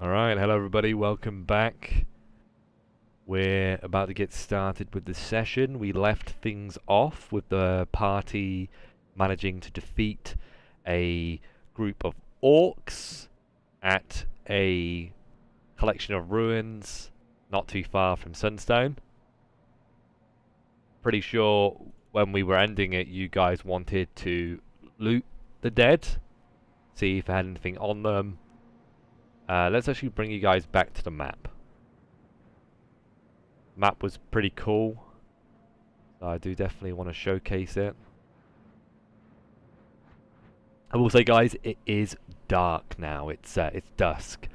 Alright, hello everybody, welcome back. We're about to get started with the session. We left things off with the party managing to defeat a group of orcs at a collection of ruins not too far from Sunstone. Pretty sure when we were ending it, you guys wanted to loot the dead, see if they had anything on them. Let's actually bring you guys back to the map. Map was pretty cool, so I do definitely want to showcase it. I will say, guys, it is dark now. It's dusk,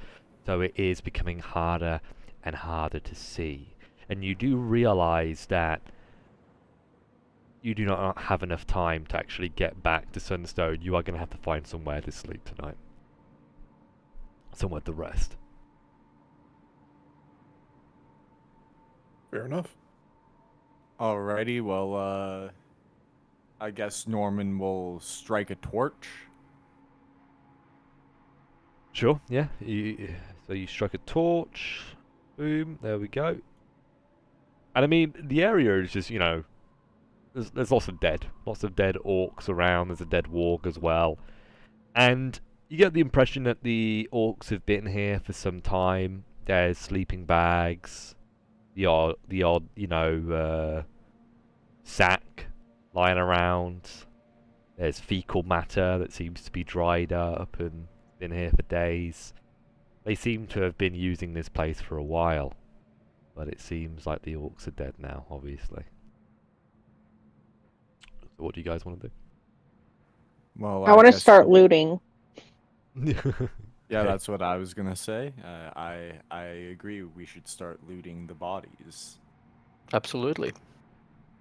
so it is becoming harder and harder to see. And you do realize that you do not have enough time to actually get back to Sunstone. You are going to have to find somewhere to sleep tonight. Somewhere to rest. Fair enough. Alrighty, well, I guess Norman will strike a torch. Sure, yeah. So you struck a torch. Boom, there we go. And I mean, the area is just, you know, there's lots of dead orcs around. There's a dead warg as well. And you get the impression that the orcs have been here for some time. There's sleeping bags, the odd, you know, sack lying around. There's fecal matter that seems to be dried up and been here for days. They seem to have been using this place for a while, but it seems like the orcs are dead now, obviously. So what do you guys want to do? Well, I want to start looting. Yeah, that's what I was gonna say. I agree. We should start looting the bodies. Absolutely.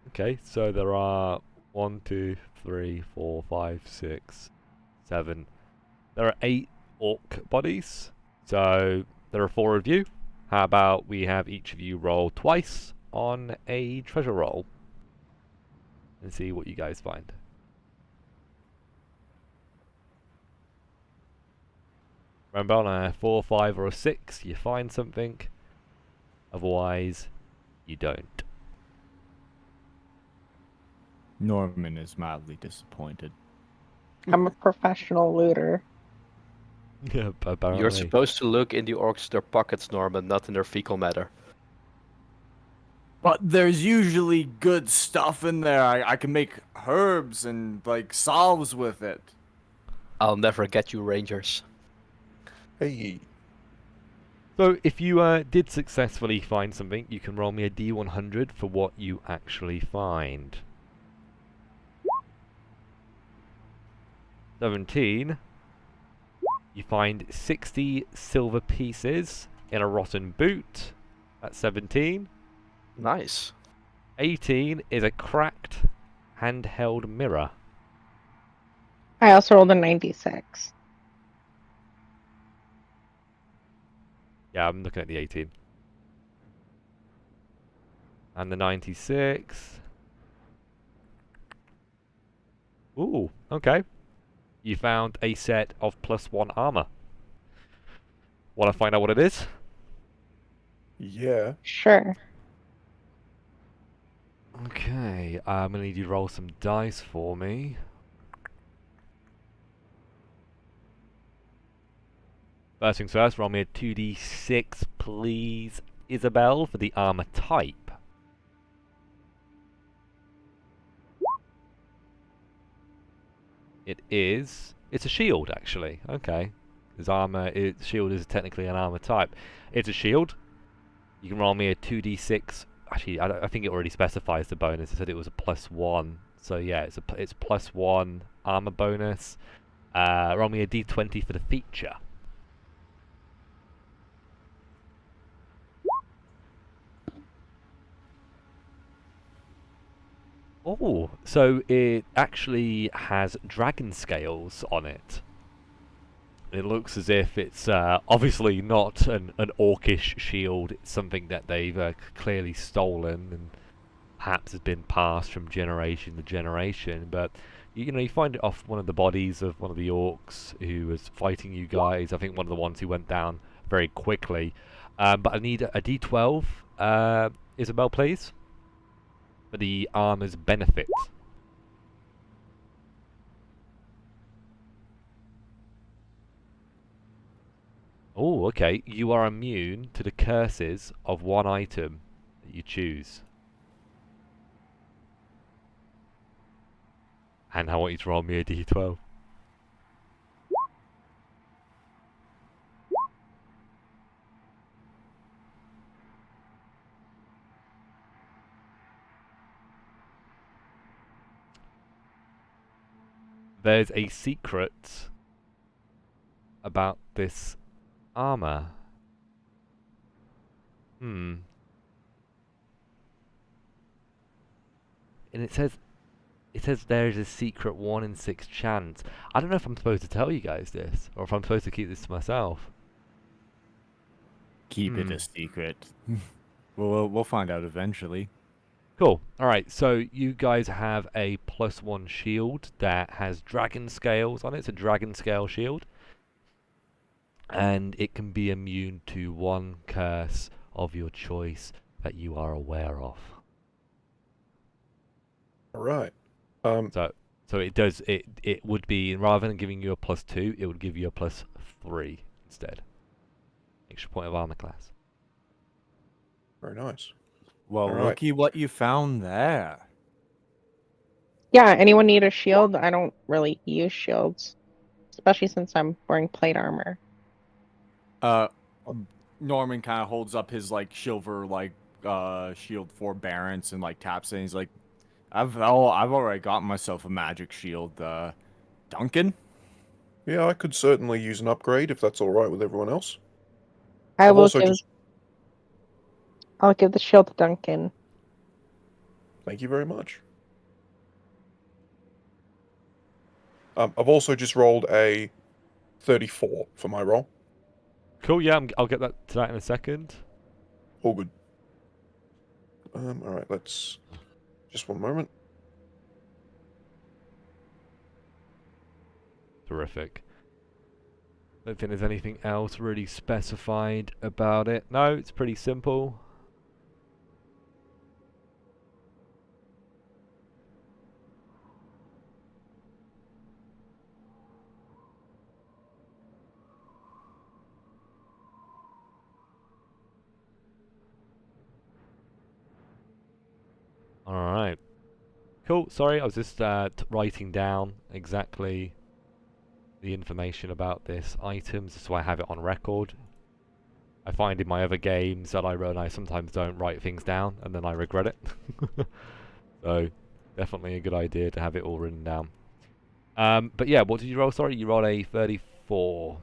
Okay, so there are 1, 2, 3, 4, 5, 6, 7. There are 8 orc bodies. So there are 4 of you. How about we have each of you roll twice on a treasure roll and see what you guys find. Remember, on a 4, 5, or a 6, you find something. Otherwise, you don't. Norman is mildly disappointed. I'm a professional looter. Yeah, apparently. You're supposed to look in the orcs' their pockets, Norman, not in their fecal matter. But there's usually good stuff in there. I can make herbs and, like, salves with it. I'll never get you, Rangers. Hey, So if you did successfully find something, you can roll me a D100 for what you actually find. 17. You find 60 silver pieces in a rotten boot. That's 17. Nice. 18 is a cracked handheld mirror. I also rolled a 96. Yeah, I'm looking at the 18. And the 96. Ooh, okay. You found a set of +1 armor. Want to find out what it is? yeah. Sure. Okay, I'm going to need you to roll some dice for me. First things first, roll me a 2d6, please, Isabel, for the armor type. It's a shield, actually. Okay. Shield is technically an armor type. It's a shield. You can roll me a 2d6. Actually, I think it already specifies the bonus. It said it was a +1. So yeah, it's +1 armor bonus. Roll me a d20 for the feature. Oh, so it actually has dragon scales on it. It looks as if it's obviously not an orcish shield. It's something that they've clearly stolen and perhaps has been passed from generation to generation. But you know, you find it off one of the bodies of one of the orcs who was fighting you guys. I think one of the ones who went down very quickly. But I need a D12, Isabel, please, for the armor's benefit. Oh, okay. You are immune to the curses of one item that you choose. And I want you to roll me a D12. There's a secret about this armor. And it says there is a secret 1 in 6 chance. I don't know if I'm supposed to tell you guys this, or if I'm supposed to keep this to myself. Keep it a secret. We'll find out eventually. Cool. Alright, so you guys have a +1 shield that has dragon scales on it. It's a dragon scale shield. And it can be immune to 1 curse of your choice that you are aware of. All right. So it would be, rather than giving you a +2, it would give you a +3 instead. Extra point of armor class. Very nice. Well, All right. looky what you found there. Yeah, anyone need a shield? I don't really use shields, especially since I'm wearing plate armor. Norman kind of holds up his like silver shield forbearance and like taps it. And he's like, I've already got myself a magic shield. Duncan. Yeah, I could certainly use an upgrade if that's all right with everyone else. I I've will also give. just- I'll give the shield to Duncan. Thank you very much. I've also just rolled a 34 for my roll. Cool, yeah, I'll get to that in a second. All good. All right, let's... Just one moment. Terrific. Don't think there's anything else really specified about it. No, it's pretty simple. Alright. Cool, sorry, I was just writing down exactly the information about this item, so I have it on record. I find in my other games that I run, I sometimes don't write things down, and then I regret it. So, definitely a good idea to have it all written down. But yeah, what did you roll? Sorry, you rolled a 34.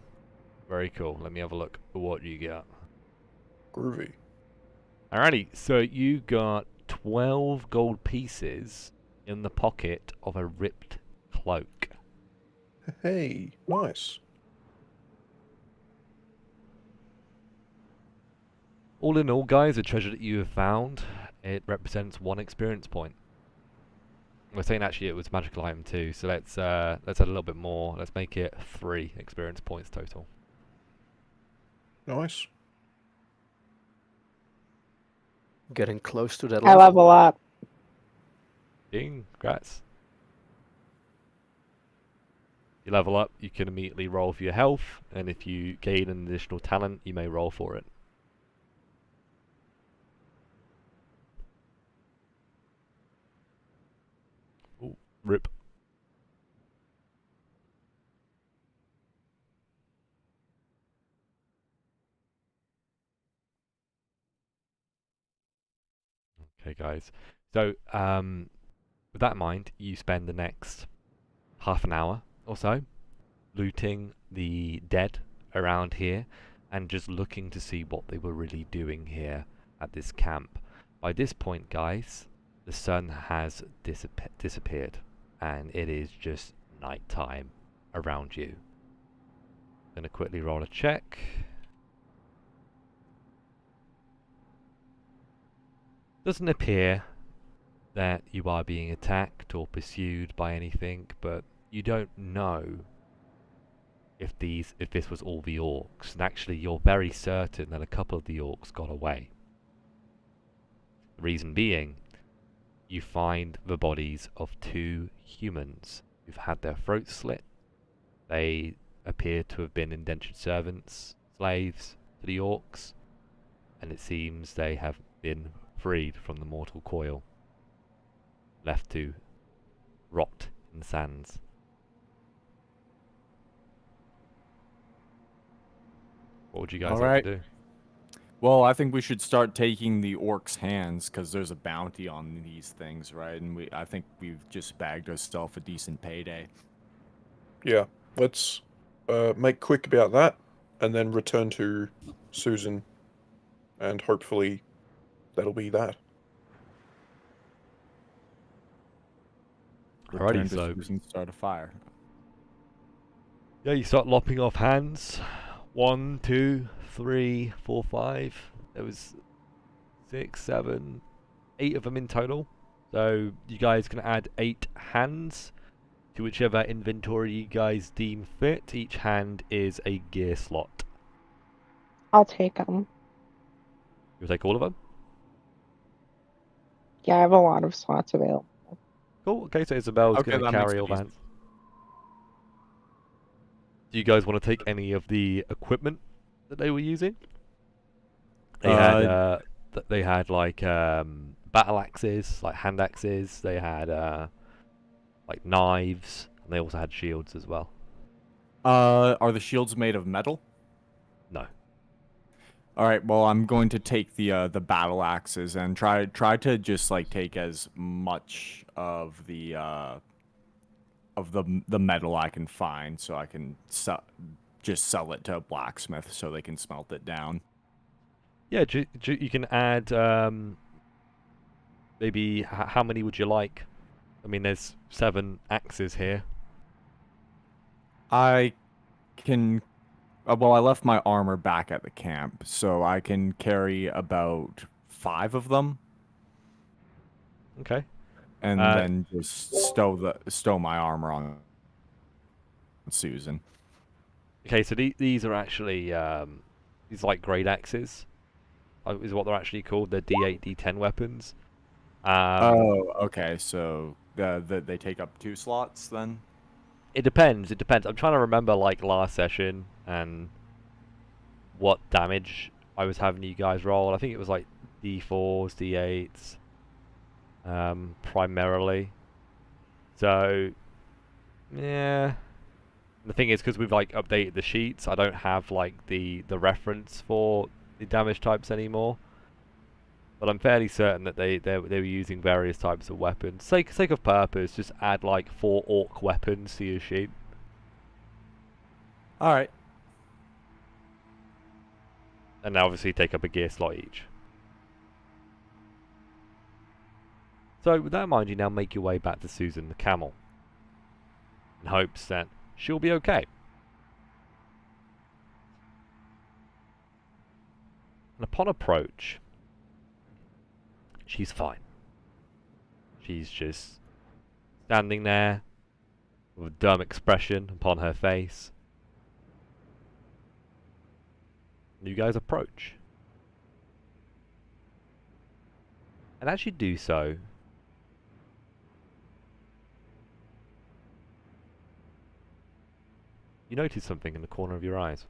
Very cool. Let me have a look at what you got. Groovy. Alrighty, so you got 12 gold pieces in the pocket of a ripped cloak. Hey, nice. All in all, guys, the treasure that you have found, it represents 1 experience point. We're saying actually it was magical item too, so let's add a little bit more. Let's make it 3 experience points total. Nice. Getting close to that I level. level up. Ding, congrats. You level up, you can immediately roll for your health, and if you gain an additional talent, you may roll for it. Ooh, rip. Okay, guys. So, with that in mind, you spend the next half an hour or so looting the dead around here and just looking to see what they were really doing here at this camp. By this point, guys, the sun has disappeared and it is just night time around you. Gonna quickly roll a check. Doesn't appear that you are being attacked or pursued by anything, but you don't know if this was all the orcs, and actually you're very certain that a couple of the orcs got away. The reason being, you find the bodies of 2 humans who've had their throats slit. They appear to have been indentured servants, slaves to the orcs, and it seems they have been freed from the mortal coil, left to rot in the sands. What would you guys like to do? Well, I think we should start taking the orcs' hands because there's a bounty on these things, right? And I think we've just bagged ourselves a decent payday. Yeah, let's make quick about that, and then return to Susan, and hopefully that'll be that. Return Alrighty, to so Susan, start a fire. yeah, you start lopping off hands. 1, 2, 3, 4, 5. There was 6, 7, 8 of them in total. So you guys can add 8 hands to whichever inventory you guys deem fit. Each hand is a gear slot. I'll take them. You'll take all of them? Yeah, I have a lot of slots available. Cool. Okay, so Isabel's Okay, going to that makes carry it all the easy. hands. Do you guys want to take any of the equipment that they were using? They had like battle axes, like hand axes. They had like knives, and they also had shields as well. Are the shields made of metal? No. All right. Well, I'm going to take the battle axes and try to just like take as much of the metal I can find, so I can just sell it to a blacksmith so they can smelt it down. Yeah, you can add maybe how many would you like? I mean, there's 7 axes here. I can. Well, I left my armor back at the camp, so I can carry about 5 of them, Okay. and then just stow my armor on Susan. Okay, so these are actually these like great axes. Is what they're actually called. They're D8, D10 weapons. Oh, okay. So they take up 2 slots then. It depends. It depends. I'm trying to remember like last session and what damage I was having you guys roll. I think it was like D4s, D8s, primarily. So yeah. The thing is, because we've like updated the sheets, I don't have like the reference for the damage types anymore. But I'm fairly certain that they were using various types of weapons. Sake of purpose, just add like 4 orc weapons to your sheet. All right. And now obviously take up a gear slot each. So with that in mind, you now make your way back to Susan the camel, in hopes that she'll be okay. And upon approach, she's fine. She's just standing there with a dumb expression upon her face. You guys approach. And as you do so, you notice something in the corner of your eyes.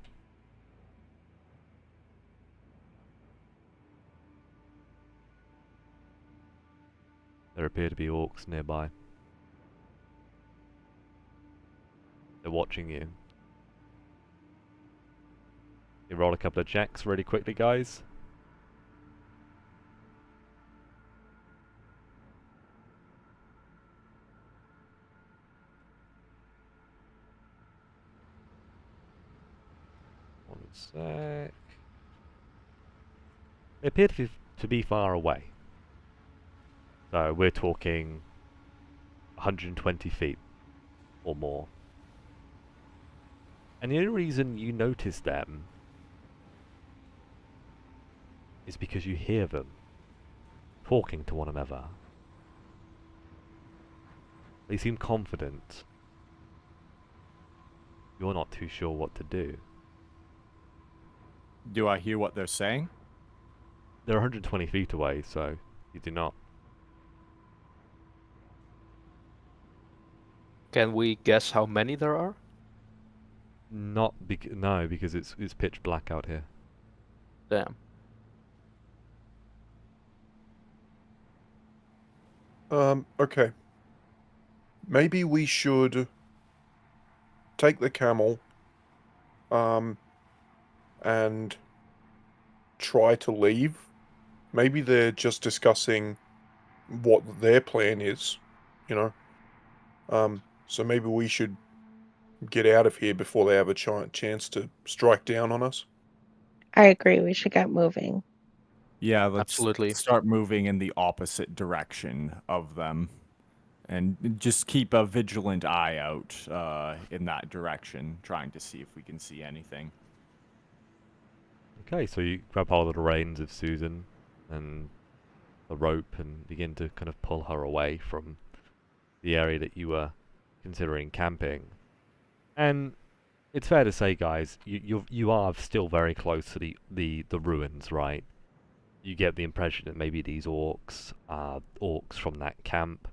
There appear to be orcs nearby. They're watching you. You roll a couple of checks really quickly, guys. One sec. They appear to be far away. So we're talking 120 feet or more. And the only reason you notice them is because you hear them talking to one another. They seem confident. you're not too sure what to do. Do I hear what they're saying? They're 120 feet away, so you do not. Can we guess how many there are? No, because it's pitch black out here. Damn. Okay. Maybe we should take the camel, and try to leave. Maybe they're just discussing what their plan is, you know? So maybe we should get out of here before they have a chance to strike down on us. I agree. We should get moving. Yeah, let's Absolutely. start moving in the opposite direction of them. And just keep a vigilant eye out in that direction, trying to see if we can see anything. Okay, so you grab hold of the reins of Susan and the rope and begin to kind of pull her away from the area that you were considering camping. And it's fair to say, guys, you are still very close to the ruins, right? You get the impression that maybe these orcs are orcs from that camp.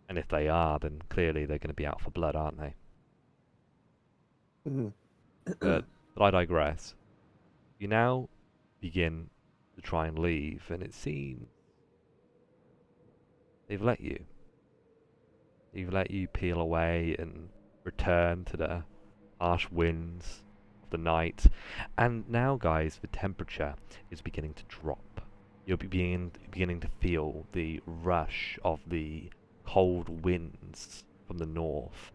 And if they are, then clearly they're going to be out for blood, aren't they? Mhm. But I digress. You now begin to try and leave, and it seems they've let you. They've let you peel away and return to the harsh winds of the night. And now, guys, the temperature is beginning to drop. You're beginning to feel the rush of the cold winds from the north,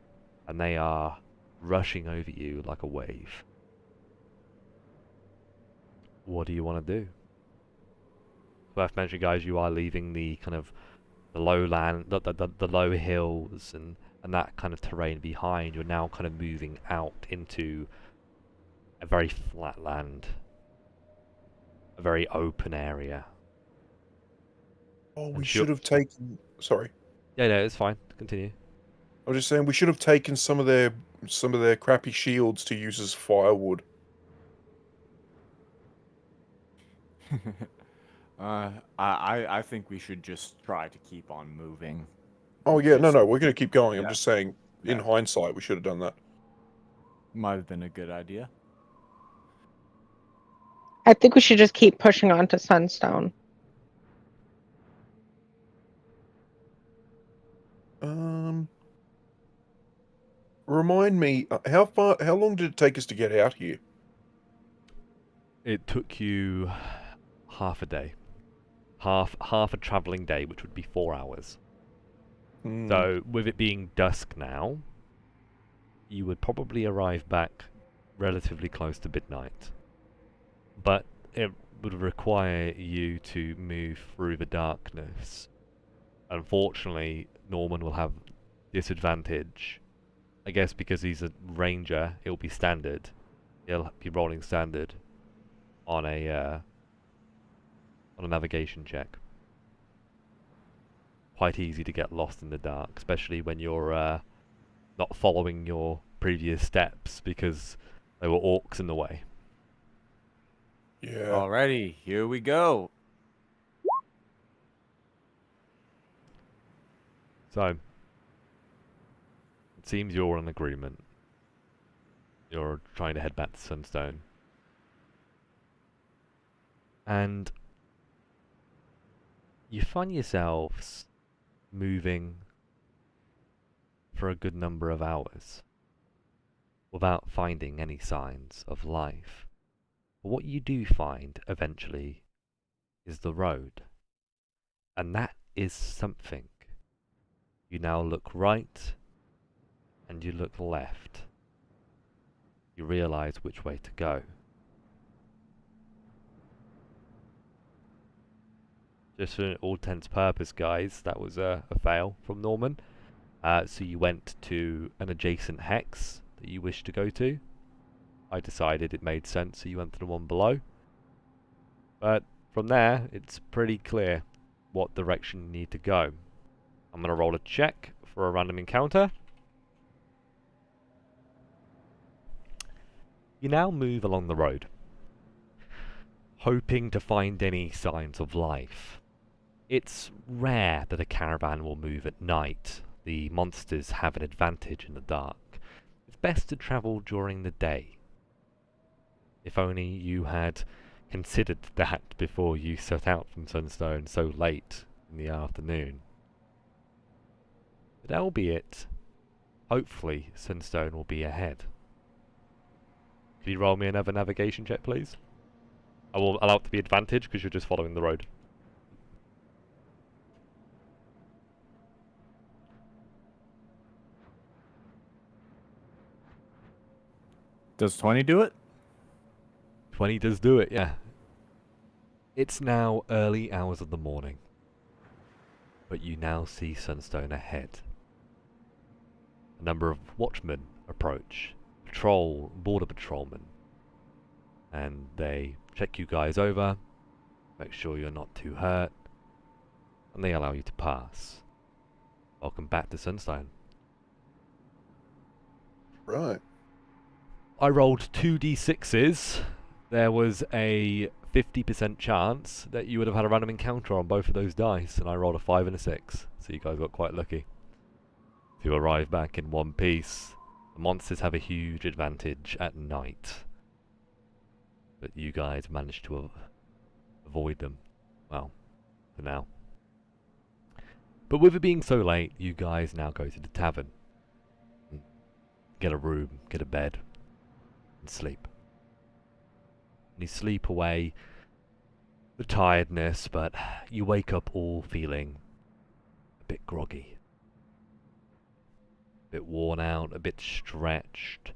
and they are rushing over you like a wave. What do you want to do? Worth mentioning, guys, you are leaving the kind of the lowland, the low hills and that kind of terrain behind. You're now kind of moving out into a very flat land, a very open area. Oh, we And should have taken. Sorry, Yeah, no, it's fine. Continue. I was just saying we should have taken some of their crappy shields to use as firewood. I think we should just try to keep on moving. Oh yeah, no, Just- no, we're gonna keep going. I'm yeah, just saying, in yeah. hindsight, we should have done that. Might have been a good idea. I think we should just keep pushing on to Sunstone. Remind me, how long did it take us to get out here? It took you half a day. Half a travelling day, which would be 4 hours. Hmm. So, with it being dusk now, you would probably arrive back relatively close to midnight. But it would require you to move through the darkness. Unfortunately, Norman will have disadvantage. I guess because he's a ranger, it'll be standard. He'll be rolling standard on a navigation check. Quite easy to get lost in the dark, especially when you're not following your previous steps because there were orcs in the way. Yeah. Alrighty, here we go. So, it seems you're in agreement. You're trying to head back to Sunstone. And you find yourselves moving for a good number of hours without finding any signs of life. But what you do find eventually is the road. And that is something. You now look right and you look left. You realize which way to go. Just for all intents and purposes, guys, that was a fail from Norman. So you went to an adjacent hex that you wished to go to. I decided it made sense, so you went to the one below. But from there, it's pretty clear what direction you need to go. I'm going to roll a check for a random encounter. You now move along the road, hoping to find any signs of life. It's rare that a caravan will move at night. The monsters have an advantage in the dark. It's best to travel during the day. If only you had considered that before you set out from Sunstone so late in the afternoon. But albeit, hopefully Sunstone will be ahead. Can you roll me another navigation check, please? I will allow it to be advantage because you're just following the road. Does 20 do it? 20 does do it, yeah. It's now early hours of the morning, but you now see Sunstone ahead. A number of watchmen approach, border patrolmen, and they check you guys over, make sure you're not too hurt, and they allow you to pass. Welcome back to Sunstone. Right. I rolled 2d6s. There was a 50% chance that you would have had a random encounter on both of those dice, and I rolled a 5 and a 6, so you guys got quite lucky to arrive back in one piece. The monsters have a huge advantage at night, but you guys managed to avoid them, well, for now. But with it being so late, you guys now go to the tavern, get a room, get a bed, and sleep. And you sleep away the tiredness, but you wake up all feeling a bit groggy, a bit worn out, a bit stretched.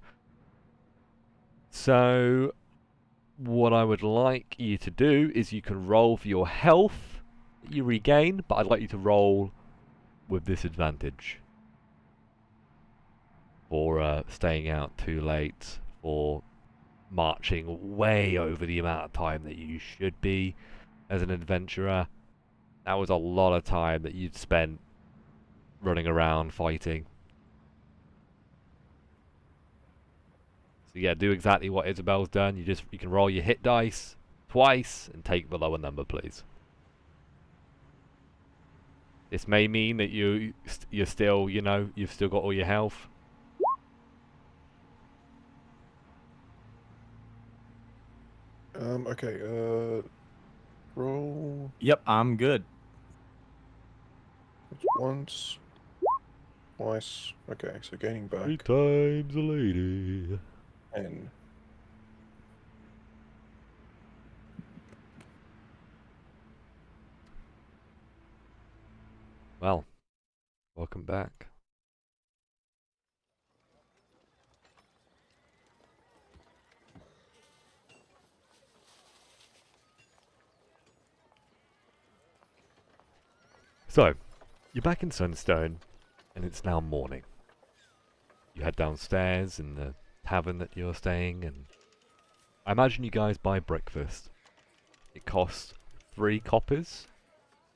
So what I would like you to do is you can roll for your health that you regain, but I'd like you to roll with disadvantage for staying out too late, or marching way over the amount of time that you should be as an adventurer. That was a lot of time that you'd spent running around fighting. So yeah, do exactly what Isabel's done. You can roll your hit dice twice and take the lower number, please. This may mean that you're still, you've still got all your health. Okay, roll Yep, I'm good. once, twice. Okay, so gaining 3 back. times a lady. And Well, welcome back. So, you're back in Sunstone, and it's now morning. You head downstairs in the tavern that you're staying, and I imagine you guys buy breakfast. It costs 3 coppers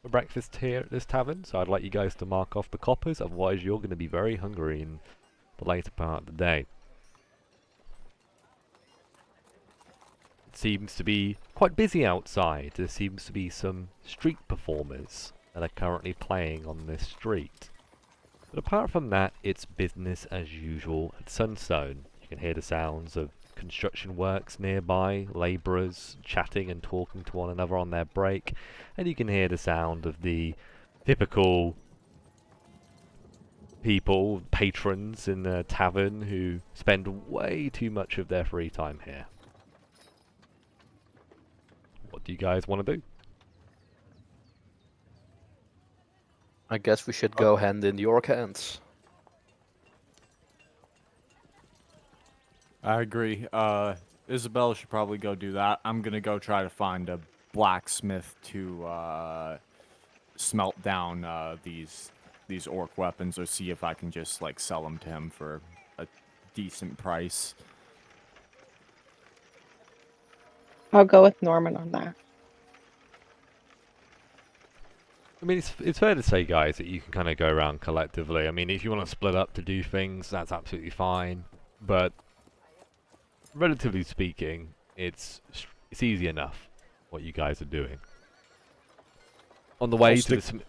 for breakfast here at this tavern, so I'd like you guys to mark off the coppers, otherwise you're going to be very hungry in the later part of the day. It seems to be quite busy outside. There seems to be some street performers that are currently playing on this street. But apart from that, it's business as usual at Sunstone. You can hear the sounds of construction works nearby, labourers chatting and talking to one another on their break, and you can hear the sound of the typical people, patrons in the tavern who spend way too much of their free time here. What do you guys want to do? I guess we should go hand in the orc hands. I agree. Isabella should probably go do that. I'm gonna go try to find a blacksmith to smelt down these orc weapons, or see if I can just like sell them to him for a decent price. I'll go with Norman on that. I mean, it's fair to say, guys, that you can kind of go around collectively. I mean, if you want to split up to do things, that's absolutely fine. But relatively speaking, it's easy enough what you guys are doing. On the way to the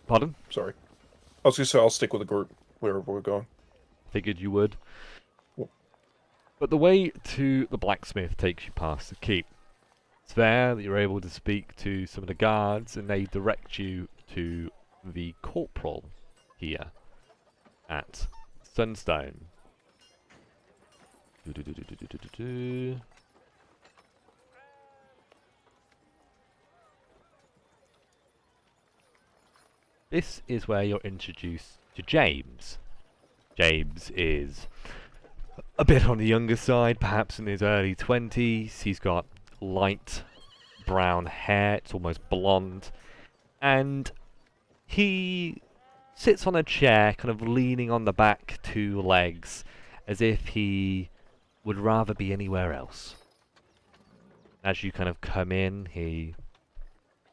pardon? Sorry. I was going to say I'll stick with the group wherever we're going. Figured you would. Cool. But the way to the blacksmith takes you past the keep. It's there that you're able to speak to some of the guards, and they direct you to the corporal here at Sunstone. This is where you're introduced to James. James is a bit on the younger side, perhaps in his early 20s. He's got light brown hair, it's almost blonde, and he sits on a chair, kind of leaning on the back two legs, as if he would rather be anywhere else. As you kind of come in, he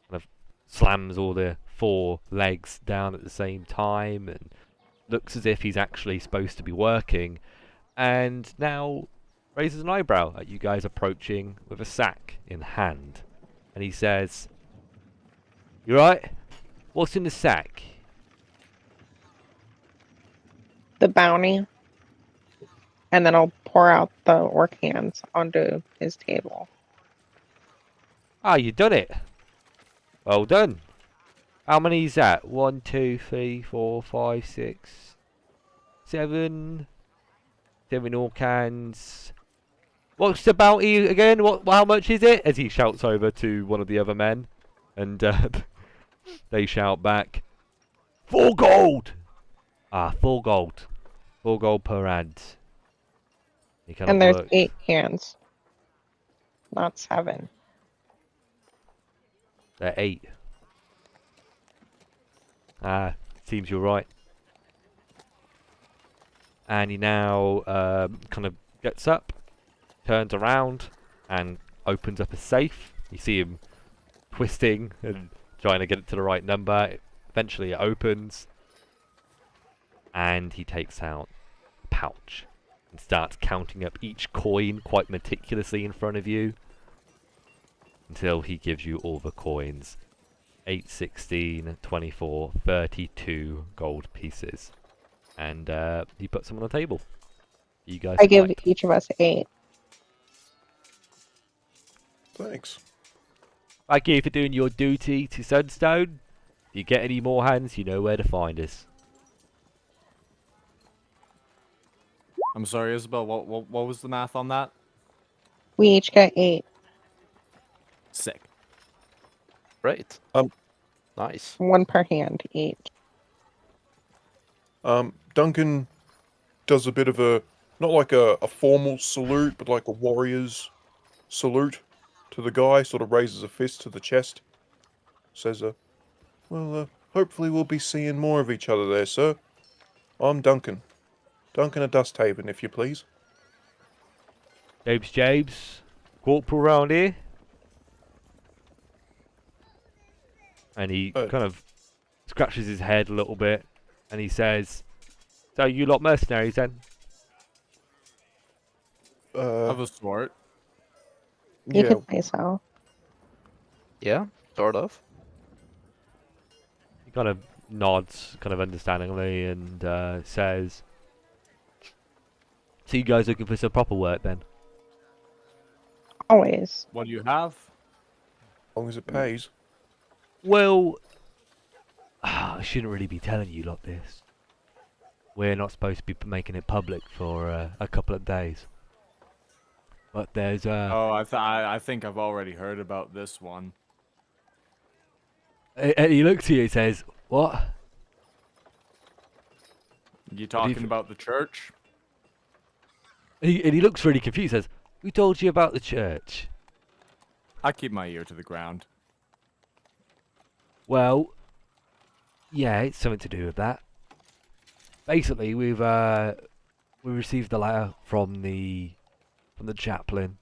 kind of slams all the four legs down at the same time and looks as if he's actually supposed to be working, and now raises an eyebrow at you guys approaching with a sack in hand. And he says, "You right? What's in the sack?" The bounty. And then I'll pour out the orc hands onto his table. Ah, you done it. Well done. How many is that? 1, 2, 3, 4, 5, 6, 7. 7 orc hands. What's the bounty again? How much is it? As he shouts over to one of the other men. And they shout back, 4 gold! Ah, 4 gold. 4 gold per hand. He kind And of there's looks. 8 hands. Not 7. They're 8. Ah, seems you're right. And he now kind of gets up, turns around, and opens up a safe. You see him twisting and trying to get it to the right number. Eventually it opens, and he takes out a pouch and starts counting up each coin quite meticulously in front of you until he gives you all the coins. 8, 16, 24, 32 gold pieces. And he puts them on the table. You guys I give collect. each of us 8. Thanks. Thank you for doing your duty to Sunstone. If you get any more hands, you know where to find us. I'm sorry, Isabel. What was the math on that? We each get 8. Sick. Great. Um, Nice. 1 per hand each. Duncan does a bit of a, not like a formal salute, but like a warrior's salute to the guy, sort of raises a fist to the chest. Says, well, hopefully we'll be seeing more of each other there, sir. I'm Duncan. Duncan of Dusthaven, if you please. James, corporal round here. And he kind of scratches his head a little bit, and he says, "So you lot mercenaries then?" Of a sort. You Yeah, could say so. Yeah, sort of. He kind of nods, kind of understandingly, and says, "So you guys looking for some proper work then?" Always. What do you have? as long as it pays. Well, I shouldn't really be telling you lot this. We're not supposed to be making it public for a couple of days. But there's Oh, I think I've already heard about this one. and he looks at you and says, "What?" You talking about the church? And he looks really confused. Says, "Who told you about the church?" I keep my ear to the ground. Well, yeah, it's something to do with that. Basically, we received a letter from the chaplain,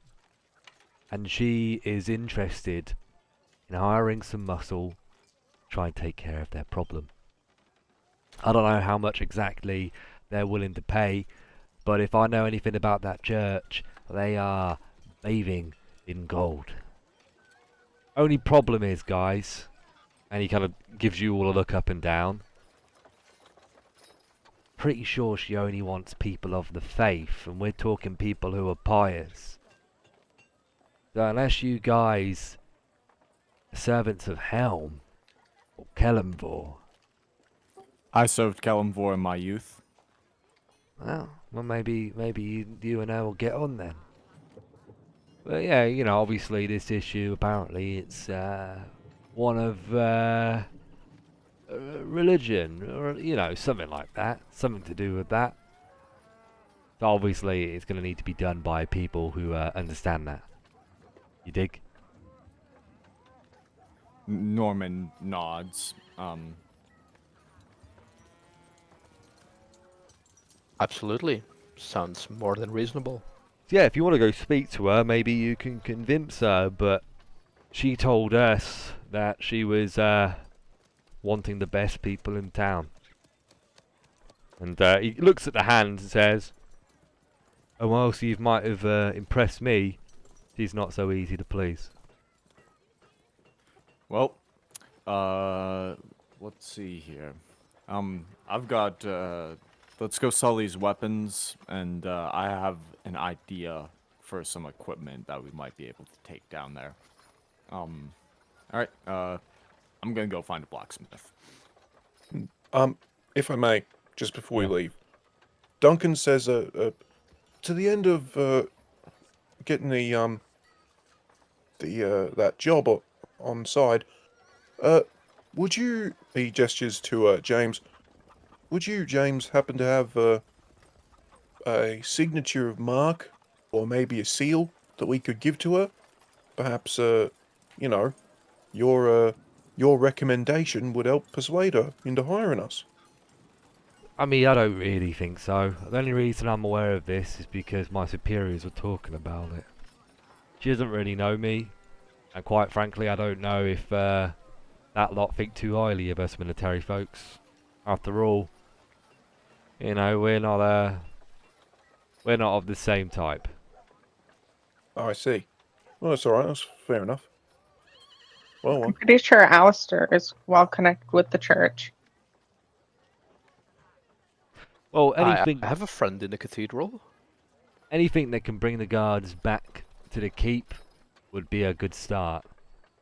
and she is interested in hiring some muscle to try and take care of their problem. I don't know how much exactly they're willing to pay, but if I know anything about that church, they are bathing in gold. Only problem is, guys, and he kind of gives you all a look up and down. Pretty sure she only wants people of the faith, and we're talking people who are pious. So unless you guys are servants of Helm or Kellamvor, I served Kellamvor in my youth. well, maybe you and I will get on then. But yeah, you know, obviously this issue, apparently it's one of religion, or you know, something like that, something to do with that. So obviously it's going to need to be done by people who understand that. You dig? Norman nods. Absolutely. Sounds more than reasonable. Yeah, if you want to go speak to her, maybe you can convince her, but she told us that she was wanting the best people in town. And he looks at the hands and says, "Oh well, so you might have impressed me. She's not so easy to please." Well, let's see here. I've got, let's go sell these weapons, and I have an idea for some equipment that we might be able to take down there. Alright, I'm gonna go find a blacksmith. If I may, just before Yeah. we leave, Duncan says, to the end of getting the that job on side, would you? He gestures to James. Would you, James, happen to have a signature of mark, or maybe a seal that we could give to her? Perhaps, you know, your recommendation would help persuade her into hiring us. I mean, I don't really think so. The only reason I'm aware of this is because my superiors were talking about it. She doesn't really know me, and quite frankly, I don't know if that lot think too highly of us military folks. After all, you know, we're not of the same type. Oh, I see. Well, that's all right. That's fair enough. Well, I'm pretty sure Alistair is well connected with the church. Well, I anything have a friend in the cathedral. that can bring the guards back to the keep would be a good start.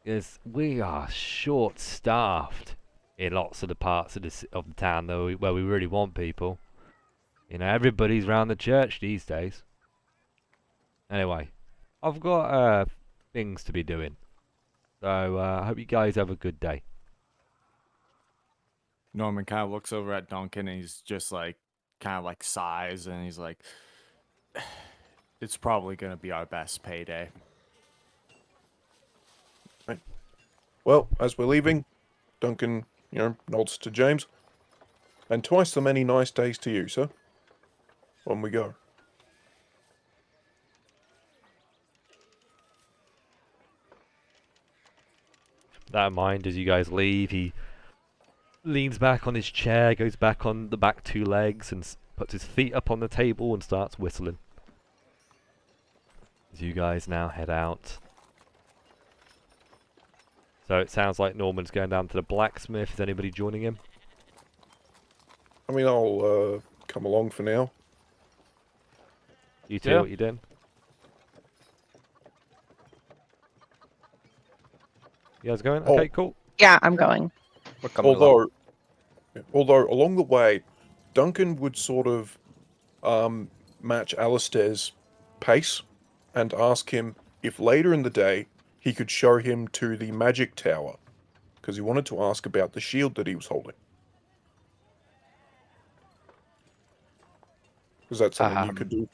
Because we are short-staffed in lots of the parts of the town though, where we really want people. You know, everybody's round the church these days. Anyway, I've got things to be doing. So I hope you guys have a good day. Norman kind of looks over at Duncan, and he's just like, kind of like sighs, and he's like, it's probably gonna be our best payday. well, as we're leaving, Duncan, nods to James. And twice the many nice days to you, sir. On we go. That in mind, as you guys leave, he leans back on his chair, goes back on the back two legs, and puts his feet up on the table and starts whistling. As you guys now head out. So it sounds like Norman's going down to the blacksmith. Is anybody joining him? I mean, I'll come along for now. You two, Yeah. what you doing? You guys going? Oh. Okay, cool. Yeah, I'm going. We're coming along. Although along the way, Duncan would sort of match Alistair's pace and ask him if later in the day he could show him to the magic tower, because he wanted to ask about the shield that he was holding. Is that something you could do?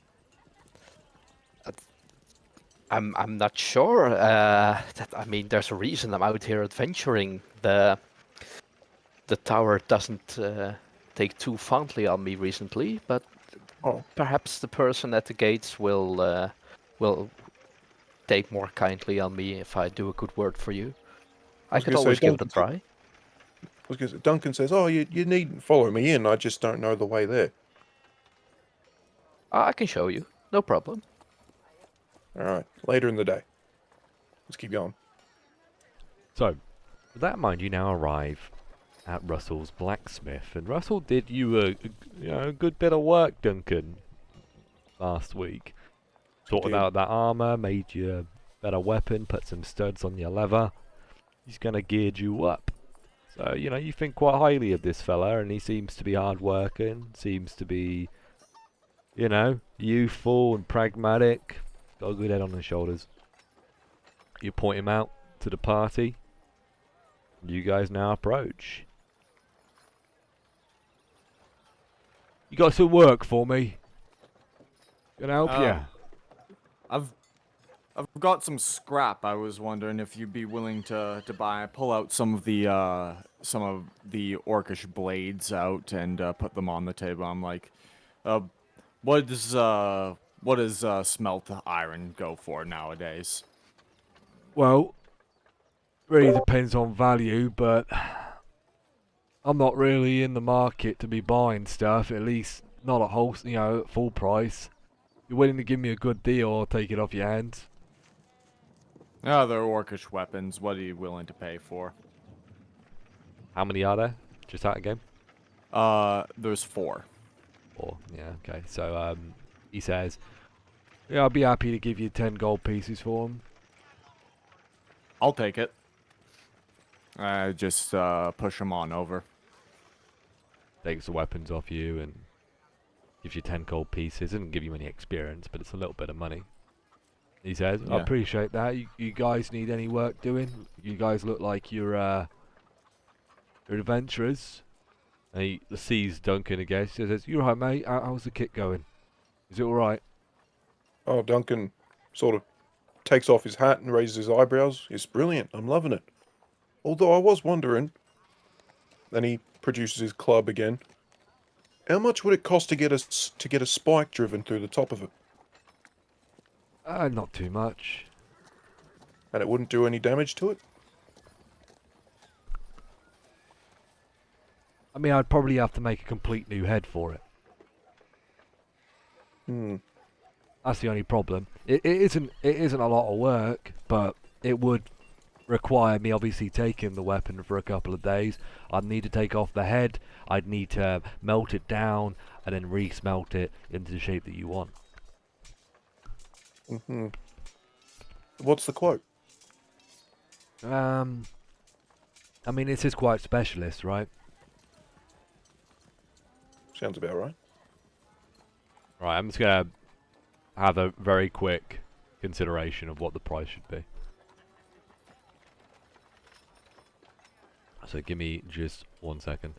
I'm not sure. I mean, there's a reason I'm out here adventuring. The tower doesn't take too fondly on me recently, but Oh. perhaps the person at the gates will take more kindly on me if I do a good word for you. I was could gonna say, always give it a Duncan try. Duncan says, "Oh, you needn't follow me in. I just don't know the way there." I can show you, no problem. All right, later in the day. Let's keep going. So, with that in mind, you now arrive at Russell's blacksmith, and Russell did you a good bit of work, Duncan, last week. Sorted did. out that armor, made you a better weapon, put some studs on your leather. He's gonna geared you up. So, you think quite highly of this fella, and he seems to be hard-working, seems to be, youthful and pragmatic. Got a good head on his shoulders. You point him out to the party. You guys now approach. You got some work for me? Gonna help you? I've got some scrap. I was wondering if you'd be willing to pull out some of the orcish blades out and put them on the table. I'm like, what does smelt iron go for nowadays? Well, really depends on value, but I'm not really in the market to be buying stuff, at least not at full price. You're willing to give me a good deal, I'll take it off your hands. Ah, they're orcish weapons. What are you willing to pay for? How many are there? Just out of game? There's 4. 4, yeah, okay. So, he says, yeah, I'll be happy to give you 10 gold pieces for them. I'll take it. I just push them on over. Takes the weapons off you and gives you 10 gold pieces. Doesn't give you any experience, but it's a little bit of money. He says, I Yeah. appreciate that. You guys need any work doing? You guys look like you're adventurers. And he sees Duncan again. He says, you alright, mate? How's the kit going? Is it alright? Oh, Duncan sort of takes off his hat and raises his eyebrows. It's brilliant. I'm loving it. Although I was wondering, then he produces his club again. How much would it cost to get a spike driven through the top of it? Not too much. And it wouldn't do any damage to it? I mean, I'd probably have to make a complete new head for it. That's the only problem. It isn't a lot of work, but it would require me obviously taking the weapon for a couple of days. I'd need to take off the head, I'd need to melt it down, and then re-smelt it into the shape that you want. What's the quote? I mean, this is quite specialist, right? Sounds about right. Right, I'm just gonna have a very quick consideration of what the price should be. So give me just 1 second.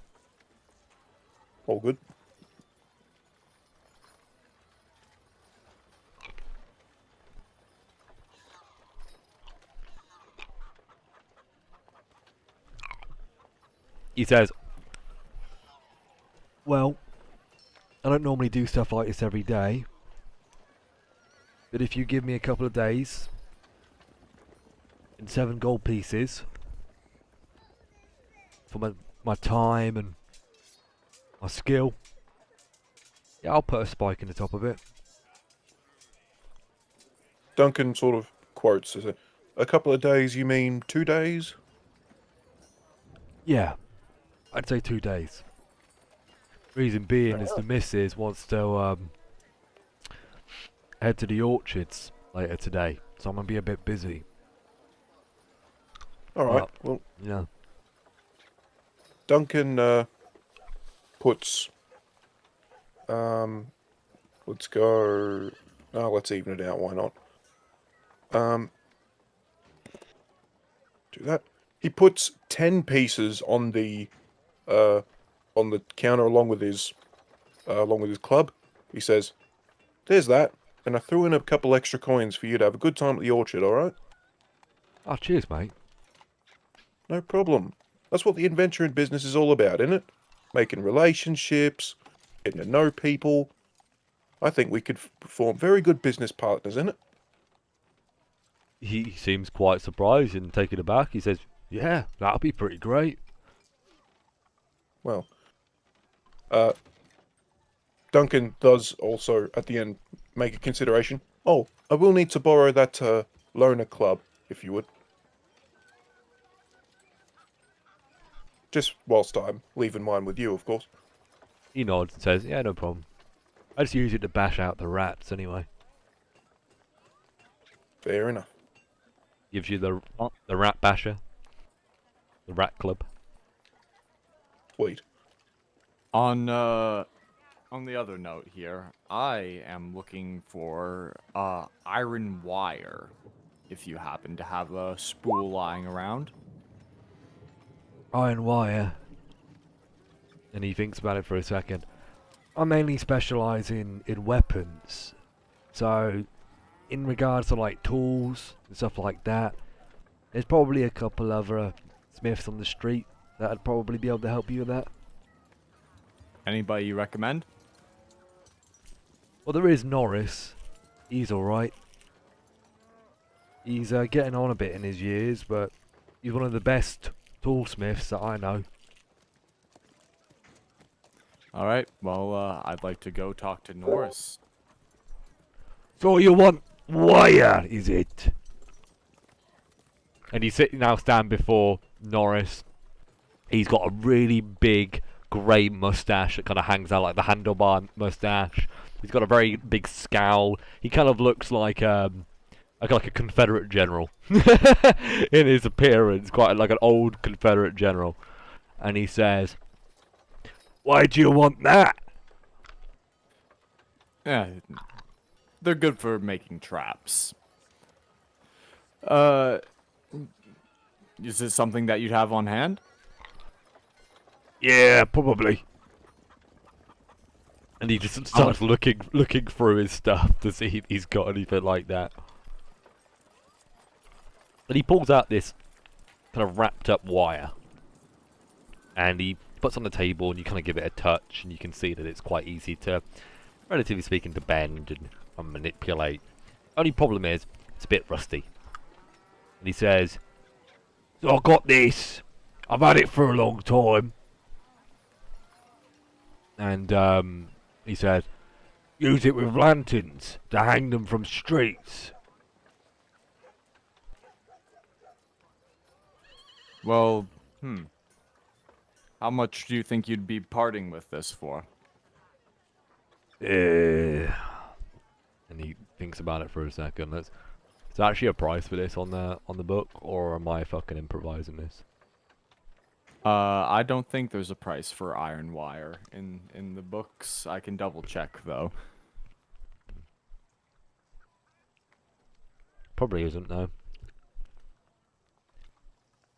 All good. He says, well, I don't normally do stuff like this every day, but if you give me a couple of days and 7 gold pieces for my time and my skill, yeah, I'll put a spike in the top of it. Duncan sort of quotes, as a couple of days, you mean 2 days? Yeah, I'd say 2 days. Reason being is the missus wants to head to the orchards later today, so I'm gonna be a bit busy. Alright, well, Yeah. Duncan puts, let's go, let's even it out, why not? Do that. He puts 10 pieces on the counter along with his club. He says, there's that, and I threw in a couple extra coins for you to have a good time at the orchard, alright? Oh, cheers, mate. No problem. That's what the adventuring business is all about, isn't it? Making relationships, getting to know people. I think we could form very good business partners, isn't it? He seems quite surprised and taken aback. He says, yeah, that'll be pretty great. Well, Duncan does also, at the end, make a consideration. Oh, I will need to borrow that loner club, if you would. Just whilst I'm leaving mine with you, of course. He nods and says, yeah, no problem. I just use it to bash out the rats anyway. Fair enough. Gives you the rat basher. The rat club. Sweet. On the other note here, I am looking for iron wire. If you happen to have a spool lying around. Iron wire. And he thinks about it for a second. I mainly specialise in weapons. So, in regards to like tools and stuff like that, there's probably a couple other smiths on the street that'd probably be able to help you with that. Anybody you recommend? Well, there is Norris. He's alright. He's getting on a bit in his years, but he's one of the best toolsmiths that I know. Alright, well, I'd like to go talk to Norris. So you want wire, is it? And he's now stand before Norris. He's got a really big grey mustache that kind of hangs out like the handlebar mustache. He's got a very big scowl. He kind of looks like a Confederate general in his appearance, quite like an old Confederate general. And he says, "Why do you want that?" Yeah, they're good for making traps. Is this something that you'd have on hand? Yeah, probably. And he just starts looking through his stuff to see if he's got anything like that. But he pulls out this kind of wrapped up wire. And he puts on the table and you kind of give it a touch and you can see that it's quite easy to, relatively speaking, to bend and manipulate. Only problem is, it's a bit rusty. And he says, "So I got this. I've had it for a long time." And he said, "Use it with lanterns to hang them from streets." Well, how much do you think you'd be parting with this for? And he thinks about it for a second. Is there actually a price for this on the book, or am I fucking improvising this? I don't think there's a price for iron wire in the books. I can double check though. Probably isn't, though.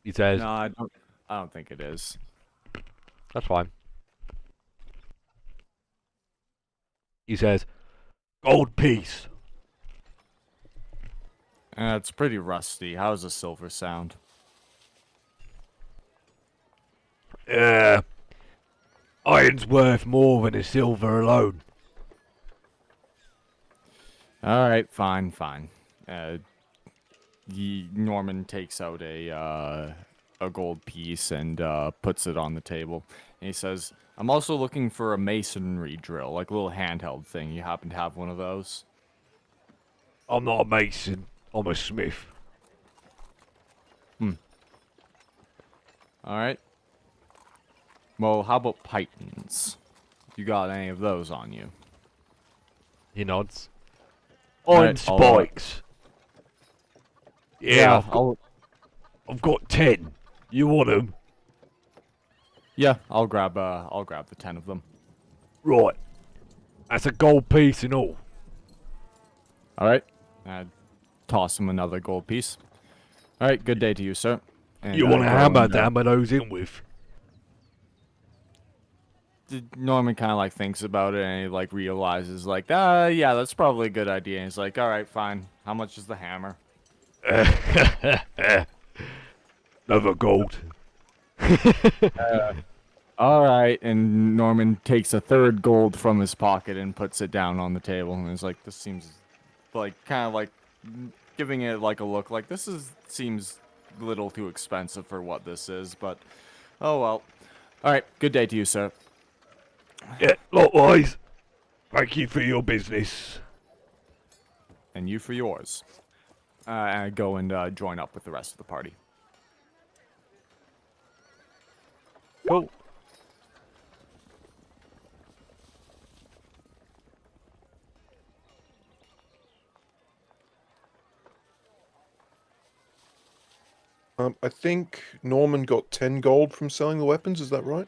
He says, No, I don't think it is. "That's fine." He says, "Gold piece." It's pretty rusty. How does a silver sound? Iron's worth more than a silver alone. All right, fine. Norman takes out a gold piece and puts it on the table. And he says, "I'm also looking for a masonry drill, like a little handheld thing. You happen to have one of those?" I'm not a mason. I'm a smith. All right. Well, how about pythons? You got any of those on you? He nods. Alright, Iron I'll, spikes. Yeah, I'll I've got 10. You want them? I'll grab the 10 of them. Right. That's a gold piece and all. All right. Toss him another gold piece. All right. Good day to you, sir. And You want a go hammer and, to hammer those in with? Norman kind of like thinks about it and he like realizes like, yeah, that's probably a good idea. And he's like, all right, fine. How much is the hammer? Another gold. All right. And Norman takes a third gold from his pocket and puts it down on the table. And he's like, this seems like kind of like giving it like a look like seems a little too expensive for what this is, but oh well. All right. Good day to you, sir. Yeah, likewise. Thank you for your business. and you for yours. And go and join up with the rest of the party. Cool. I think Norman got 10 gold from selling the weapons. Is that right?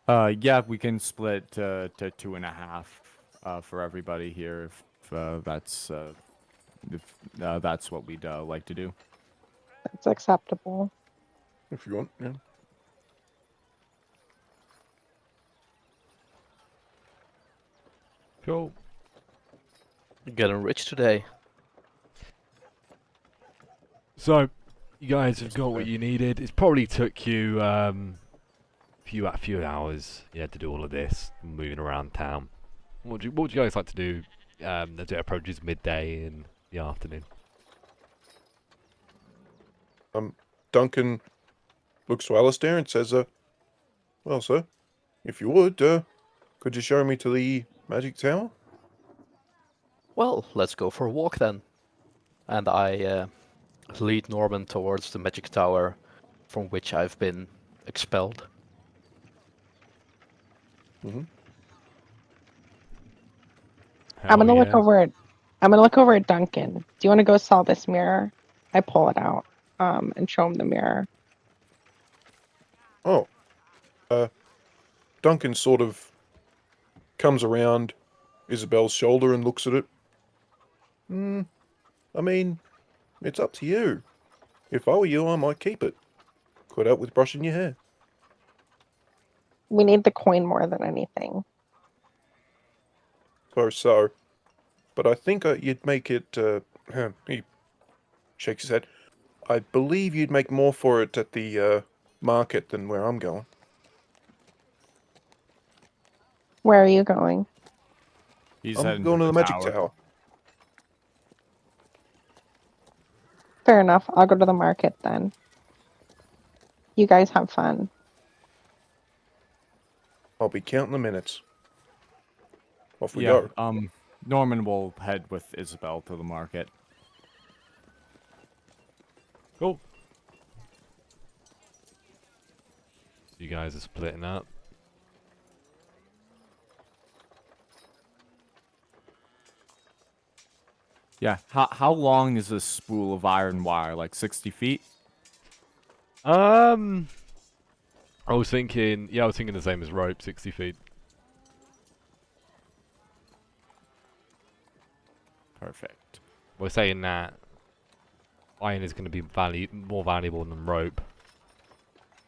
Yeah, we can split to 2.5 for everybody here if that's what we'd like to do. That's acceptable. If you want, yeah. Cool. You're getting rich today. So, you guys have got what Okay. you needed. It's probably took you few hours, yeah, to do all of this, moving around town. What would you guys like to do as it approaches midday in the afternoon? Duncan looks to Alistair and says, well, sir, if you would, could you show me to the magic tower? Well, let's go for a walk then. And I lead Norman towards the magic tower from which I've been expelled. Mm-hmm. I'm gonna look yeah. over at I'm gonna look over at Duncan. Do you want to go sell this mirror? I pull it out, and show him the mirror. Oh, Duncan sort of comes around Isabel's shoulder and looks at it. I mean, it's up to you. If I were you, I might keep it. Could help with brushing your hair. We need the coin more than anything. So. But I think you'd make it, he shakes his head. I believe you'd make more for it at the, market than where I'm going. Where are you going? He's I'm heading going to to the magic tower. Fair enough. I'll go to the market then. You guys have fun. I'll be counting the minutes. Off we Yeah, go. Norman will head with Isabel to the market. Cool. You guys are splitting up. Yeah, how long is this spool of iron wire? Like 60 feet? I was thinking the same as rope, 60 feet. Perfect. We're saying that iron is going to be more valuable than rope.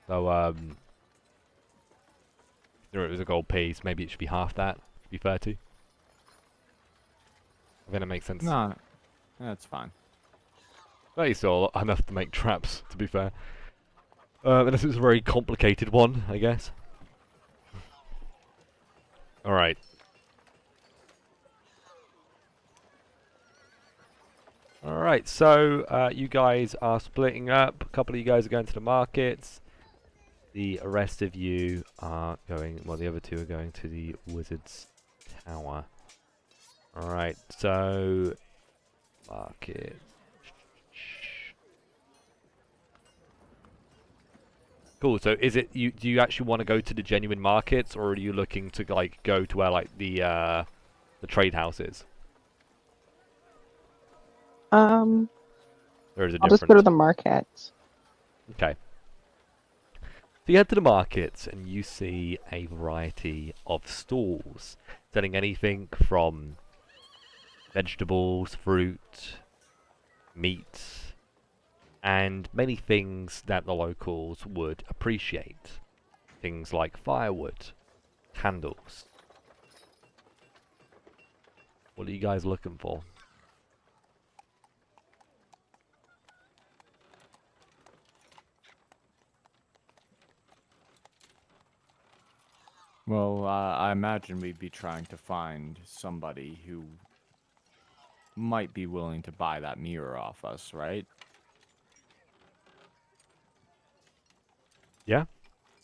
So, if it was a gold piece, maybe it should be half that, to be fair to. I think that makes sense. No, that's fine. That is still enough to make traps, to be fair. Unless it's a very complicated one, I guess. Alright. Alright, so you guys are splitting up. A couple of you guys are going to the markets. The rest of you are going, well, the other two are going to the Wizard's Tower. Alright, so market. Cool. So is it do you actually want to go to the genuine markets, or are you looking to like go to where like the trade house is? There is a I'll difference. just go to the market. Okay. So you head to the markets and you see a variety of stalls selling anything from vegetables, fruit, meat, and many things that the locals would appreciate. Things like firewood, candles. What are you guys looking for? Well, I imagine we'd be trying to find somebody who might be willing to buy that mirror off us, right? Yeah?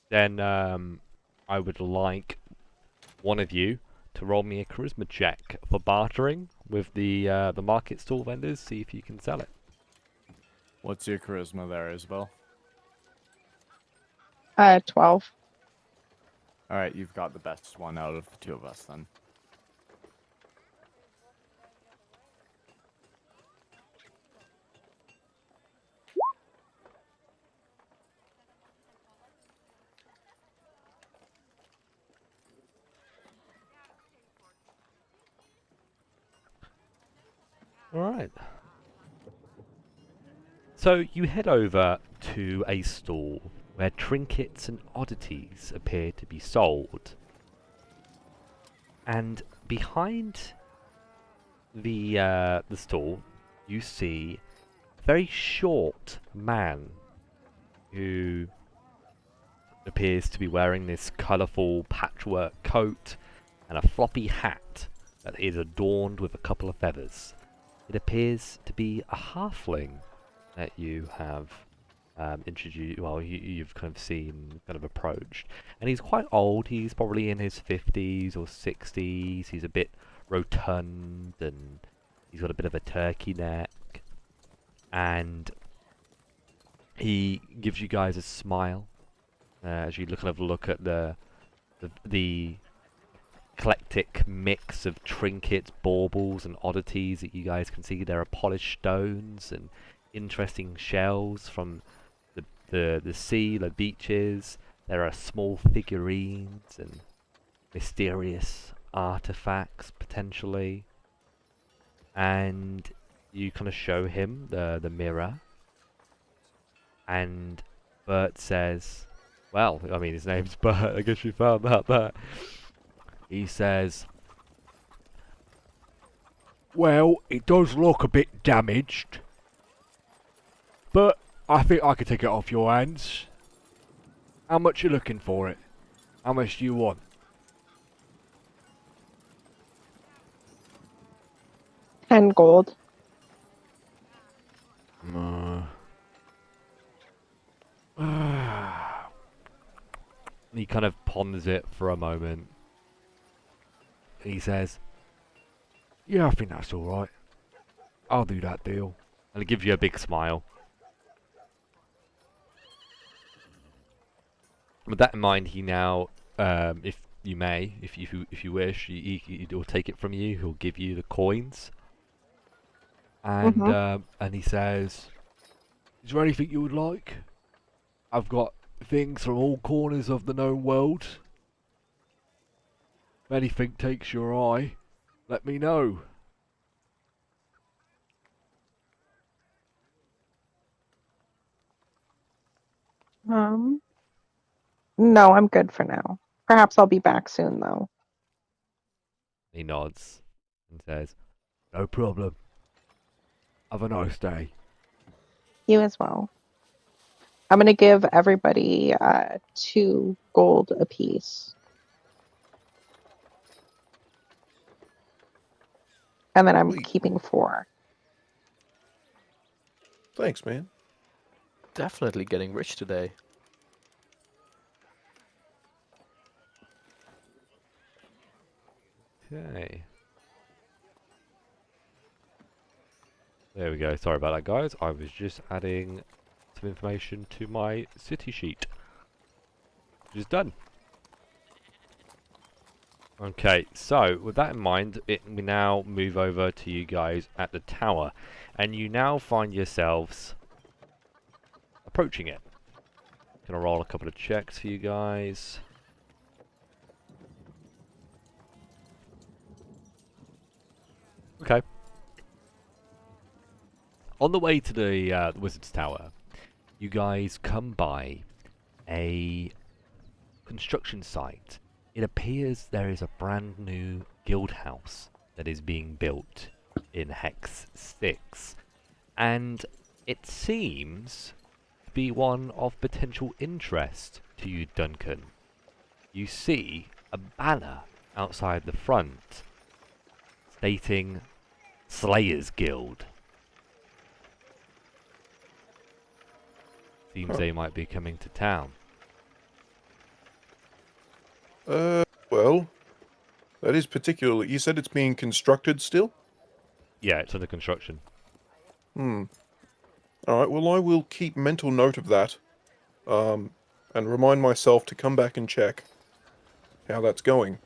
Then I would like one of you to roll me a charisma check for bartering with the market stall vendors. See if you can sell it. What's your charisma there, Isabel? 12. All right, you've got the best one out of the two of us then. All right. So you head over to a stall where trinkets and oddities appear to be sold. And behind the stall, you see a very short man who appears to be wearing this colourful patchwork coat and a floppy hat that is adorned with a couple of feathers. It appears to be a halfling that you have introduced, well, you've kind of seen, kind of approached. And he's quite old, he's probably in his 50s or 60s, he's a bit rotund, and he's got a bit of a turkey neck. And he gives you guys a smile as you kind of look at the eclectic mix of trinkets, baubles, and oddities that you guys can see. There are polished stones and interesting shells from the sea, the beaches. There are small figurines and mysterious artifacts potentially. And you kind of show him the mirror. And Bert says, well, I mean, his name's Bert, I guess you found that, but he says, well, it does look a bit damaged, but I think I could take it off your hands. How much you looking for it? How much do you want? $10 gold. He kind of ponders it for a moment. He says, yeah, I think that's alright. I'll do that deal. And he gives you a big smile. With that in mind, he now, if you may, if you wish, he'll take it from you. He'll give you the coins. And and he says, is there anything you would like? I've got things from all corners of the known world. If anything takes your eye, let me know. No, I'm good for now. Perhaps I'll be back soon, though. He nods and says, no problem. Have a nice day. You as well. I'm gonna give everybody 2 gold apiece. And then I'm Sweet. keeping 4. Thanks, man. Definitely getting rich today. Okay. There we go. Sorry about that, guys. I was just adding some information to my city sheet. Which is done. Okay, so with that in mind, we now move over to you guys at the tower. And you now find yourselves approaching it. Gonna roll a couple of checks for you guys. Okay. On the way to the Wizard's Tower, you guys come by a construction site. It appears there is a brand new guild house that is being built in Hex 6. And it seems to be one of potential interest to you, Duncan. You see a banner outside the front stating Slayers Guild. Seems they might be coming to town. Well, that is particularly... You said it's being constructed still? Yeah, it's under construction. Hmm. Alright, well I will keep mental note of that. And remind myself to come back and check how that's going.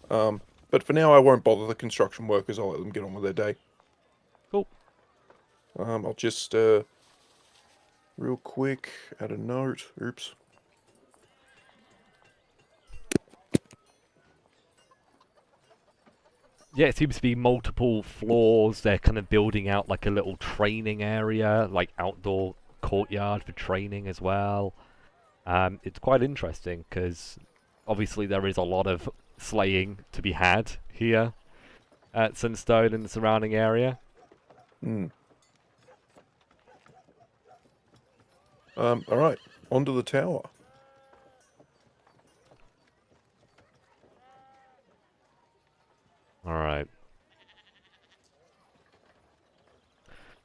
But for now I won't bother the construction workers, I'll let them get on with their day. Cool. I'll just, real quick, add a note. Oops. Yeah, it seems to be multiple floors. They're kind of building out like a little training area, like outdoor courtyard for training as well. It's quite interesting because obviously there is a lot of slaying to be had here at Sunstone and the surrounding area. Hmm. Alright, onto the tower. Alright.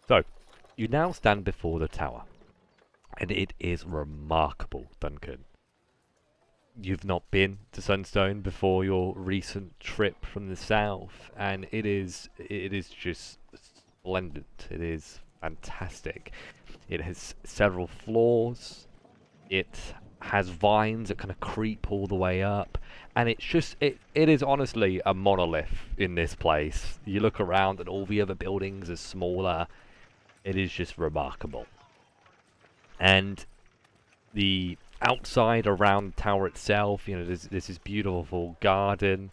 So, you now stand before the tower. And it is remarkable, Duncan. You've not been to Sunstone before your recent trip from the south, and it is just splendid. It is fantastic. It has several floors. It has vines that kind of creep all the way up, and it's just it is honestly a monolith in this place. You look around and all the other buildings are smaller. It is just remarkable. And the outside around the tower itself, you know, there's this beautiful garden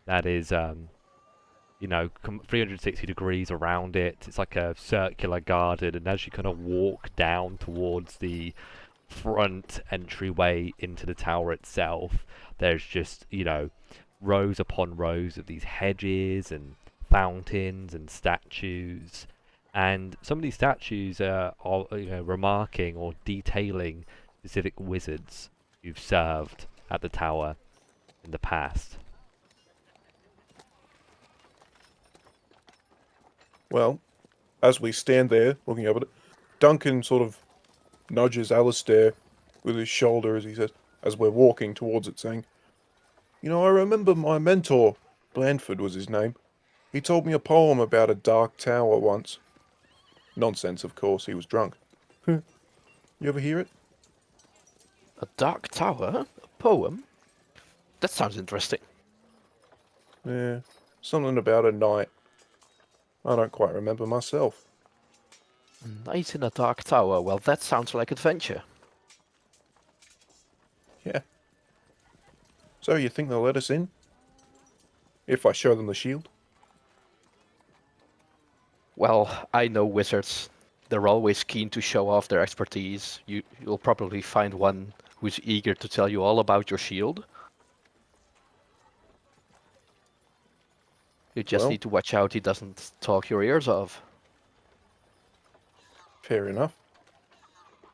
that is, you know, 360 degrees around it. It's like a circular garden, and as you kind of walk down towards the front entryway into the tower itself, there's just, you know, rows upon rows of these hedges and fountains and statues. And some of these statues are you know, remarking or detailing specific wizards who've served at the tower in the past. Well, as we stand there, looking up at it, Duncan sort of nudges Alistair with his shoulder as he says, as we're walking towards it, saying, "You know, I remember my mentor, Blandford was his name. He told me a poem about a dark tower once. Nonsense, of course, he was drunk. You ever hear it? A dark tower? A poem? That sounds interesting. Yeah, something about a night. I don't quite remember myself. Night in a dark tower. Well, that sounds like adventure. Yeah. So you think they'll let us in? If I show them the shield? Well, I know wizards. They're always keen to show off their expertise. You'll probably find one who's eager to tell you all about your shield. You just Well, need to watch out he doesn't talk your ears off. fair enough.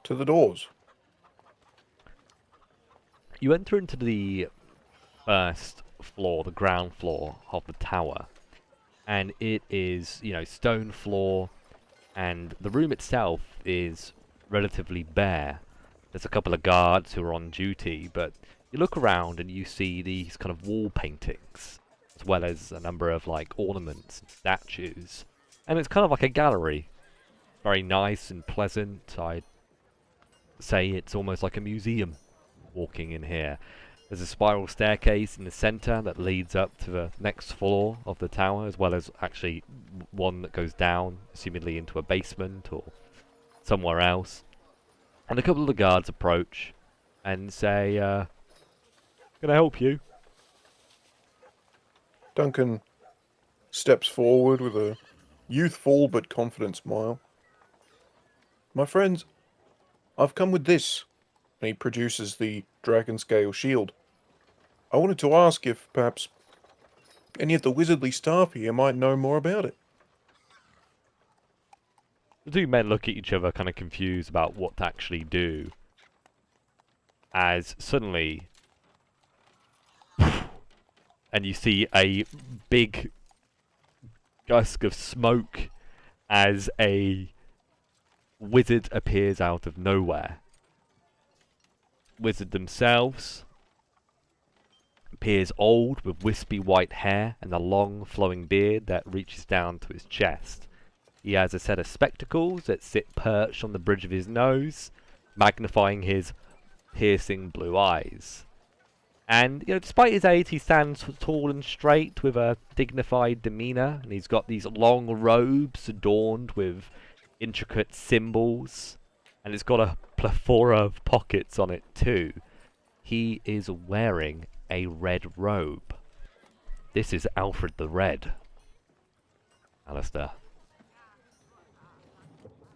To the doors. You enter into the first floor, the ground floor of the tower, and it is, you know, stone floor, and the room itself is relatively bare. There's a couple of guards who are on duty, but you look around and you see these kind of wall paintings, as well as a number of like ornaments and statues, and it's kind of like a gallery. Very nice and pleasant. I'd say it's almost like a museum walking in here. There's a spiral staircase in the center that leads up to the next floor of the tower, as well as actually one that goes down, assumedly into a basement or somewhere else. And a couple of the guards approach and say, "Can I help you?" Duncan steps forward with a youthful but confident smile. "My friends, I've come with this." And he produces the dragon scale shield. "I wanted to ask if perhaps any of the wizardly staff here might know more about it." The two men look at each other, kind of confused about what to actually do, as suddenly, and you see a big gust of smoke as a wizard appears out of nowhere. Wizard themselves, appears old with wispy white hair and a long flowing beard that reaches down to his chest. He has a set of spectacles that sit perched on the bridge of his nose, magnifying his piercing blue eyes. And, despite his age, he stands tall and straight with a dignified demeanor, and he's got these long robes adorned with intricate symbols, and it's got a plethora of pockets on it too. He is wearing a red robe. This is Alfred the Red, Alistair.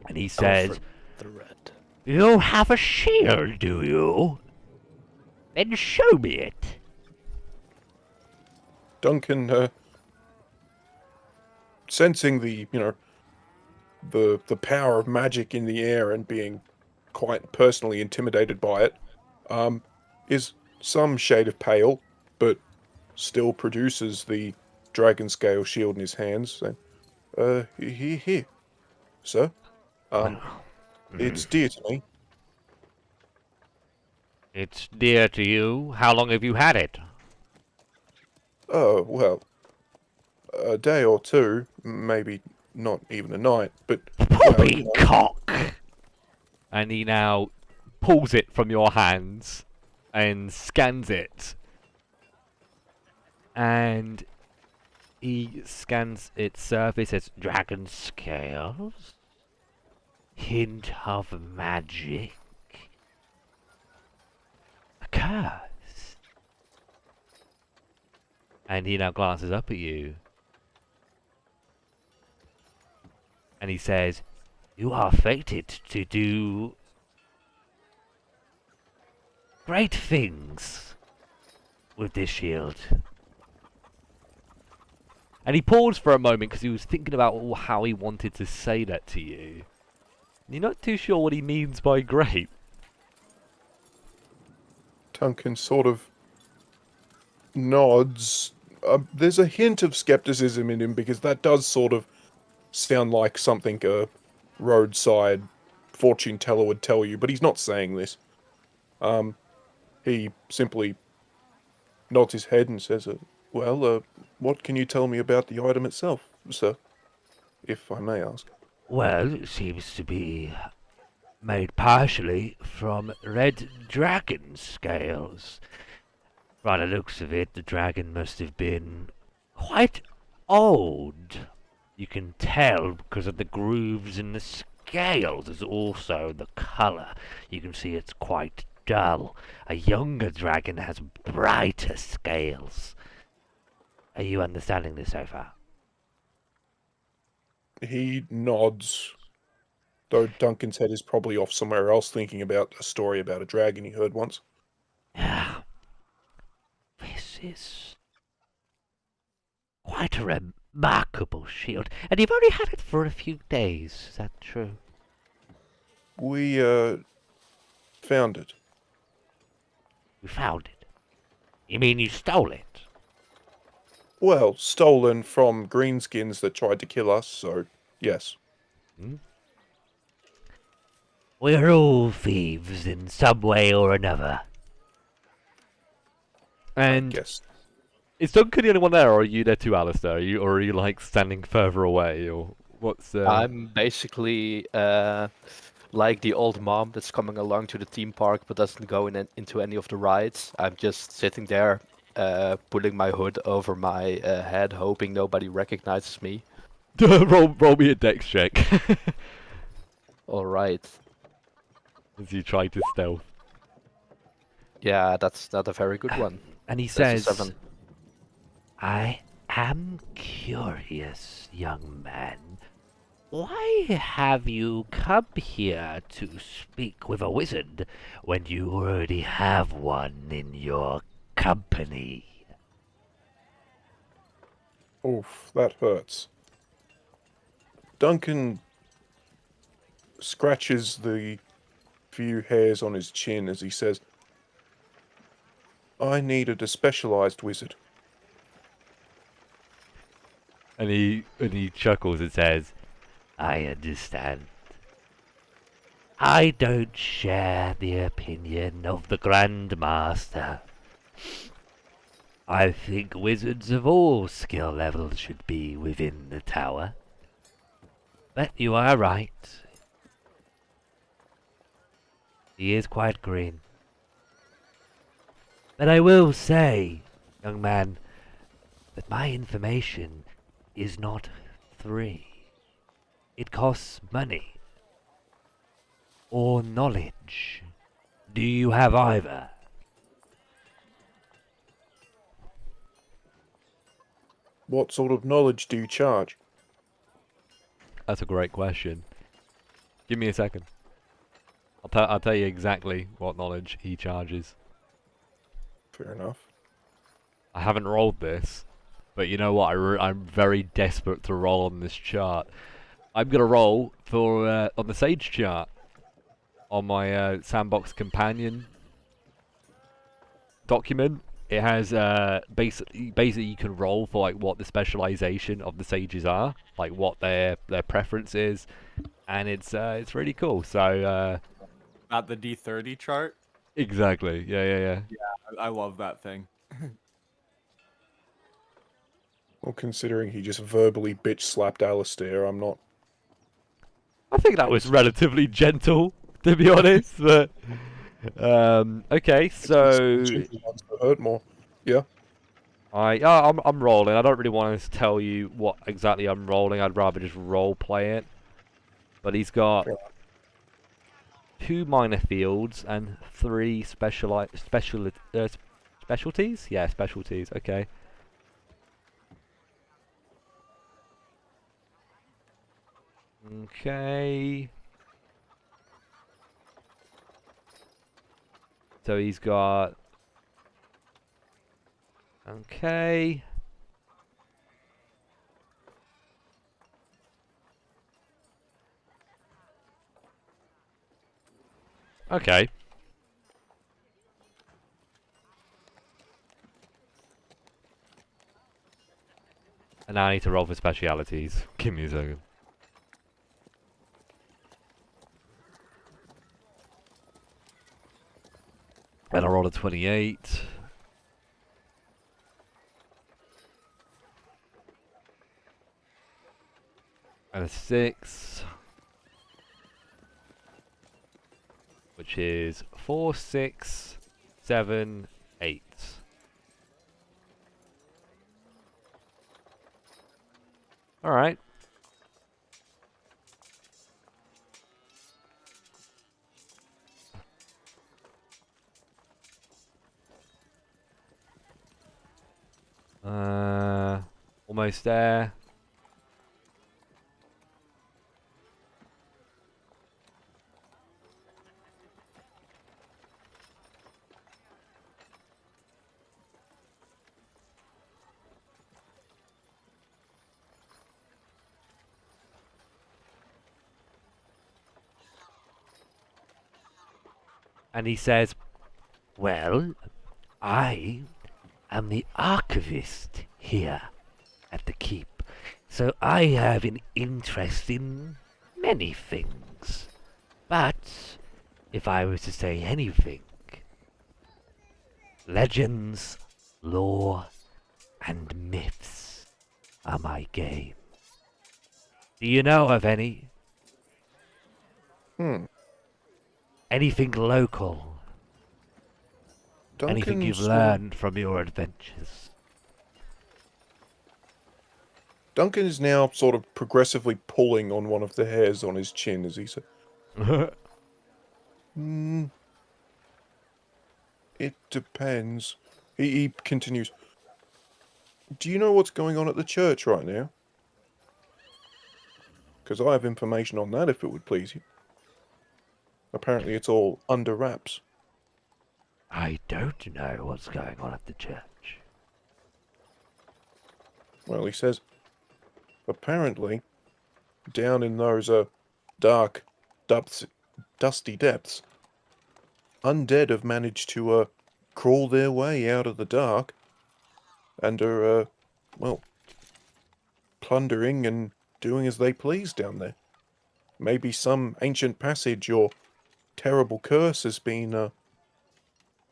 And he says, Alfred the Red. "You have a shield, do you? Then show me it." Duncan, sensing the the power of magic in the air and being quite personally intimidated by it, is some shade of pale, but still produces the dragon scale shield in his hands. So, here, sir. It's dear to me. It's dear to you. How long have you had it? Oh, well, a day or two, maybe not even a night, but Poppycock! And he now pulls it from your hands and scans it. And he scans its surface as dragon scales. Hint of magic. A curse. And he now glances up at you. And he says, "You are fated to do great things with this shield." And he paused for a moment because he was thinking about how he wanted to say that to you. And you're not too sure what he means by great. Duncan sort of nods. There's a hint of skepticism in him because that does sort of sound like something a roadside fortune teller would tell you, but he's not saying this. He simply nods his head and says, well, what can you tell me about the item itself, sir? If I may ask. Well, it seems to be made partially from red dragon scales. By the looks of it, the dragon must have been quite old. You can tell because of the grooves in the scales. There's also the colour. You can see it's quite dull. A younger dragon has brighter scales. Are you understanding this so far? He nods, though Duncan's head is probably off somewhere else thinking about a story about a dragon he heard once. Yeah. This is quite a remarkable shield. And you've only had it for a few days, is that true? We, found it. You found it? You mean you stole it? Well, stolen from greenskins that tried to kill us, so, yes. Hmm? We're all thieves in some way or another. And Yes. is Duncan the only one there, or are you there too, Alistair? Or are you like standing further away, or what's? I'm basically like the old mom that's coming along to the theme park but doesn't go into any of the rides. I'm just sitting there, putting my hood over my head, hoping nobody recognizes me. roll me a dex check All right. as you try to stealth. Yeah, that's not a very good one. And he That's a says, 7. "I am curious, young man. Why have you come here to speak with a wizard when you already have one in your company?" Oof, that hurts. Duncan scratches the few hairs on his chin as he says, I needed a specialized wizard. And he chuckles and says, "I understand. I don't share the opinion of the Grand Master. I think wizards of all skill levels should be within the tower. But you are right. He is quite green. But I will say, young man, that my information is not free. It costs money. Or knowledge. Do you have either? What sort of knowledge do you charge? That's a great question. Give me a second. I'll tell you exactly what knowledge he charges. Fair enough. I haven't rolled this, but you know what? I'm very desperate to roll on this chart. I'm gonna roll for on the Sage chart on my Sandbox Companion document. It has basically you can roll for like what the specialization of the sages are, like what their preference is, and it's really cool. So At the D30 chart. exactly, yeah. I love that thing. Well, considering he just verbally bitch slapped Alistair, I'm not. I think that was relatively gentle, to be honest. But okay, so Gentle ones that hurt more. Yeah. I'm rolling. I don't really want to tell you what exactly I'm rolling. I'd rather just role play it. But he's got Yeah. 2 minor fields and 3 specialties. Yeah, specialties. Okay. Okay. So he's got. Okay. Okay. And now I need to roll for specialities. Give me a second. And I rolled a 28. And a 6. Which is 4, 6, 7, 8. Alright. Almost there. And he says, well, I am the archivist here at the keep, so I have an interest in many things. But if I was to say anything, legends, lore, and myths are my game. Do you know of any? Anything local? Anything you've learned from your adventures? Duncan is now sort of progressively pulling on one of the hairs on his chin as he said, it depends. He continues, do you know what's going on at the church right now? Because I have information on that if it would please you. Apparently it's all under wraps. I don't know what's going on at the church. Well, he says, apparently, down in those dark, dusty depths, undead have managed to crawl their way out of the dark and are, well, plundering and doing as they please down there. Maybe some ancient passage or terrible curse has been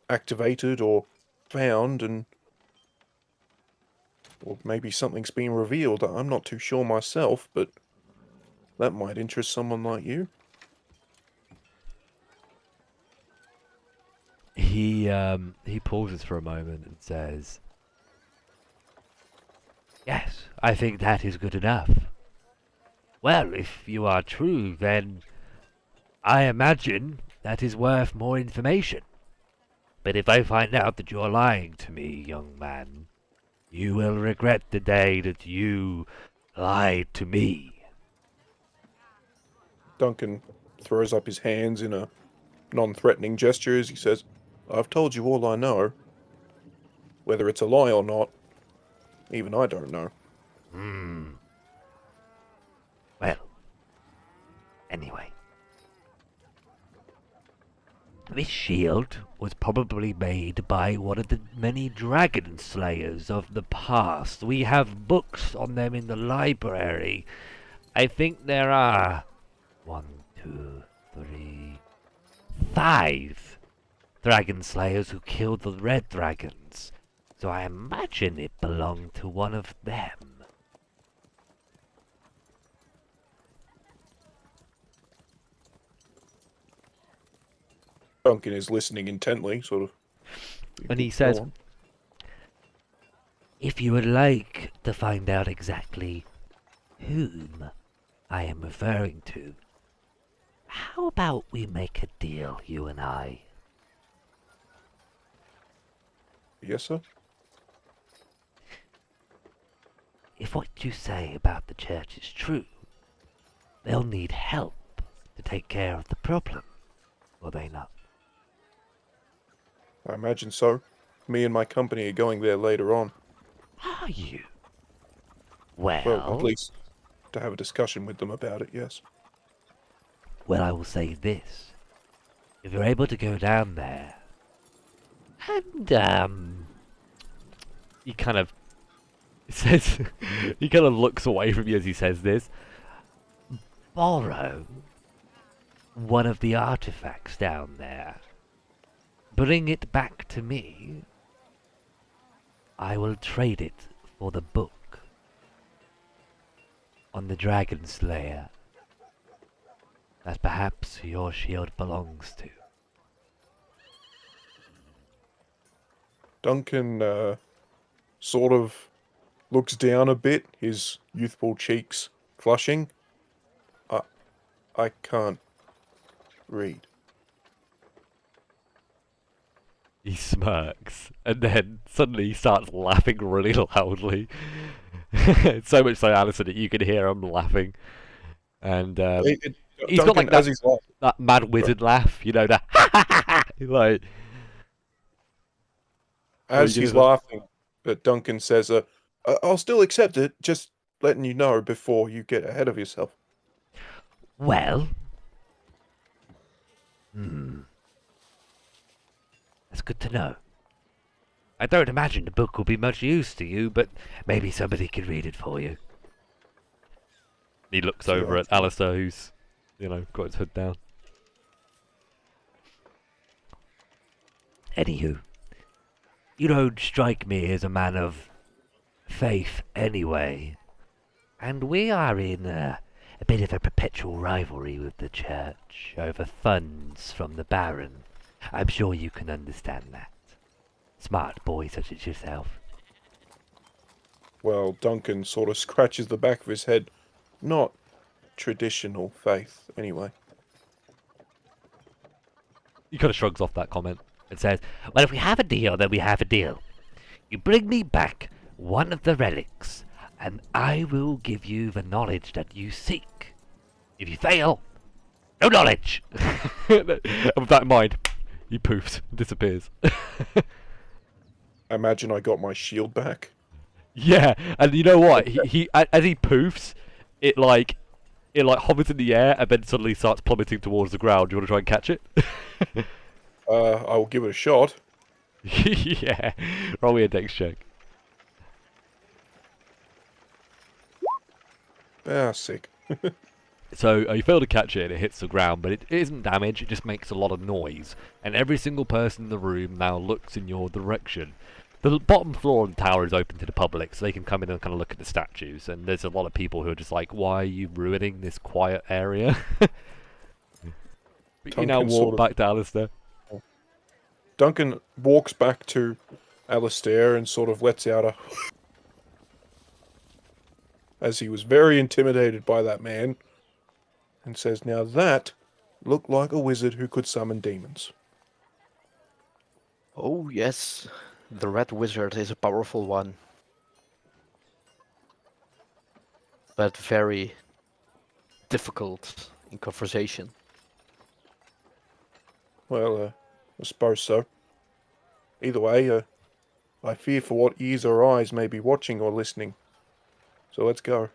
activated or found, and Or maybe something's been revealed. I'm not too sure myself, but that might interest someone like you. He pauses for a moment and says, "Yes, I think that is good enough. Well, if you are true, then I imagine that is worth more information. But if I find out that you are lying to me, young man, you will regret the day that you lied to me." Duncan throws up his hands in a non-threatening gesture as he says, I've told you all I know. Whether it's a lie or not, even I don't know. Well, anyway. This shield was probably made by one of the many dragon slayers of the past. We have books on them in the library. I think there are 1, 2, 3, 5 dragon slayers who killed the red dragons. So I imagine it belonged to one of them. Duncan is listening intently, sort of. And he Go says, on. if you would like to find out exactly whom I am referring to, how about we make a deal, you and I? Yes, sir? If what you say about the church is true, they'll need help to take care of the problem, will they not? I imagine so. Me and my company are going there later on. Are you? Well, at least to have a discussion with them about it, yes. Well, I will say this. If you're able to go down there, and, he kind of says, he kind of looks away from you as he says this, borrow one of the artifacts down there, bring it back to me, I will trade it for the book on the Dragon Slayer that perhaps your shield belongs to. Duncan sort of looks down a bit, his youthful cheeks flushing. I can't read. He smirks, and then suddenly he starts laughing really loudly. So much so, Alison, that you can hear him laughing. And he's got like Duncan, as he's laughing, that mad wizard laugh, you know, that like... as you he's gonna- laughing, Duncan says, I'll still accept it, just letting you know before you get ahead of yourself. Well... That's good to know. I don't imagine the book will be much use to you, but maybe somebody can read it for you. He looks over at Alistair, who's, you know, got his hood down. Anywho, you don't strike me as a man of faith anyway. And we are in a bit of a perpetual rivalry with the church over funds from the Baron. I'm sure you can understand that. Smart boy such as yourself. Well, Duncan sort of scratches the back of his head. Not traditional faith, anyway. He kind of shrugs off that comment and says, well, if we have a deal, then we have a deal. You bring me back one of the relics, and I will give you the knowledge that you seek. If you fail, no knowledge! And with that in mind, he poofs and disappears. I imagine I got my shield back. Yeah, and you know what? He as he poofs, it hovers in the air and then suddenly starts plummeting towards the ground. Do you want to try and catch it? I will give it a shot. Yeah. Roll me a dex check. Ah, sick. So you fail to catch it and it hits the ground, but it isn't damaged, it just makes a lot of noise. And every single person in the room now looks in your direction. The bottom floor of the tower is open to the public, so they can come in and kind of look at the statues. And there's a lot of people who are just like, "Why are you ruining this quiet area?" But you now Duncan walk back to Alistair. Duncan walks back to Alistair and sort of lets out a as he was very intimidated by that man, and says, "Now that looked like a wizard who could summon demons." Oh, yes. The Red Wizard is a powerful one. But very difficult in conversation. Well, I suppose so. Either way, I fear for what ears or eyes may be watching or listening. So let's go.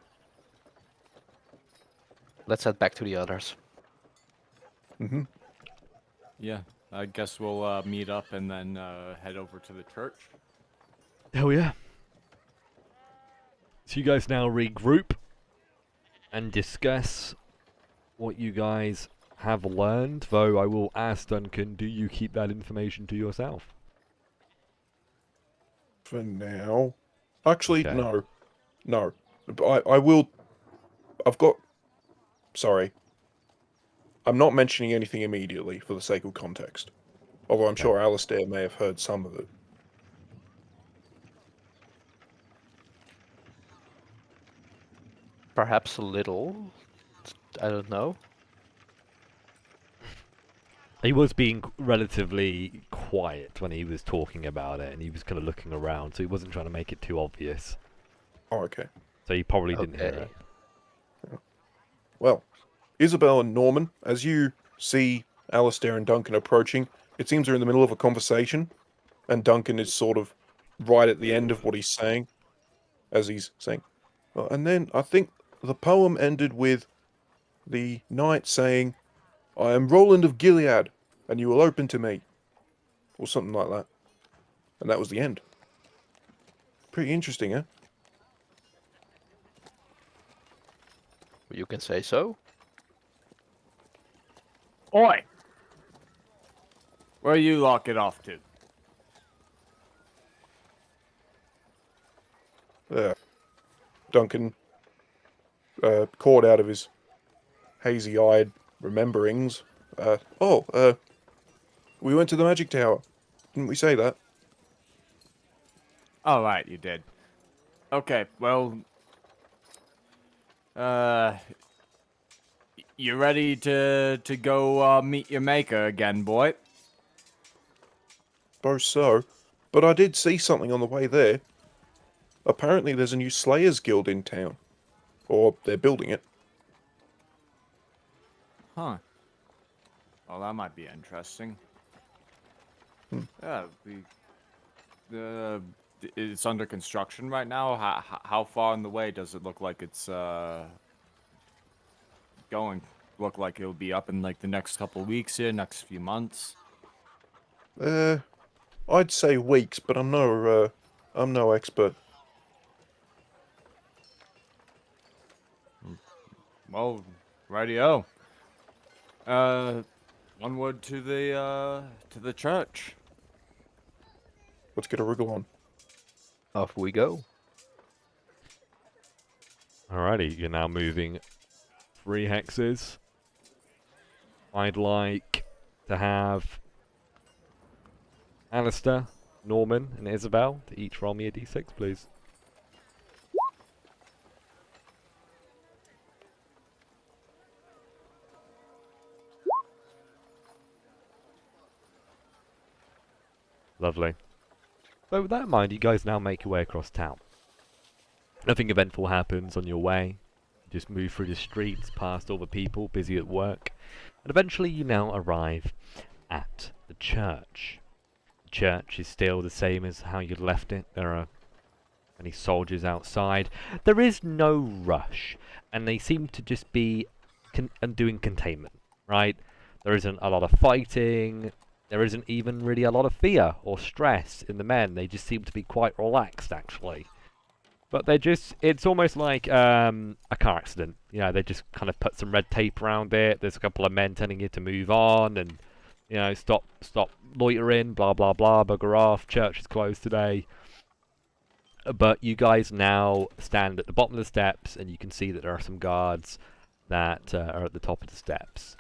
Let's head back to the others. Mm-hmm. Yeah, I guess we'll meet up and then head over to the church. Hell yeah. So you guys now regroup and discuss what you guys have learned, though I will ask Duncan, do you keep that information to yourself? For now. Actually, Okay. no. No. I will... I've got... Sorry. I'm not mentioning anything immediately for the sake of context. Although I'm sure Alistair may have heard some of it. Perhaps a little. I don't know. He was being relatively quiet when he was talking about it, and he was kind of looking around, so he wasn't trying to make it too obvious. Oh, okay. So he probably didn't hear Okay. it. Well, Isabel and Norman, as you see Alistair and Duncan approaching, it seems they're in the middle of a conversation, and Duncan is sort of right at the end of what he's saying, as he's saying. Well, and then I think the poem ended with the knight saying, "I am Roland of Gilead, and you will open to me," or something like that. And that was the end. Pretty interesting, eh? You can say so. Oi! Where you lock it off to? Duncan, caught out of his hazy-eyed rememberings. We went to the magic tower. Didn't we say that? All right, you did. Okay, well, you ready to go meet your maker again, boy? Suppose so. But I did see something on the way there. Apparently there's a new Slayers Guild in town. Or they're building it. Huh. Well, that might be interesting. Yeah, it's under construction right now. How far on the way does it look like it's going? Look like it'll be up in like the next couple of weeks here, next few months. I'd say weeks, but I'm no expert. Well, rightio. Onward to the church. Let's get a wriggle on. Off we go. Alrighty, you're now moving 3 hexes. I'd like to have Alistair, Norman, and Isabel to each roll me a d6, please. Lovely. So with that in mind, you guys now make your way across town. Nothing eventful happens on your way. You just move through the streets, past all the people busy at work, and eventually you now arrive at the church. The church is still the same as how you left it. There are many soldiers outside. There is no rush, and they seem to just be doing containment, right? There isn't a lot of fighting. There isn't even really a lot of fear or stress in the men. They just seem to be quite relaxed, actually. But they're just, it's almost like a car accident. You know, they just kind of put some red tape around it. There's a couple of men telling you to move on, and You know, stop loitering, blah blah blah, bugger off, church is closed today. But you guys now stand at the bottom of the steps, and you can see that there are some guards that are at the top of the steps.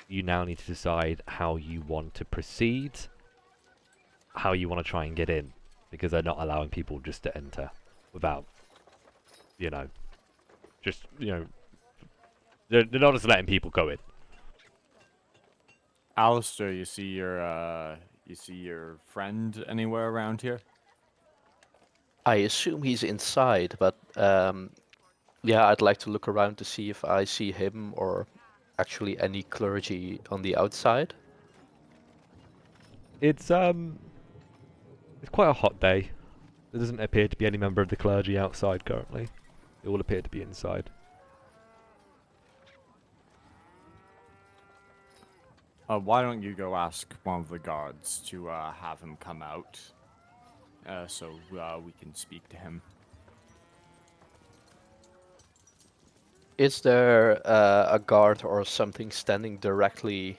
You now need to decide how you want to proceed, how you want to try and get in, because they're not allowing people just to enter without, you know, they're not just letting people go in. Alistair, you see your friend anywhere around here? I assume he's inside, but yeah, I'd like to look around to see if I see him or actually any clergy on the outside. It's quite a hot day. There doesn't appear to be any member of the clergy outside currently. They all appear to be inside. Why don't you go ask one of the guards to have him come out, so we can speak to him. Is there a guard or something standing directly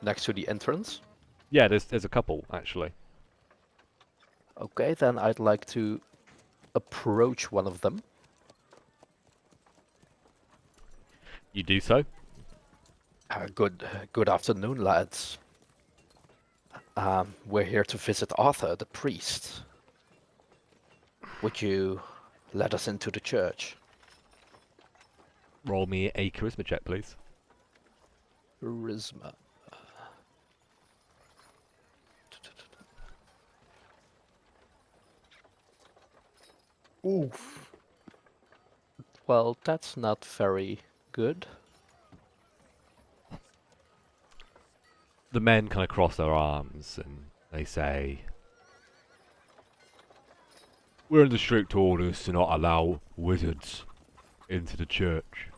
next to the entrance? Yeah, there's a couple actually. Okay, then I'd like to approach one of them. You do so. Good afternoon, lads. We're here to visit Arthur, the priest. Would you let us into the church? Roll me a charisma check, please. Charisma. Oof. Well, that's not very good. The men kind of cross their arms and they say, "We're under strict orders to not allow wizards into the church.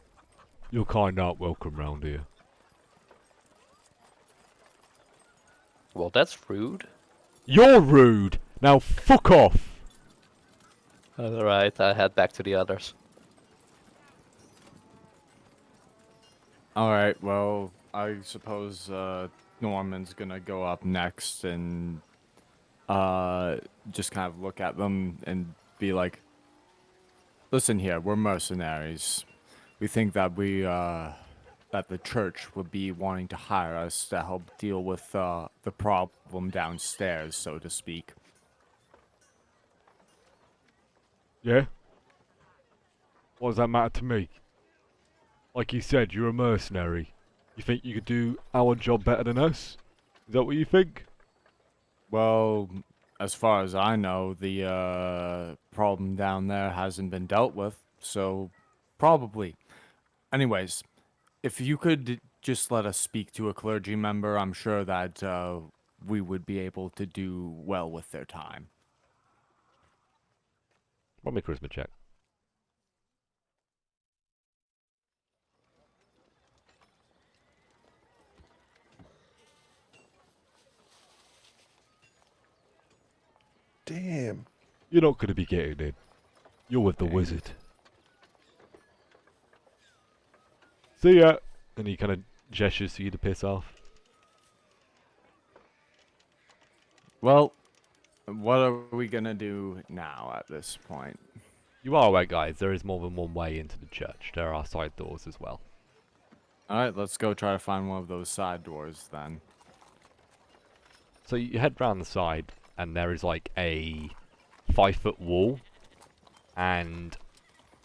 You're kind of not welcome round here." Well, that's rude. You're rude! Now fuck off! Alright, I head back to the others. Alright, well, I suppose Norman's gonna go up next and just kind of look at them and be like, "Listen here, we're mercenaries. We think that that the church would be wanting to hire us to help deal with the problem downstairs, so to speak." Yeah? What does that matter to me? Like you said, you're a mercenary. You think you could do our job better than us? Is that what you think? Well, as far as I know, the problem down there hasn't been dealt with, so probably. Anyways, if you could just let us speak to a clergy member, I'm sure that we would be able to do well with their time. Roll me a charisma check. Damn. You're not going to be getting in. You're with the Okay. wizard. See ya! And he kind of gestures for you to piss off. Well, what are we gonna do now at this point? You are aware, guys, there is more than one way into the church. There are side doors as well. Alright, let's go try to find one of those side doors then. So you head round the side, and there is like a 5-foot wall, and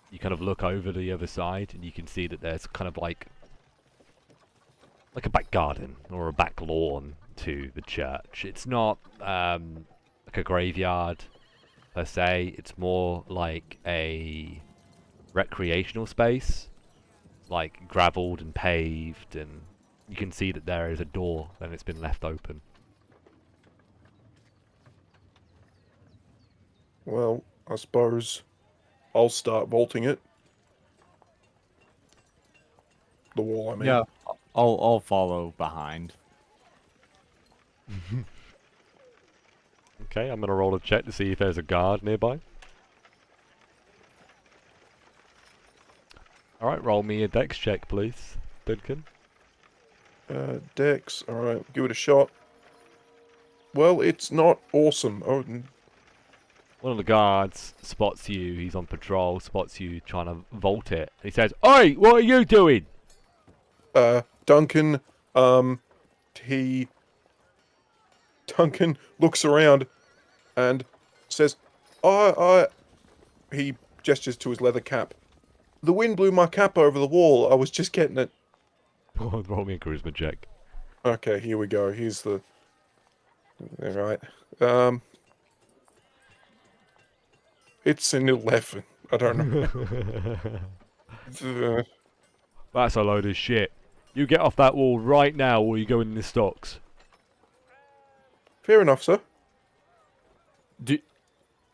you kind of look over the other side, and you can see that there's kind of like a back garden or a back lawn to the church. It's not like a graveyard per se. It's more like a recreational space. It's like gravelled and paved, and you can see that there is a door and it's been left open. Well, I suppose I'll start vaulting it. The wall, I mean. Yeah, I'll follow behind. Okay, I'm gonna roll a check to see if there's a guard nearby. Alright, roll me a dex check, please, Duncan. Dex. All right, give it a shot. Well, it's not awesome. Oh, One of the guards spots you. He's on patrol. Spots you trying to vault it. He says, "Oi, what are you doing?" Duncan. He. Duncan looks around, and says, He gestures to his leather cap. The wind blew my cap over the wall. I was just getting it. Roll me a charisma check. Okay, here we go. Here's the. All right. It's an 11. I don't know. That's a load of shit. You get off that wall right now, or you go in the stocks. Fair enough, sir.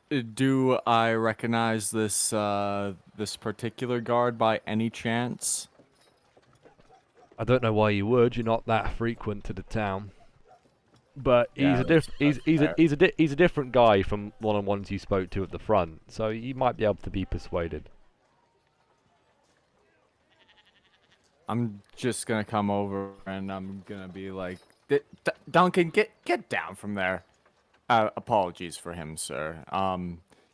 Do I recognize this this particular guard by any chance? I don't know why you would. You're not that frequent to the town. But Yeah, he's a different guy from one of the ones you spoke to at the front, so you might be able to be persuaded. I'm just gonna come over and I'm gonna be like, Duncan, get down from there. Apologies for him, sir.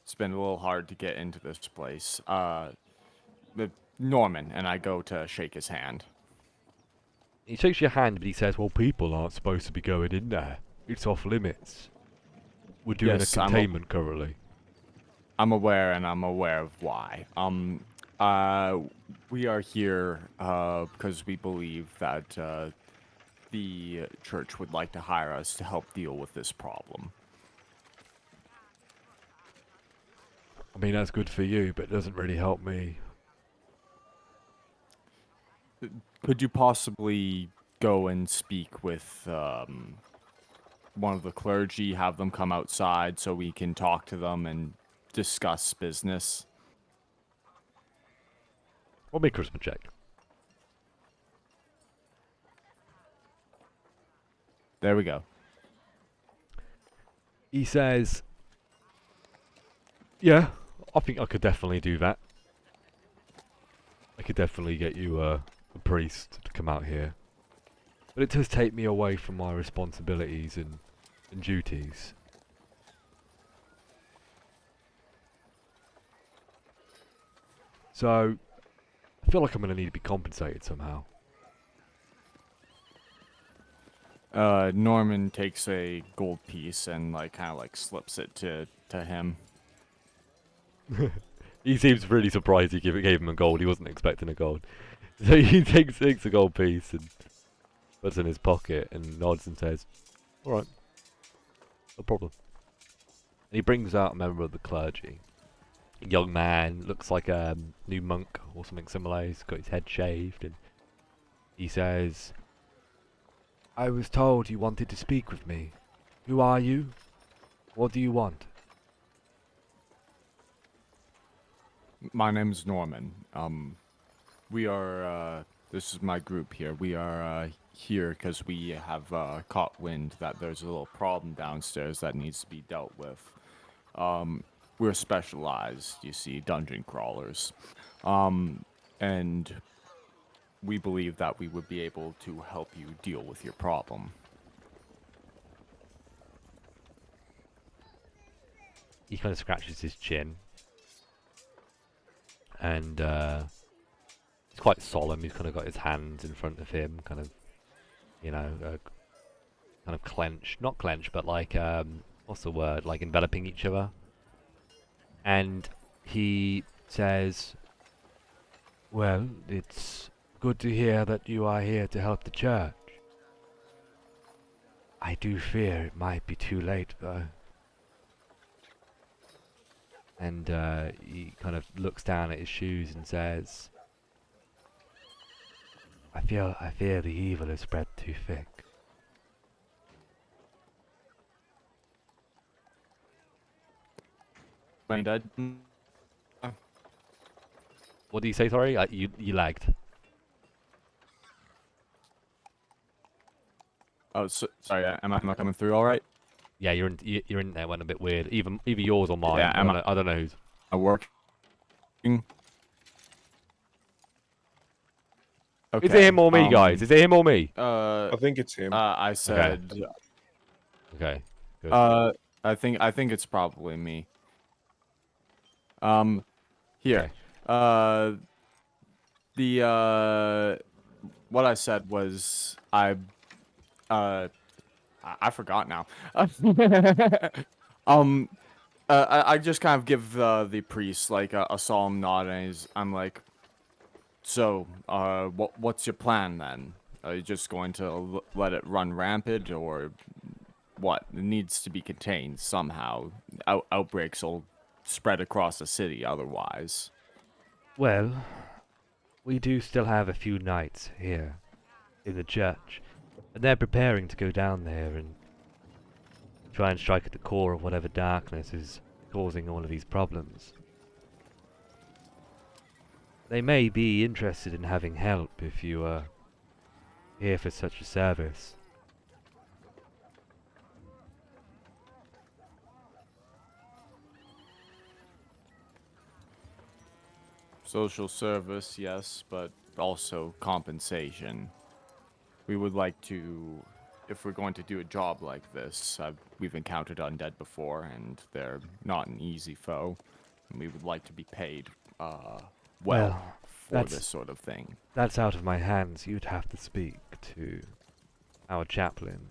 It's been a little hard to get into this place. Norman, and I go to shake his hand. He shakes your hand, but he says, "Well, people aren't supposed to be going in there. It's off limits. We're doing Yes, a containment currently." I'm aware, and I'm aware of why. We are here because we believe that the church would like to hire us to help deal with this problem. I mean, that's good for you, but it doesn't really help me. Could you possibly go and speak with one of the clergy, have them come outside so we can talk to them and discuss business? Roll me a charisma check. There we go. He says, "Yeah, I think I could definitely do that. I could definitely get you a priest to come out here. But it does take me away from my responsibilities and duties." So, I feel like I'm going to need to be compensated somehow. Norman takes a gold piece and kind of slips it to him. He seems really surprised you gave him a gold. He wasn't expecting a gold. So he takes a gold piece and puts it in his pocket and nods and says, "Alright, no problem." And he brings out a member of the clergy. A young man, looks like a new monk or something similar. He's got his head shaved and he says, "I was told you wanted to speak with me. Who are you? What do you want?" My name's Norman. We are, this is my group here. We are, here because we have, caught wind that there's a little problem downstairs that needs to be dealt with. We're specialized, you see, dungeon crawlers. And we believe that we would be able to help you deal with your problem. He kind of scratches his chin. And he's quite solemn. He's kind of got his hands in front of him, kind of, kind of clenched. Not clenched, but what's the word? Like enveloping each other. And he says, "Well, it's good to hear that you are here to help the church. I do fear it might be too late, though." And he kind of looks down at his shoes and says, I fear the evil is spread too thick." When dead? What do you say, sorry? You lagged. Oh, sorry, am I coming through all right? Yeah, you're in there, went a bit weird. Either yours or mine. Yeah, I don't know whose. I work. Okay. Is it him or me, guys? Is it him or me? I think it's him. I said. Okay. Good. I think it's probably me. Here. Okay. What I said was I forgot now. I just kind of give the priest like a solemn nod, and I'm like, so, what's your plan then? Are you just going to let it run rampant, or what? It needs to be contained somehow. Outbreaks will spread across the city otherwise. Well, we do still have a few knights here in the church, and they're preparing to go down there and try and strike at the core of whatever darkness is causing all of these problems. They may be interested in having help if you are here for such a service. Social service, yes, but also compensation. We would like to, if we're going to do a job like this, we've encountered undead before, and they're not an easy foe. And we would like to be paid, well, for that's- this sort of thing. That's out of my hands. You'd have to speak to our chaplain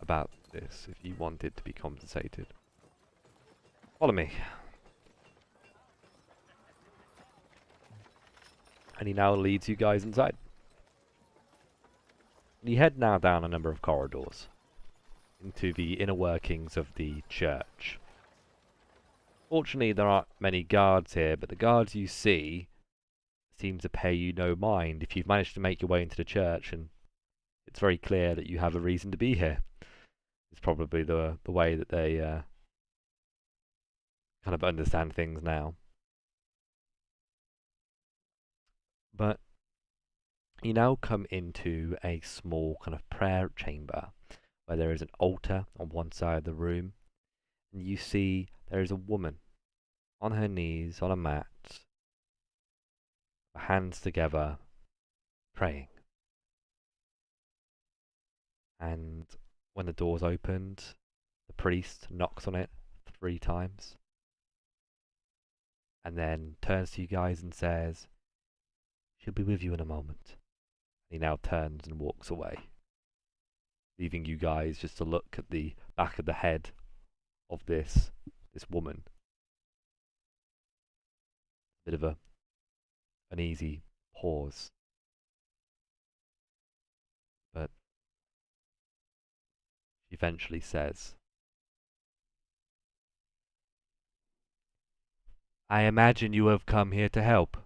about this if you wanted to be compensated. Follow me. And he now leads you guys inside. And you head now down a number of corridors into the inner workings of the church. Fortunately, there aren't many guards here, but the guards you see seem to pay you no mind if you've managed to make your way into the church, and it's very clear that you have a reason to be here. It's probably the way that they kind of understand things now. But you now come into a small kind of prayer chamber where there is an altar on one side of the room, and you see there is a woman on her knees on a mat, hands together, praying. And when the door's opened, the priest knocks on it 3 times, and then turns to you guys and says, "She'll be with you in a moment." He now turns and walks away, leaving you guys just to look at the back of the head of this woman. Bit of an easy pause. But she eventually says, "I imagine you have come here to help."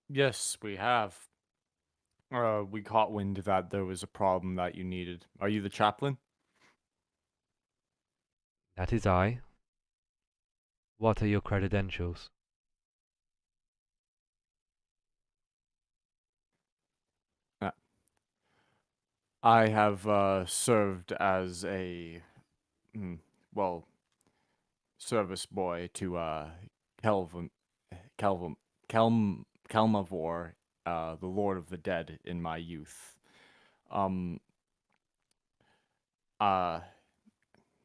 Yes, we have. We caught wind that there was a problem that you needed. Are you the chaplain? "That is I. What are your credentials?" I have served as a, well, service boy to Kelvin, Kelvin, Kelmavor, the Lord of the Dead, in my youth. Um,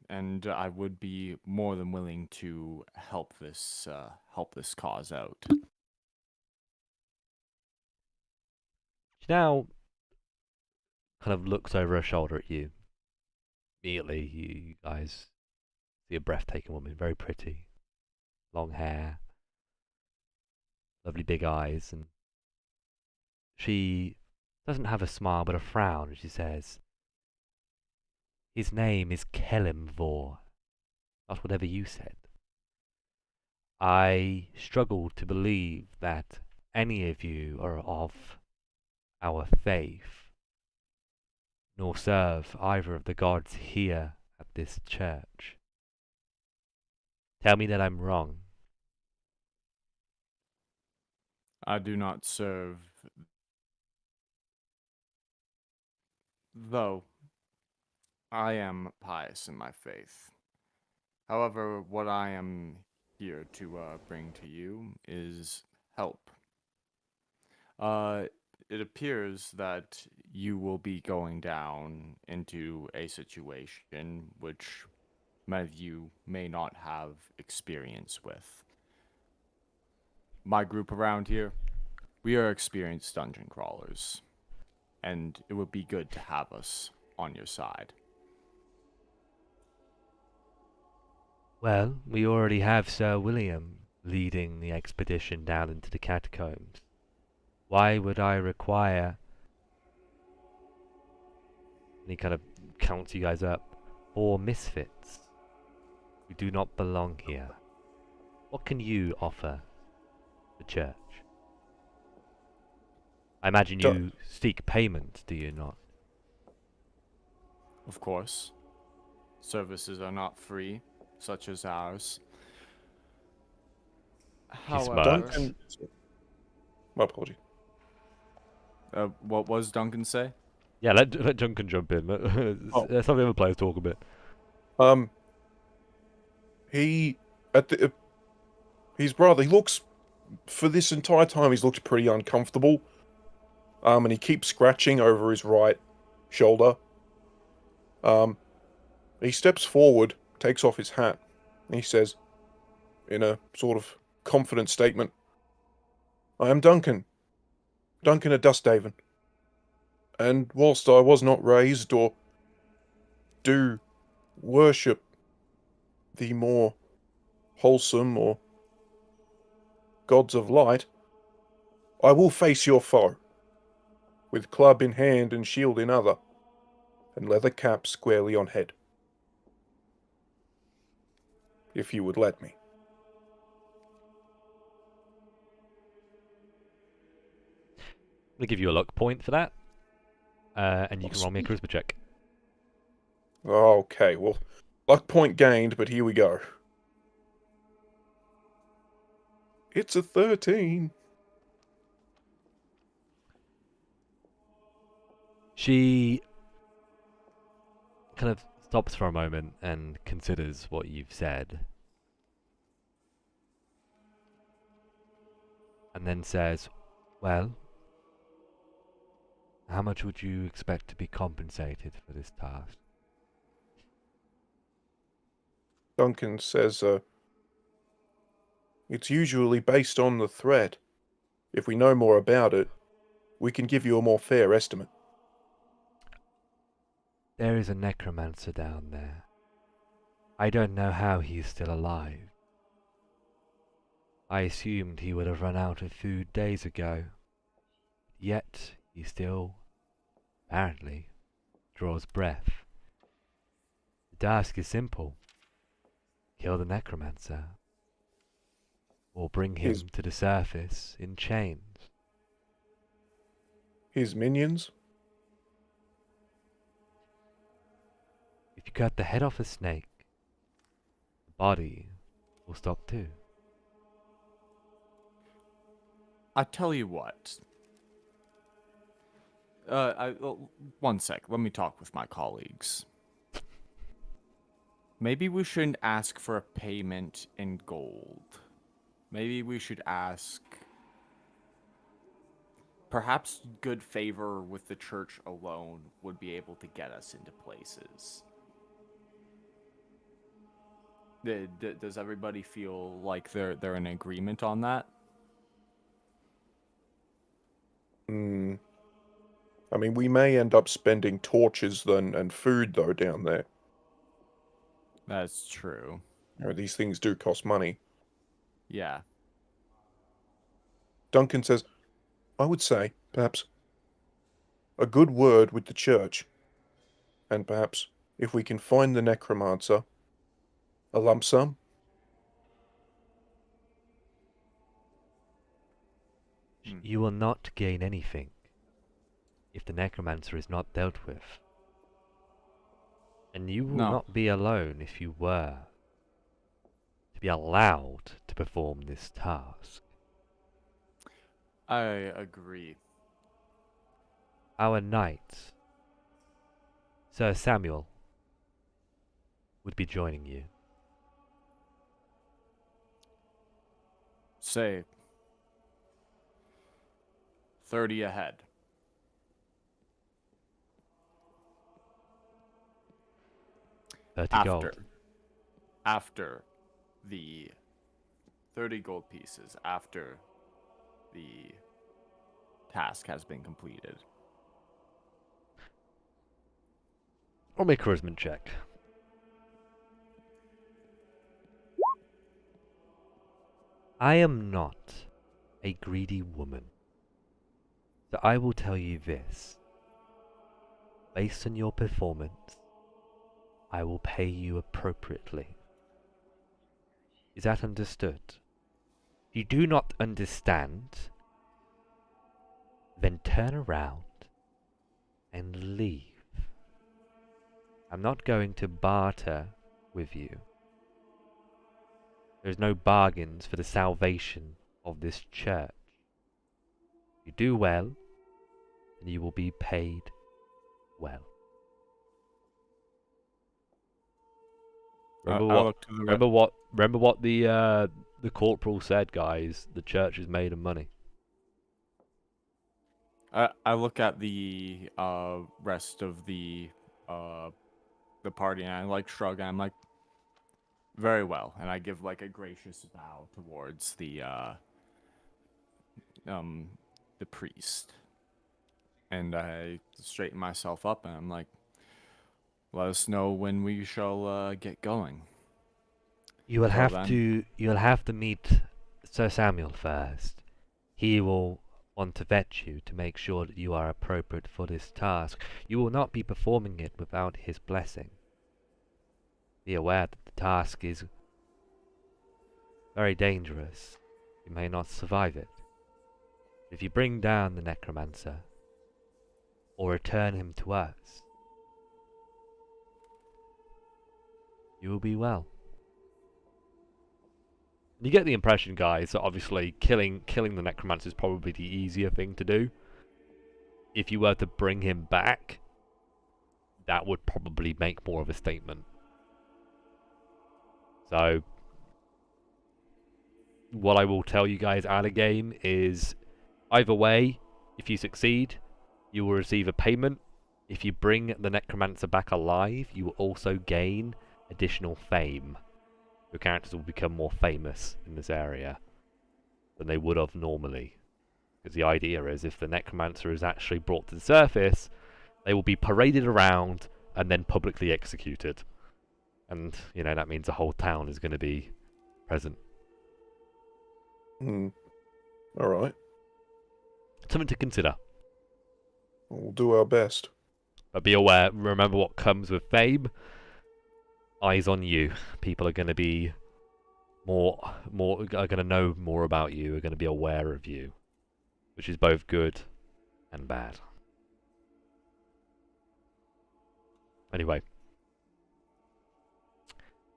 and I would be more than willing to help this cause out. She now kind of looks over her shoulder at you. Immediately, you guys see a breathtaking woman, very pretty, long hair, lovely big eyes, and she doesn't have a smile but a frown, and she says, "His name is Kelimvor, not whatever you said. I struggle to believe that any of you are of our faith, nor serve either of the gods here at this church. Tell me that I'm wrong." I do not serve, though I am pious in my faith. However, what I am here to bring to you is help. It appears that you will be going down into a situation which many of you may not have experience with. My group around here, we are experienced dungeon crawlers, and it would be good to have us on your side. Well, we already have Sir William leading the expedition down into the catacombs. Why would I require... And he kind of counts you guys up. 4 misfits. We do not belong here. What can you offer the church? I imagine you seek payment, do you not? Of course, services are not free, such as ours. However, Duncan. My apology. what was Duncan say? Yeah, let Duncan jump in. Let's have the other players talk a bit. He looks, for this entire time he's looked pretty uncomfortable. And he keeps scratching over his right shoulder. He steps forward, takes off his hat, and he says, in a sort of confident statement, "I am Duncan of Dusthaven. And whilst I was not raised or do worship the more wholesome or gods of light, I will face your foe, with club in hand and shield in other, and leather cap squarely on head. If you would let me." I'm going to give you a luck point for that. And you can roll me a Sweet. charisma check. Okay, well, luck point gained, but here we go. It's a 13. She kind of stops for a moment and considers what you've said. And then says, well, how much would you expect to be compensated for this task? Duncan says, it's usually based on the threat. If we know more about it, we can give you a more fair estimate. There is a necromancer down there. I don't know how he is still alive. I assumed he would have run out of food days ago. Yet he still, apparently, draws breath. The task is simple. Kill the necromancer. Or bring him His- to the surface in chains. His minions? If you cut the head off a snake, the body will stop too. I tell you what. One sec. Let me talk with my colleagues. Maybe we shouldn't ask for a payment in gold. Maybe we should ask... Perhaps good favor with the church alone would be able to get us into places. Does everybody feel like they're in agreement on that? I mean, we may end up spending torches and food, though, down there. That's true. You know, these things do cost money. Yeah. Duncan says, I would say, perhaps, a good word with the church. And perhaps, if we can find the necromancer, a lump sum. You will not gain anything if the necromancer is not dealt with. And you will No. not be alone if you were to be allowed to perform this task. I agree. Our knight, Sir Samuel, would be joining you. say 30 ahead. Gold. After the 30 gold pieces, after the task has been completed. Or make a charisma check. I am not a greedy woman. So I will tell you this. Based on your performance, I will pay you appropriately. Is that understood? If you do not understand, then turn around and leave. I'm not going to barter with you. There's no bargains for the salvation of this church. You do well, and you will be paid well. Remember what the corporal said, guys. The church is made of money. I look at the rest of the party and I like shrug and I'm like, very well, and I give like a gracious bow towards the priest, and I straighten myself up and I'm like, let us know when we shall get going. You will Until have then- you'll have to meet Sir Samuel first. He will want to vet you to make sure that you are appropriate for this task. You will not be performing it without his blessing. Be aware that the task is very dangerous. You may not survive it. If you bring down the necromancer, or return him to us, you will be well. You get the impression, guys, that obviously killing the necromancer is probably the easier thing to do. If you were to bring him back, that would probably make more of a statement. So, what I will tell you guys out of game is, either way, if you succeed, you will receive a payment. If you bring the necromancer back alive, you will also gain additional fame. Your characters will become more famous in this area than they would have normally. Because the idea is, if the necromancer is actually brought to the surface, they will be paraded around and then publicly executed. And, you know, that means the whole town is going to be present. Alright. Something to consider. We'll do our best. But be aware, remember what comes with fame. Eyes on you. People are going to be are going to know more about you, are going to be aware of you. Which is both good and bad. Anyway.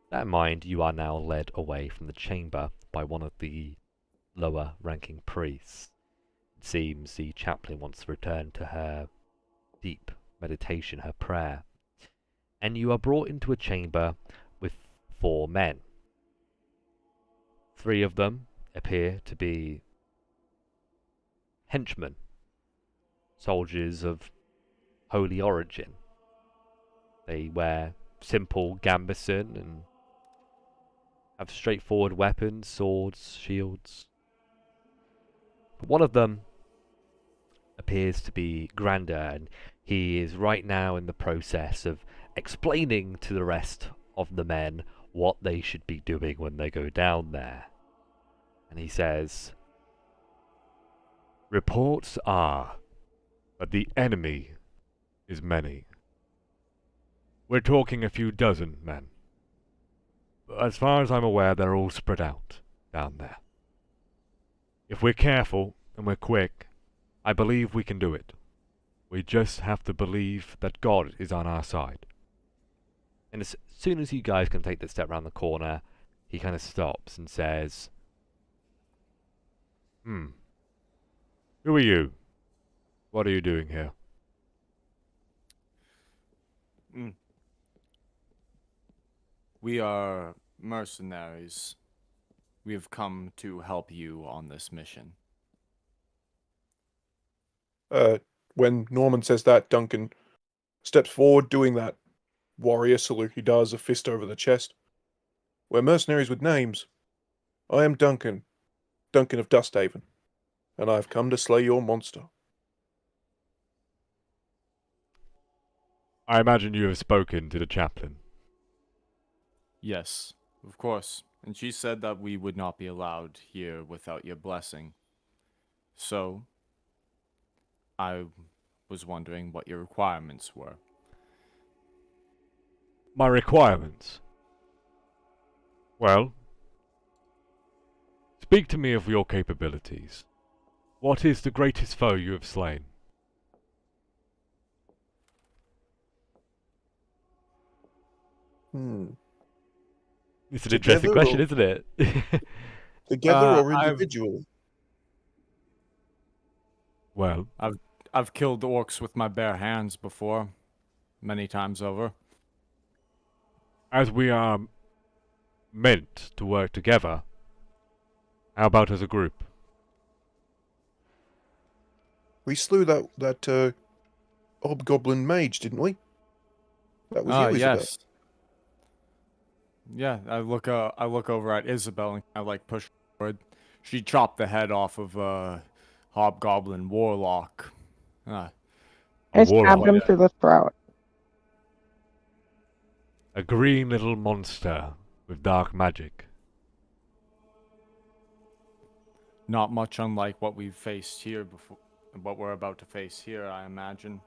That in mind, you are now led away from the chamber by one of the lower ranking priests. It seems the chaplain wants to return to her deep meditation, her prayer. And you are brought into a chamber with 4 men. 3 of them appear to be henchmen, soldiers of holy origin. They wear simple gambeson and have straightforward weapons, swords, shields. But one of them appears to be grander, and he is right now in the process of explaining to the rest of the men what they should be doing when they go down there. And he says, reports are that the enemy is many. We're talking a few dozen men. As far as I'm aware, they're all spread out down there. If we're careful and we're quick, I believe we can do it. We just have to believe that God is on our side. And as soon as you guys can take that step around the corner, he kind of stops and says, Who are you? What are you doing here? We are mercenaries We have come to help you on this mission. When Norman says that, Duncan steps forward, doing that warrior salute he does, a fist over the chest. We're mercenaries with names. I am Duncan, Duncan of Dusthaven, and I have come to slay your monster. I imagine you have spoken to the chaplain. Yes, of course. And she said that we would not be allowed here without your blessing. So, I was wondering what your requirements were. My requirements? Well, speak to me of your capabilities. What is the greatest foe you have slain? It's an interesting Together question, or- isn't it? Together or I've- individually? Well, I've killed orcs with my bare hands before, many times over. as we are meant to work together, how about as a group? We slew that hobgoblin mage, didn't we? That was you, Isabel. Yes. Yeah, I look over at Isabel and I like push forward. She chopped the head off of a hobgoblin warlock. A I stabbed warlock. him through the throat. A green little monster with dark magic. Not much unlike what we've faced here before, what we're about to face here, I imagine.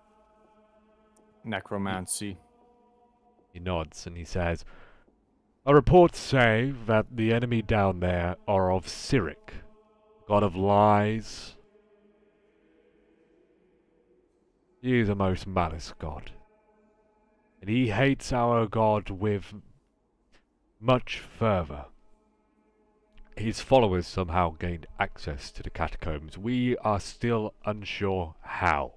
Necromancy. He nods and he says, our reports say that the enemy down there are of Cyric, god of lies. He is a most malice god, and he hates our god with much fervor. His followers somehow gained access to the catacombs. We are still unsure how.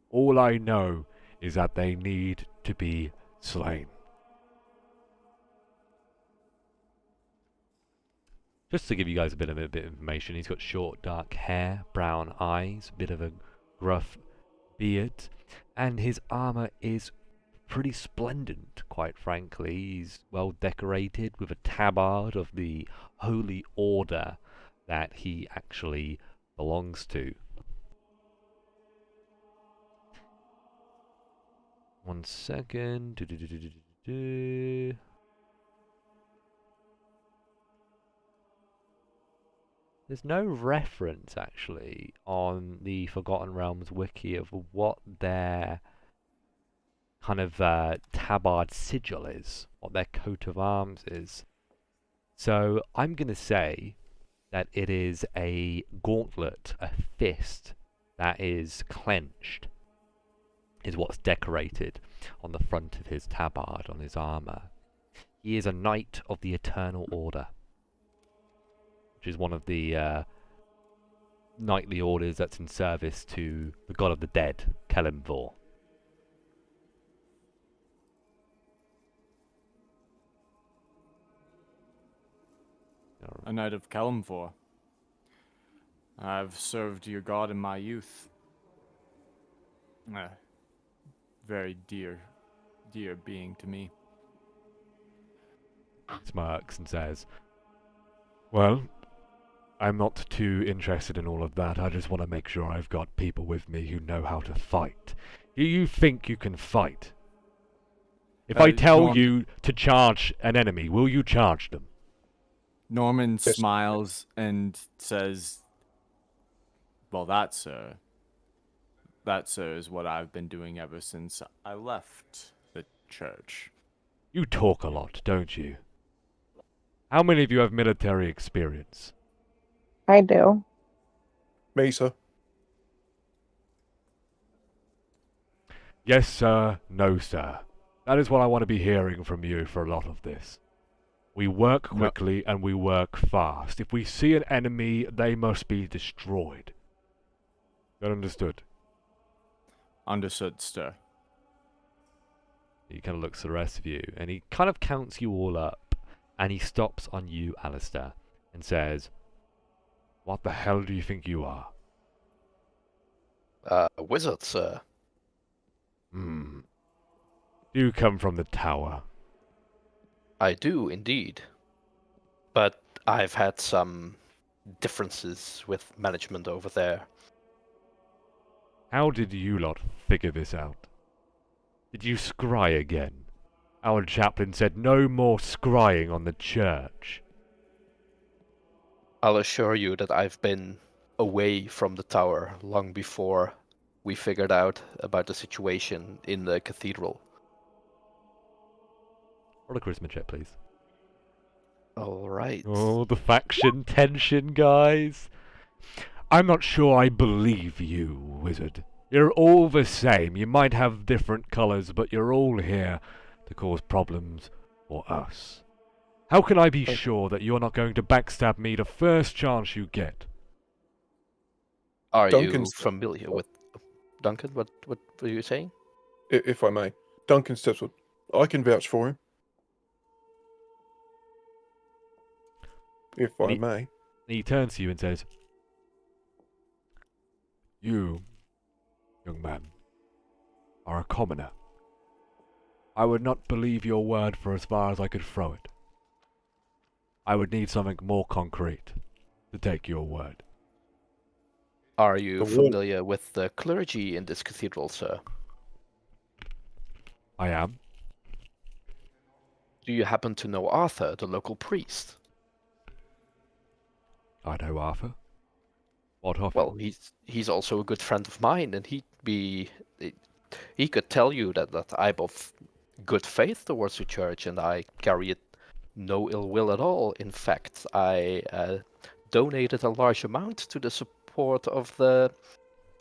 All I know is that they need to be slain. Just to give you guys a bit of information, he's got short dark hair, brown eyes, a bit of a gruff beard, and his armor is pretty splendid, quite frankly. He's well decorated with a tabard of the Holy Order that he actually belongs to. One second. There's no reference, actually, on the Forgotten Realms wiki of what their kind of tabard sigil is, what their coat of arms is. So I'm going to say that it is a gauntlet, a fist that is clenched, is what's decorated on the front of his tabard, on his armor. He is a knight of the Eternal Order, which is one of the knightly orders that's in service to the god of the dead, Kelimvor. A knight of Kelimvor. I've served your god in my youth. Very dear being to me. Smirks and says, well, I'm not too interested in all of that. I just want to make sure I've got people with me who know how to fight. Do you think you can fight? If I tell you to charge an enemy, will you charge them? Norman Yes. smiles and says, well, that, sir, is what I've been doing ever since I left the church. You talk a lot, don't you? How many of you have military experience? I do. Me, sir. Yes, sir. No, sir. That is what I want to be hearing from you for a lot of this. We work quickly and we work fast. If we see an enemy, they must be destroyed. That understood? Understood, sir. He kind of looks at the rest of you, and he kind of counts you all up, and he stops on you, Alistair. and says, "What the hell do you think you are?" A wizard, sir. Hmm. Do you come from the tower? I do indeed. But I've had some differences with management over there. How did you lot figure this out? Did you scry again? Our chaplain said no more scrying on the church. I'll assure you that I've been away from the tower long before we figured out about the situation in the cathedral. Roll a charisma check, please. All right. Oh, the faction tension, guys. I'm not sure I believe you, wizard. You're all the same. You might have different colours, but you're all here to cause problems for us. How can I be sure that you're not going to backstab me the first chance you get? Are you Duncan's- familiar with Duncan? What were you saying? If I may. Duncan steps up. I can vouch for him. If I Me- may. He turns to you and says, "You, young man, are a commoner. I would not believe your word for as far as I could throw it. I would need something more concrete to take your word." Are you The wall- familiar with the clergy in this cathedral, sir? I am. Do you happen to know Arthur, the local priest? I know Arthur. What of Well, him? he's also a good friend of mine, and he could tell you that I'm of good faith towards the church, and I carry it no ill will at all. In fact, I donated a large amount to the support of the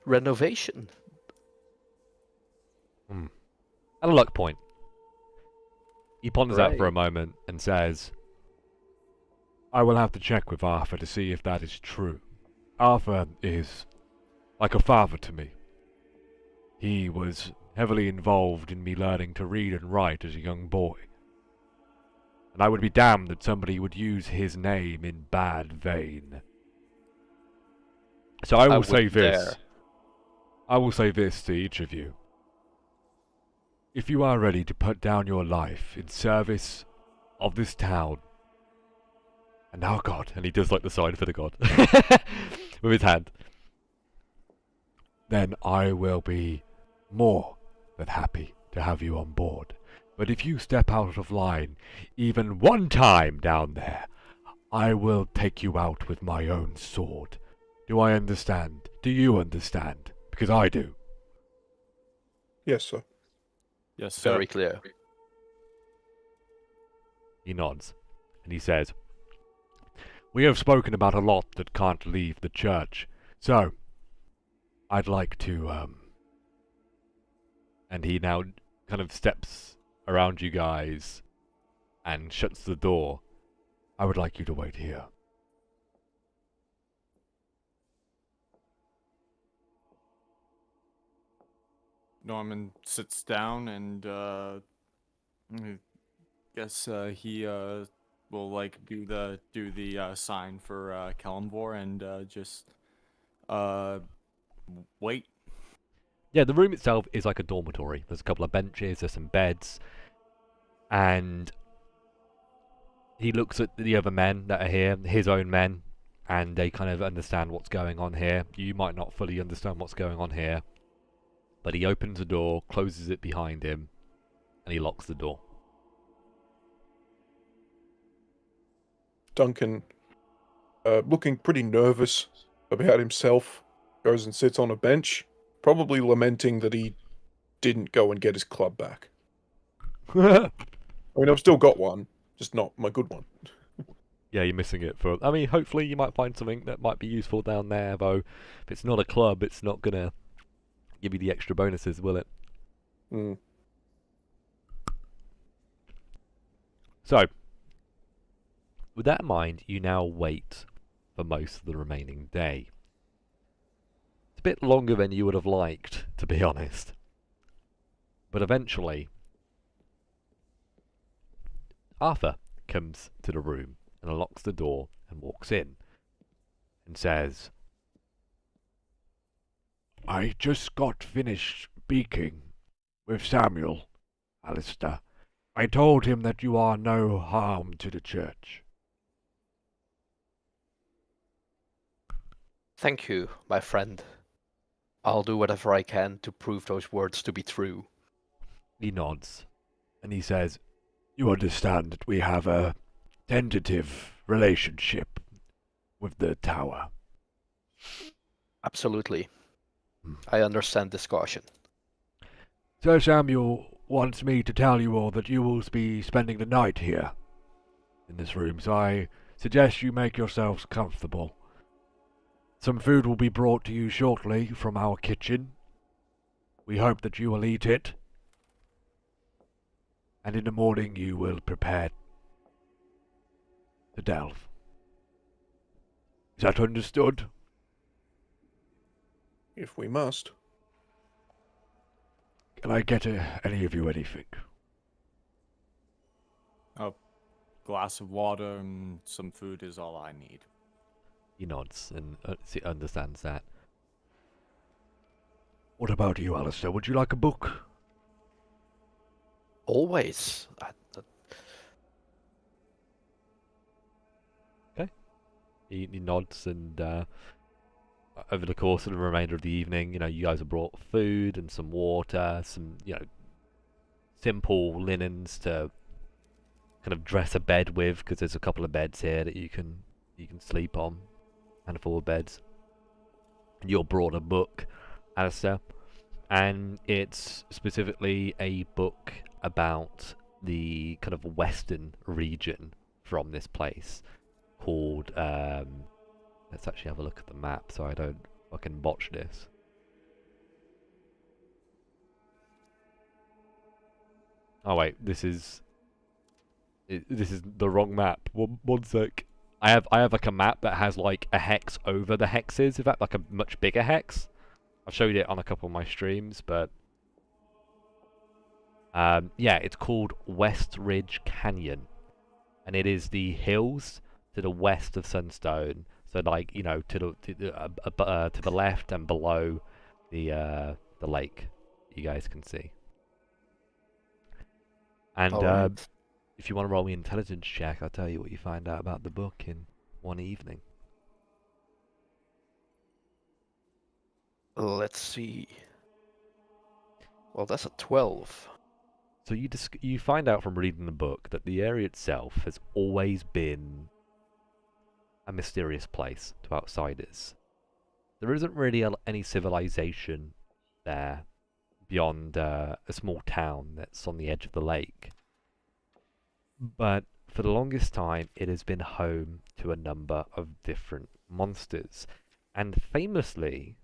renovation. At a luck point. He ponders that for a Right. moment and says, "I will have to check with Arthur to see if that is true. Arthur is like a father to me. He was heavily involved in me learning to read and write as a young boy. And I would be damned that somebody would use his name in bad vein. So I will say wouldn't this. dare. I will say this to each of you. If you are ready to put down your life in service of this town, and our God," and he does like the sign for the God with his hand, "then I will be more than happy to have you on board. But if you step out of line even one time down there, I will take you out with my own sword. Do I understand? Do you understand? Because I do." Yes, sir. Yes, sir. Very clear. He nods, and he says, "We have spoken about a lot that can't leave the church, so I'd like to, And he now kind of steps around you guys and shuts the door. "I would like you to wait here." Norman sits down and I guess he will like do the sign for Kalimvor and just wait. Yeah, the room itself is like a dormitory. There's a couple of benches, there's some beds, and he looks at the other men that are here, his own men, and they kind of understand what's going on here. You might not fully understand what's going on here, but he opens the door, closes it behind him, and he locks the door. Duncan, looking pretty nervous about himself, goes and sits on a bench, probably lamenting that he didn't go and get his club back. I mean, I've still got one, just not my good one. Yeah, you're missing it for... I mean, hopefully you might find something that might be useful down there, though. If it's not a club, it's not going to give you the extra bonuses, will it? Mm. So, with that in mind, you now wait for most of the remaining day. It's a bit longer than you would have liked, to be honest. But eventually, Arthur comes to the room and unlocks the door and walks in and says, I just got finished speaking with Samuel, Alistair. I told him that you are no harm to the church. Thank you, my friend. I'll do whatever I can to prove those words to be true. He nods, and he says, you understand that we have a tentative relationship with the tower. Absolutely. Hmm. I understand this caution. Sir Samuel wants me to tell you all that you will be spending the night here in this room, so I suggest you make yourselves comfortable. Some food will be brought to you shortly from our kitchen. We hope that you will eat it. And in the morning you will prepare to delve. Is that understood? If we must. Can I get any of you anything? A glass of water and some food is all I need. He nods and understands that. What about you, Alistair? Would you like a book? Always. He nods, and over the course of the remainder of the evening, you guys have brought food and some water, some, simple linens to kind of dress a bed with, because there's a couple of beds here that you can sleep on, handful of beds. And you're brought a book, Alistair, and it's specifically a book about the kind of western region from this place, called, let's actually have a look at the map so I don't fucking botch this. Oh wait, this is the wrong map. One sec. I have like a map that has like a hex over the hexes, in fact like a much bigger hex. I've showed it on a couple of my streams, but yeah, it's called West Ridge Canyon, and it is the hills to the west of Sunstone. So like, to the left and below the lake, you guys can see. And Alright. if you want to roll me an intelligence check, I'll tell you what you find out about the book in one evening. Let's see. Well, that's a 12. So you find out from reading the book that the area itself has always been a mysterious place to outsiders. There isn't really any civilization there beyond a small town that's on the edge of the lake. But for the longest time, it has been home to a number of different monsters. And famously,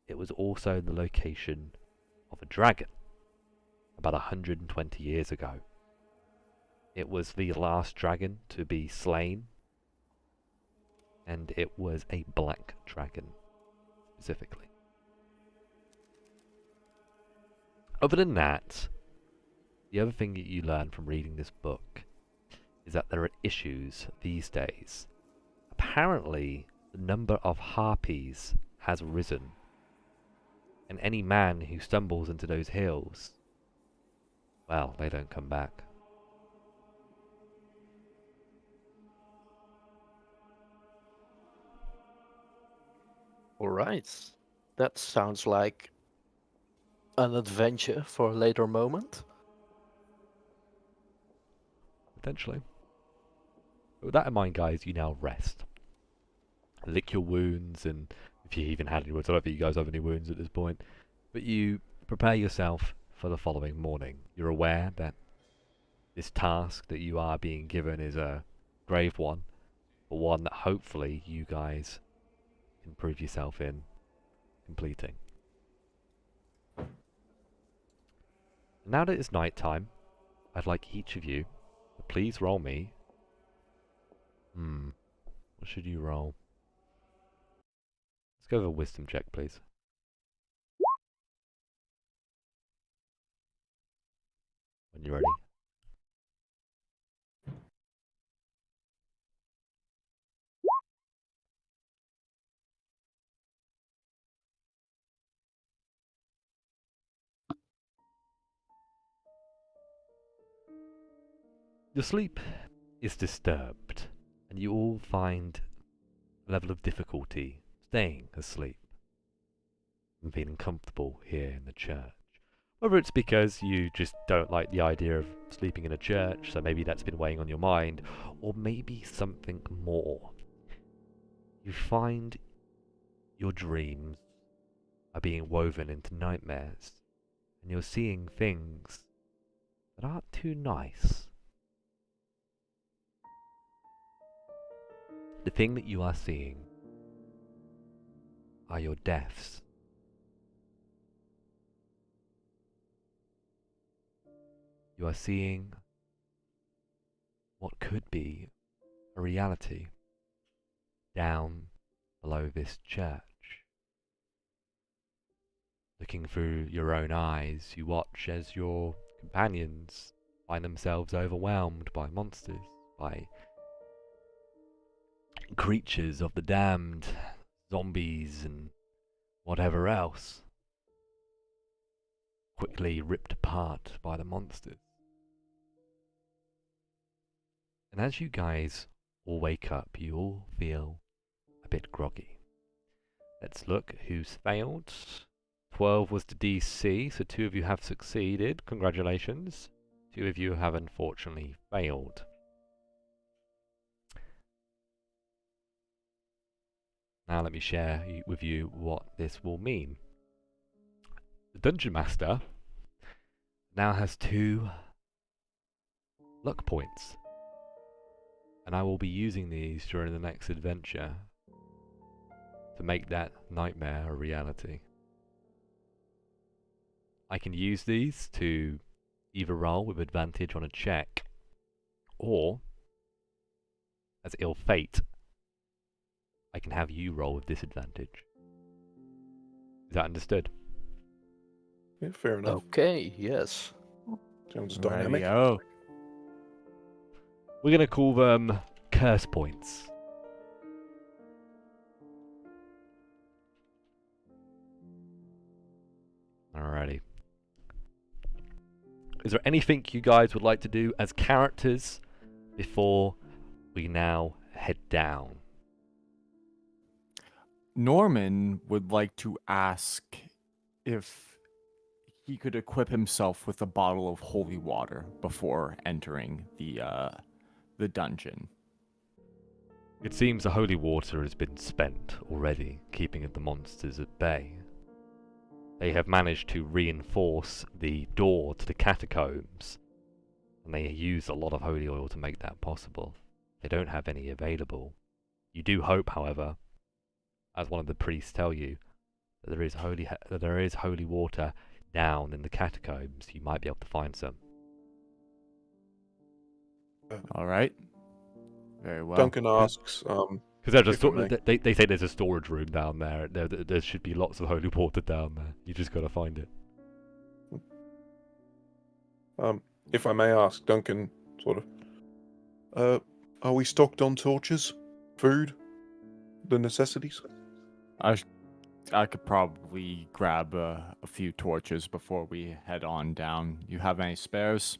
it was also the location of a dragon about 120 years ago. It was the last dragon to be slain, and it was a black dragon, specifically. Other than that, the other thing that you learn from reading this book is that there are issues these days. Apparently, the number of harpies has risen, and any man who stumbles into those hills, well, they don't come back. Alright. That sounds like an adventure for a later moment. Potentially. But with that in mind, guys, you now rest. Lick your wounds, and if you even had any wounds, I don't think you guys have any wounds at this point. But you prepare yourself for the following morning. You're aware that this task that you are being given is a grave one, but one that hopefully you guys can prove yourself in completing. Now that it's night time, I'd like each of you to please roll me. What should you roll? Let's go with a wisdom check, please. When you're ready. Your sleep is disturbed, and you all find a level of difficulty staying asleep and feeling comfortable here in the church. Whether it's because you just don't like the idea of sleeping in a church, so maybe that's been weighing on your mind, or maybe something more. You find your dreams are being woven into nightmares, and you're seeing things that aren't too nice. The thing that you are seeing are your deaths. You are seeing what could be a reality down below this church. Looking through your own eyes, you watch as your companions find themselves overwhelmed by monsters, by creatures of the damned, zombies and whatever else, quickly ripped apart by the monsters. And as you guys all wake up, you all feel a bit groggy. Let's look who's failed. 12 was the DC, so 2 of you have succeeded. Congratulations. 2 of you have unfortunately failed. Now let me share with you what this will mean. The Dungeon Master now has 2 luck points, and I will be using these during the next adventure to make that nightmare a reality. I can use these to either roll with advantage on a check, or, as ill fate, I can have you roll with disadvantage. Is that understood? Yeah, fair enough. Okay, yes. Sounds dynamic. Oh, We're going to call them curse points. Alrighty. Is there anything you guys would like to do as characters before we now head down? Norman would like to ask if he could equip himself with a bottle of holy water before entering the dungeon. It seems the holy water has been spent already, keeping the monsters at bay. They have managed to reinforce the door to the catacombs, and they use a lot of holy oil to make that possible. They don't have any available. You do hope, however, as one of the priests tell you, that there is holy water down in the catacombs. You might be able to find some. All right. Very well. Duncan asks, Because If I may. they say there's a storage room down there. There should be lots of holy water down there. You just got to find it. if I may ask, Duncan, sort of, are we stocked on torches, food, the necessities? I could probably grab a few torches before we head on down. You have any spares?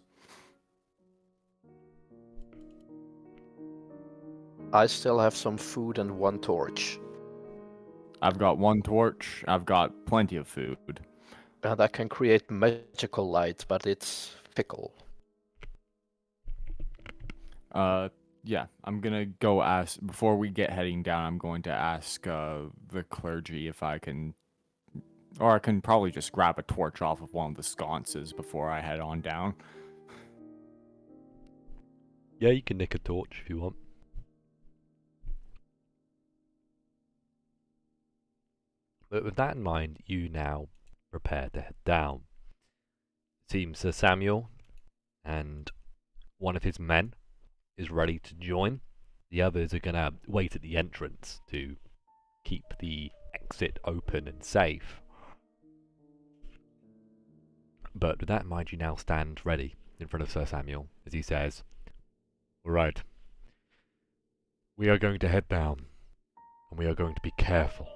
I still have some food and 1 torch. I've got 1 torch. I've got plenty of food. And I can create magical light, but it's fickle. Yeah, I'm gonna go ask, before we get heading down, I'm going to ask the clergy if I can, or I can probably just grab a torch off of one of the sconces before I head on down. Yeah, you can nick a torch if you want. But with that in mind, you now prepare to head down. It seems Sir Samuel and one of his men is ready to join. The others are going to wait at the entrance to keep the exit open and safe. But with that in mind, you now stand ready in front of Sir Samuel as he says, "All right, we are going to head down, and we are going to be careful.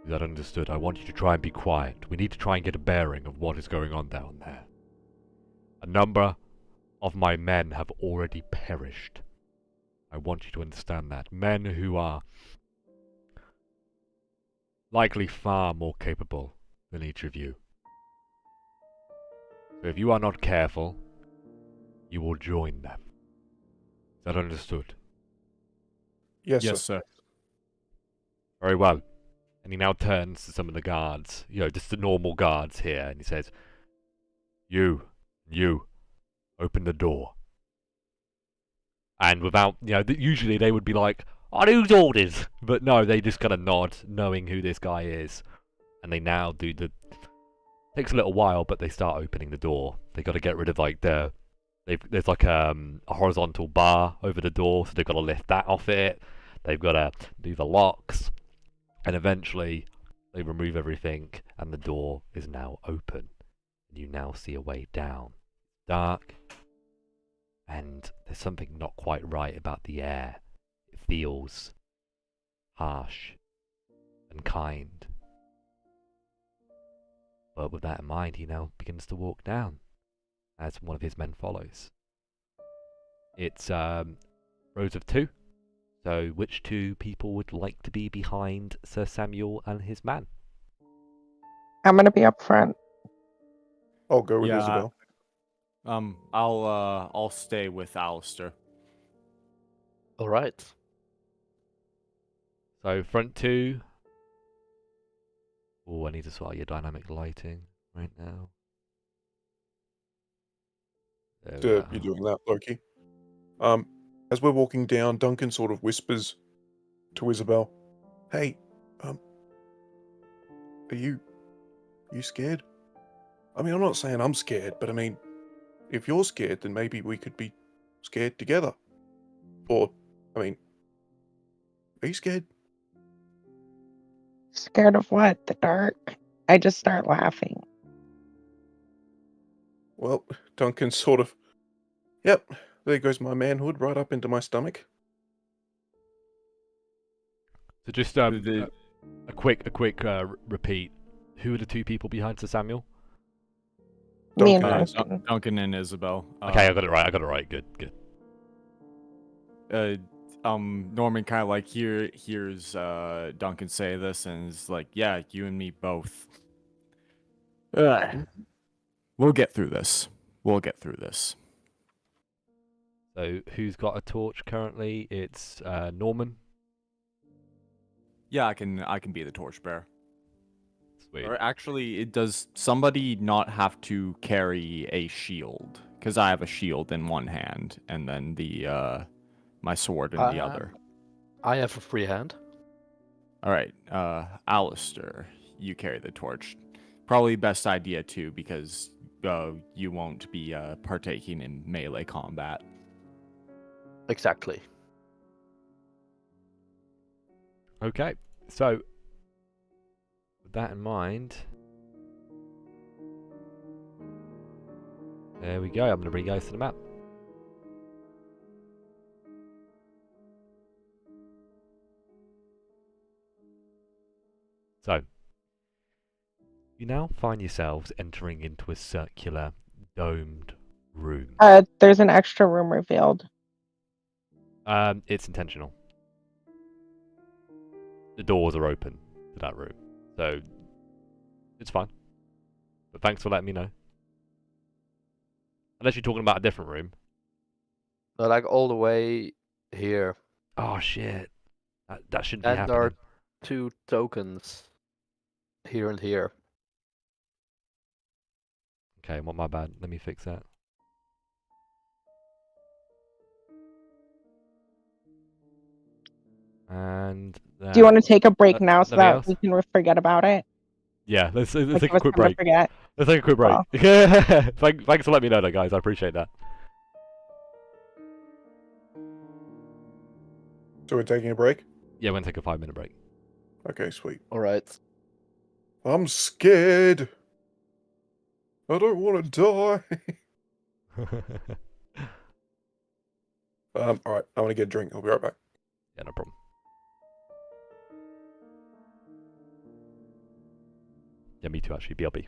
Is that understood? I want you to try and be quiet. We need to try and get a bearing of what is going on down there. A number of my men have already perished. I want you to understand that. Men who are likely far more capable than each of you. So if you are not careful, you will join them. Is that understood? Yes, Yes, sir. sir. Very well. And he now turns to some of the guards, just the normal guards here, and he says, You, open the door. And without, usually they would be like, on whose orders? But no, they just kind of nod, knowing who this guy is. And they now do takes a little while, but they start opening the door. They got to get rid of there's like a horizontal bar over the door, so they've got to lift that off it. They've got to do the locks, and eventually they remove everything, and the door is now open. You now see a way down. Dark, and there's something not quite right about the air. It feels harsh and kind. But with that in mind, he now begins to walk down as one of his men follows. It's rows of 2. So which 2 people would like to be behind Sir Samuel and his man? I'm gonna be up front. I'll go with Yeah. Isabel. I'll stay with Alistair. All right. So front 2. Oh, I need to sort out your dynamic lighting right now. There we You're go. doing that, Loki. As we're walking down, Duncan sort of whispers to Isabel, "Hey, are you scared? I mean, I'm not saying I'm scared, but I mean, if you're scared, then maybe we could be scared together. Or, I mean, are you scared?" Scared of what? The dark? I just start laughing. Well, Duncan sort of, "Yep, there goes my manhood right up into my stomach." So just a quick repeat. Who are the 2 people behind Sir Samuel? Me and Duncan. Duncan. Duncan and Isabel. Okay, I got it right. Good. Norman kind of like hears Duncan say this and is like, yeah, you and me both. We'll get through this. So who's got a torch currently? It's Norman. Yeah, I can be the torchbearer. Sweet. Or actually, does somebody not have to carry a shield? Because I have a shield in one hand and then my sword in the other. I have a free hand. All right, Alistair, you carry the torch. Probably best idea too, because you won't be partaking in melee combat. Exactly. Okay, so with that in mind, there we go. I'm going to bring you guys to the map. So, you now find yourselves entering into a circular, domed room. There's an extra room revealed. It's intentional. The doors are open to that room, so it's fine. But thanks for letting me know. Unless you're talking about a different room. So like all the way here. Oh shit, that shouldn't be And there happening. are 2 tokens here and here. Okay, well, my bad. Let me fix that. And Do you want to take a break now so nothing that else? we can forget about it? Yeah, let's Like, take give a us quick time to break. forget. Let's take a quick break. Well. Thanks for letting me know, that, guys. I appreciate that. So we're taking a break? Yeah, we're gonna take a 5-minute break. Okay, sweet. All right. I'm scared. I don't want to die. All right, I want to get a drink. I'll be right back. Yeah, no problem. Yeah, me too, actually. BRB.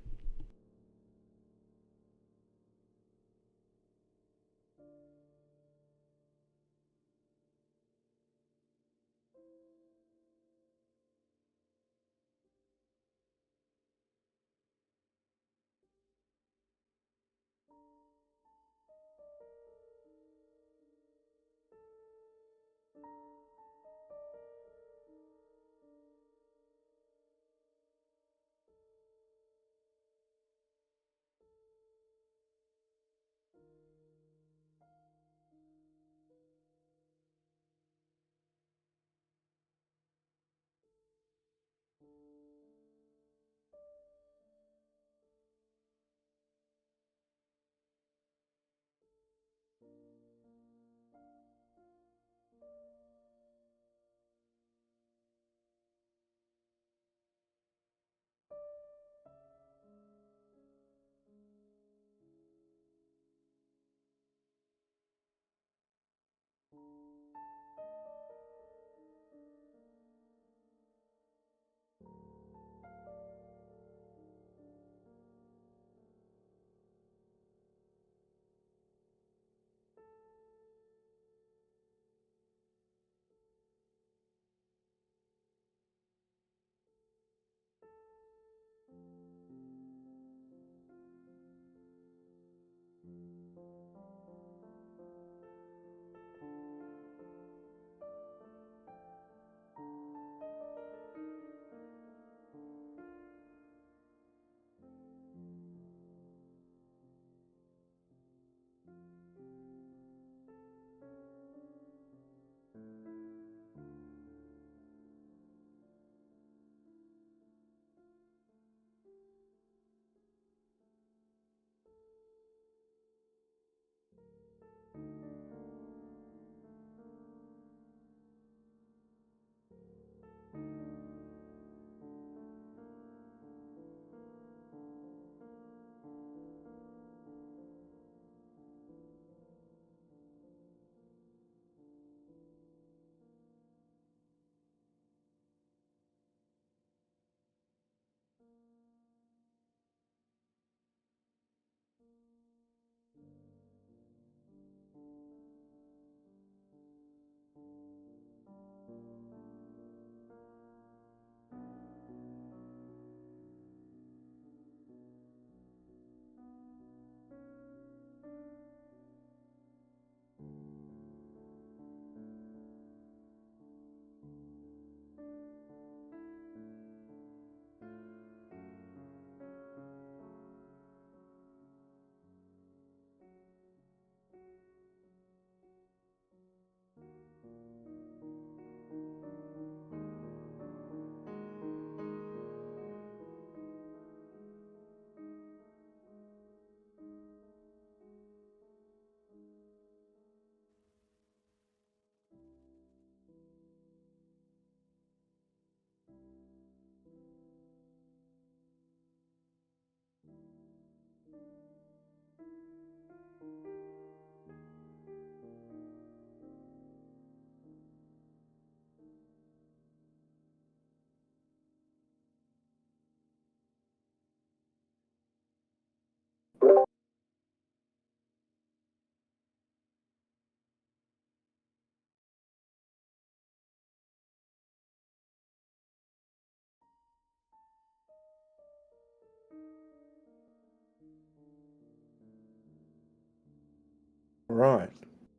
All right,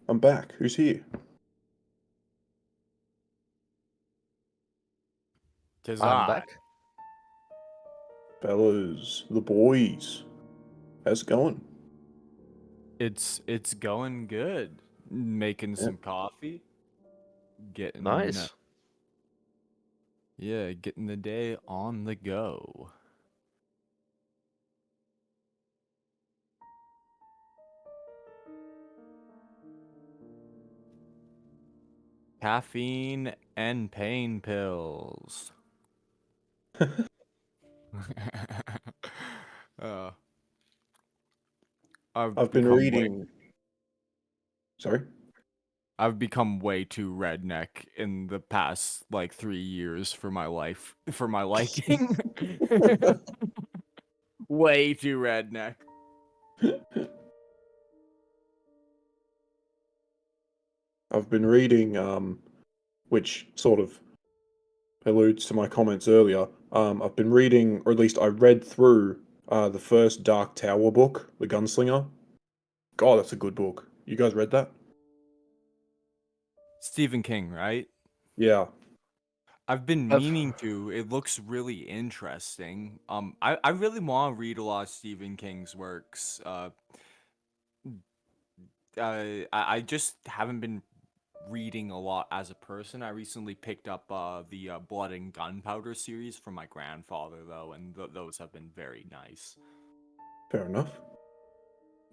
I'm back. Who's here? Tis I'm I. back. Fellas, the boys. How's it going? It's going good. Making Yeah. some coffee. Getting Nice. yeah, getting the day on the go. Caffeine and pain pills. uh, I've been reading. Sorry. I've become way too redneck in the past like 3 years for my life, for my liking. Way too redneck. I've been reading, which sort of alludes to my comments earlier. I've been reading, or at least I read through the first Dark Tower book, The Gunslinger. God, that's a good book. You guys read that? Stephen King, right? Yeah. I've been I've meaning to. It looks really interesting. I really want to read a lot of Stephen King's works. I just haven't been reading a lot as a person. I recently picked up the Blood and Gunpowder series from my grandfather, though, and those have been very nice. Fair enough.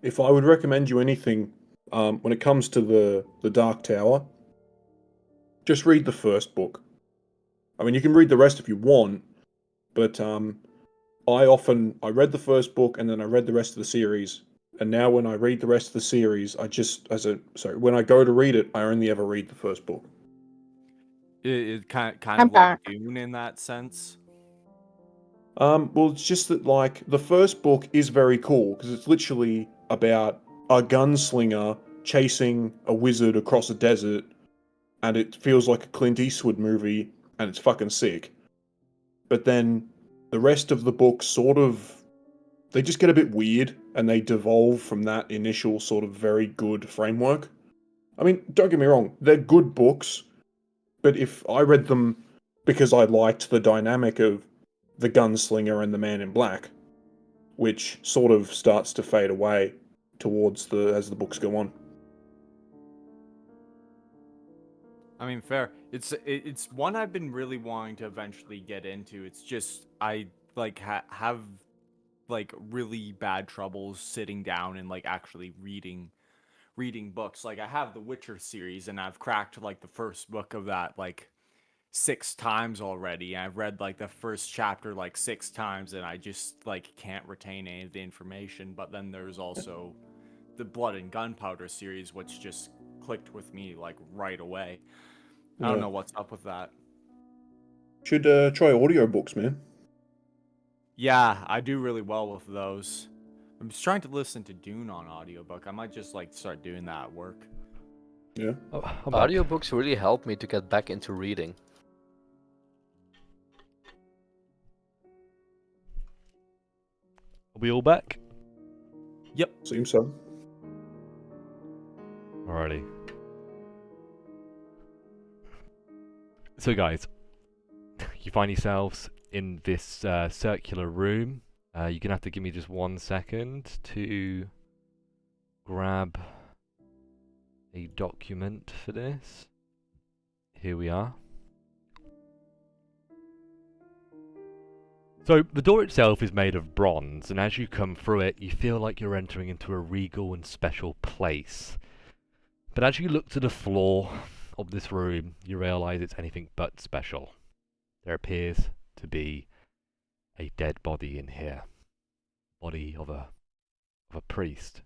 If I would recommend you anything, when it comes to the Dark Tower, just read the first book. I mean, you can read the rest if you want, but I read the first book and then I read the rest of the series. And now when I read the rest of the series, when I go to read it, I only ever read the first book. It kind I'm of like back. Dune in that sense. Well, it's just that like the first book is very cool because it's literally about a gunslinger chasing a wizard across a desert, and it feels like a Clint Eastwood movie, and it's fucking sick. But then the rest of the book sort of they just get a bit weird and they devolve from that initial sort of very good framework. I mean, don't get me wrong, they're good books, but if I read them because I liked the dynamic of the gunslinger and the man in black, which sort of starts to fade away towards as the books go on. I mean, fair. It's one I've been really wanting to eventually get into. It's just I like have like really bad troubles sitting down and like actually reading books. Like I have the Witcher series and I've cracked like the first book of that like 6 times already. I've read like the first chapter like 6 times and I just like can't retain any of the information. But then there's also the Blood and Gunpowder series, which just clicked with me like right away. I don't Yeah. know what's up with that. Should try audiobooks, man. Yeah, I do really well with those. I'm just trying to listen to Dune on audiobook. I might just like start doing that at work. Yeah. Oh, I'm back. Audiobooks really helped me to get back into reading. Are we all back? Yep. Seems so. Alrighty. So guys, you find yourselves in this circular room. You're gonna have to give me just 1 second to grab a document for this. here we are. So, the door itself is made of bronze, and as you come through it, you feel like you're entering into a regal and special place. But as you look to the floor of this room, you realise it's anything but special. There appears to be a dead body in here. Body of a priest.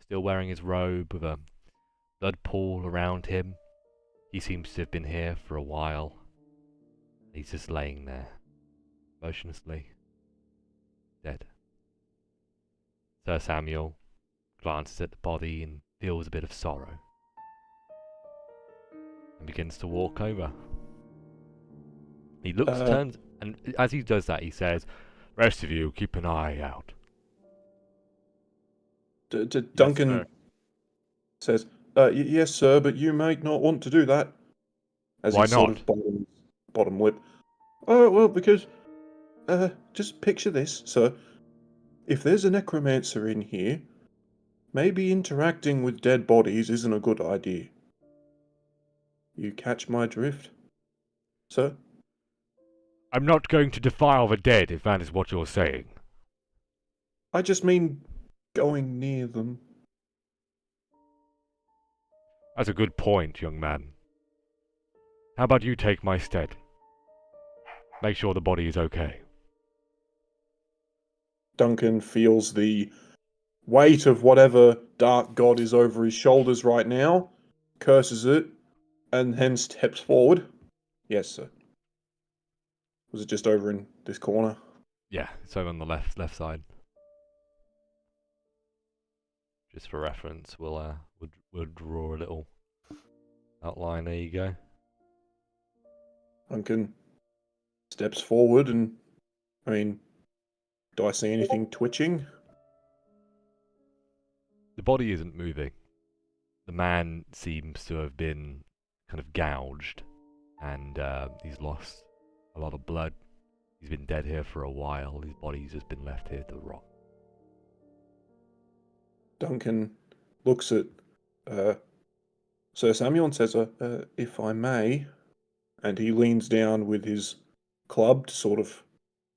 Still wearing his robe with a blood pool around him. He seems to have been here for a while. He's just laying there, motionlessly, dead. Sir Samuel glances at the body and feels a bit of sorrow, and begins to walk over. He looks, turns, and as he does that, he says, "Rest of you, keep an eye out." Duncan says, yes, sir, but you may not want to do that. As Why he sort not? of bottom lip. Oh, well, because, just picture this, sir. If there's a necromancer in here, maybe interacting with dead bodies isn't a good idea. You catch my drift, sir? I'm not going to defile the dead, if that is what you're saying. I just mean going near them. That's a good point, young man. How about you take my stead? Make sure the body is okay. Duncan feels the weight of whatever dark god is over his shoulders right now, curses it, and then steps forward. Yes, sir. Was it just over in this corner? Yeah, it's over on the left side. Just for reference, we'll draw a little outline. There you go. Duncan steps forward and, do I see anything twitching? The body isn't moving. The man seems to have been kind of gouged, and he's lost a lot of blood. He's been dead here for a while. His body's just been left here to rot. Duncan looks at Sir Samuel and says, if I may, and he leans down with his club to sort of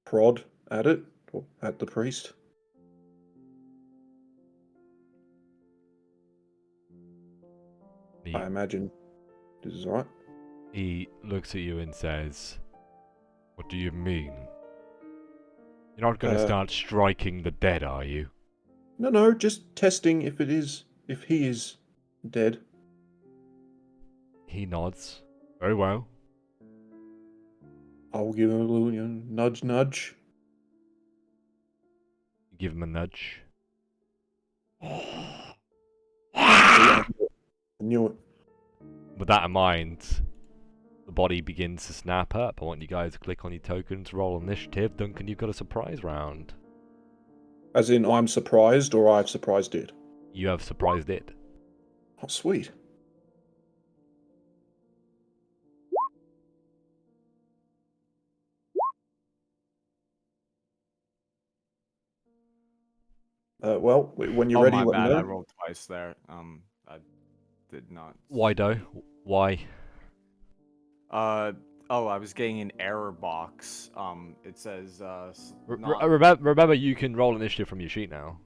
prod at it, or at the priest. I imagine this is right. He looks at you and says, "What do you mean? You're not going to start striking the dead, are you?" No, just testing if he is dead. He nods. Very well. I'll give him a little nudge. You give him a nudge. I knew it. With that in mind, the body begins to snap up. I want you guys to click on your tokens, roll initiative. Duncan, you've got a surprise round. As in, I'm surprised, or I've surprised it? You have surprised it. Oh, sweet. Well, when you're ready, my let me bad. know. I rolled twice there. I did not. Why, though? Why? I was getting an error box. It says Remember, you can roll initiative from your sheet now.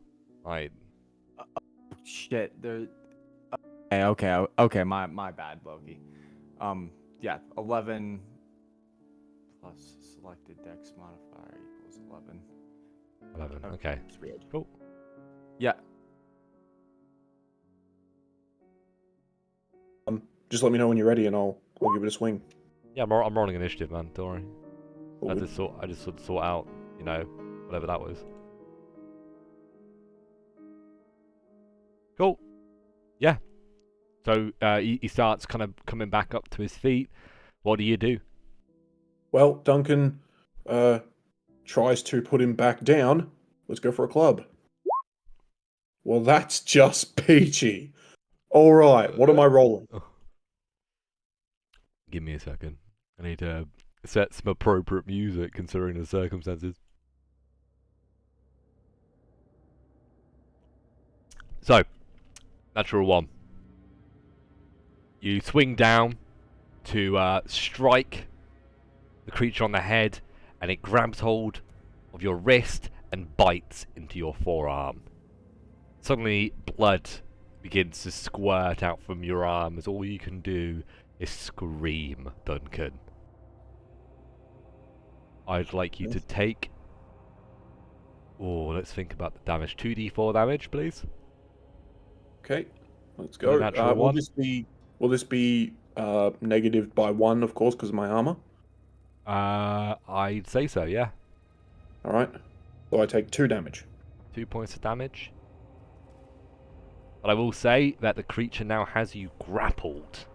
Shit. There. Okay. My bad, Loki. Yeah. 11 plus selected dex modifier equals 11. 11. Okay. Cool. Yeah. Just let me know when you're ready, and I'll give it a swing. Yeah, I'm rolling initiative, man. Don't worry. I just sort of sort out, whatever that was. Cool. Yeah. So he starts kind of coming back up to his feet. What do you do? Well, Duncan tries to put him back down. Let's go for a club. Well, that's just peachy. All right, what am I rolling? Give me a second. I need to set some appropriate music considering the circumstances. So, natural one. You swing down to strike the creature on the head, and it grabs hold of your wrist and bites into your forearm. Suddenly, blood begins to squirt out from your arm as all you can do is scream, Duncan. I'd like you to take... Oh, let's think about the damage. 2d4 damage, please. Okay, let's With a go. natural one. Will this be negative by 1, of course, because of my armor? I'd say so, yeah. All right. So I take 2 damage. 2 points of damage. But I will say that the creature now has you grappled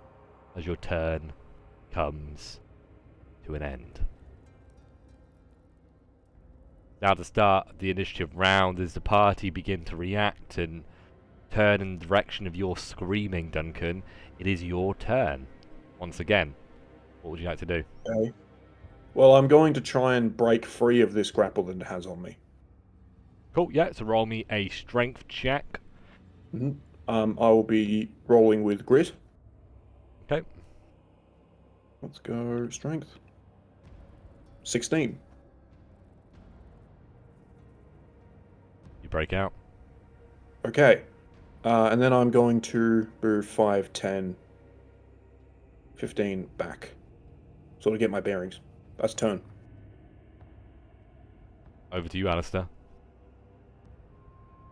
as your turn comes to an end. Now to start the initiative round, as the party begin to react and turn in the direction of your screaming, Duncan, it is your turn. Once again, what would you like to do? Okay. Well, I'm going to try and break free of this grapple that it has on me. Cool, yeah, so roll me a strength check. Mm-hmm. I will be rolling with grit. Okay. Let's go strength. 16. You break out. Okay. And then I'm going to move 5, 10, 15 back. So to get my bearings. That's turn. Over to you, Alistair.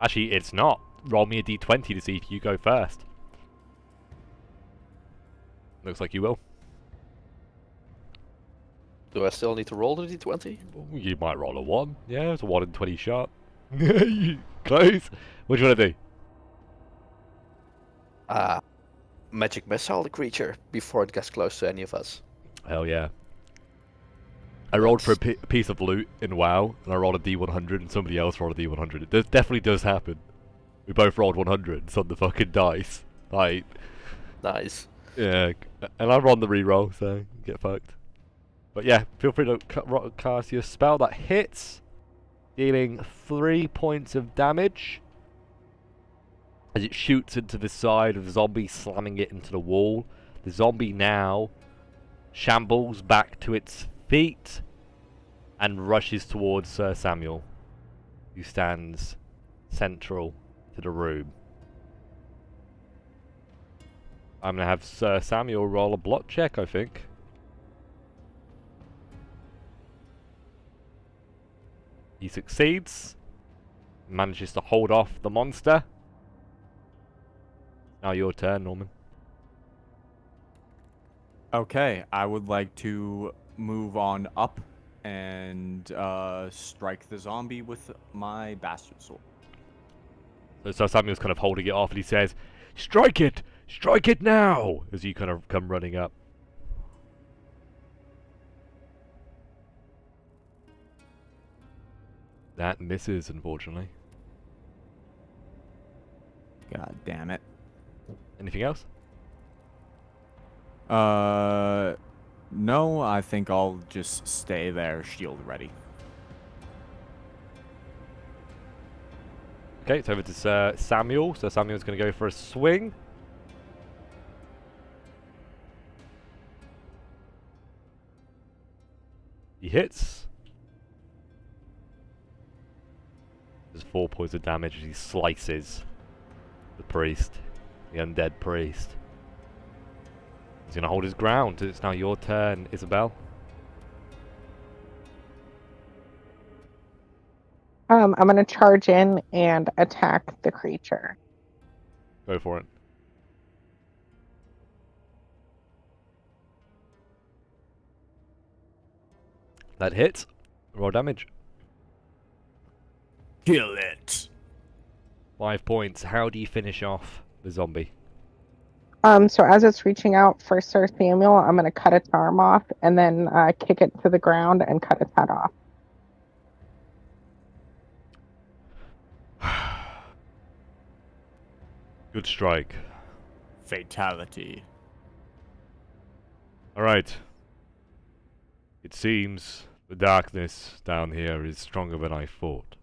Actually, it's not. Roll me a d20 to see if you go first. Looks like you will. Do I still need to roll the d20? You might roll a 1. Yeah, it's a 1 in 20 shot. Close. What do you want to do? Magic missile the creature before it gets close to any of us. Hell yeah. I rolled for a piece of loot in WoW, and I rolled a d100, and somebody else rolled a d100. It definitely does happen. We both rolled 100s on the fucking dice. Like, Nice. yeah, and I'm on the reroll, so get fucked. But yeah, feel free to cast your spell that hits, dealing 3 points of damage as it shoots into the side of the zombie, slamming it into the wall. The zombie now shambles back to its feet and rushes towards Sir Samuel, who stands central to the room. I'm going to have Sir Samuel roll a block check, I think. He succeeds, manages to hold off the monster. Now your turn, Norman. Okay, I would like to move on up and strike the zombie with my bastard sword. So Sir Samuel's kind of holding it off, and he says, "Strike it! Strike it now!" As you kind of come running up. That misses, unfortunately. God damn it. Anything else? No, I think I'll just stay there, shield ready. Okay, it's over to Sir Samuel. Sir Samuel's going to go for a swing. He hits. There's 4 points of damage as he slices the priest, the undead priest. He's going to hold his ground. It's now your turn, Isabel. I'm gonna charge in and attack the creature. Go for it. That hits. Roll damage. Kill it. 5 points. How do you finish off the zombie? So as it's reaching out for Sir Samuel, I'm gonna cut its arm off and then kick it to the ground and cut its head off. Good strike. Fatality. Alright. It seems the darkness down here is stronger than I thought.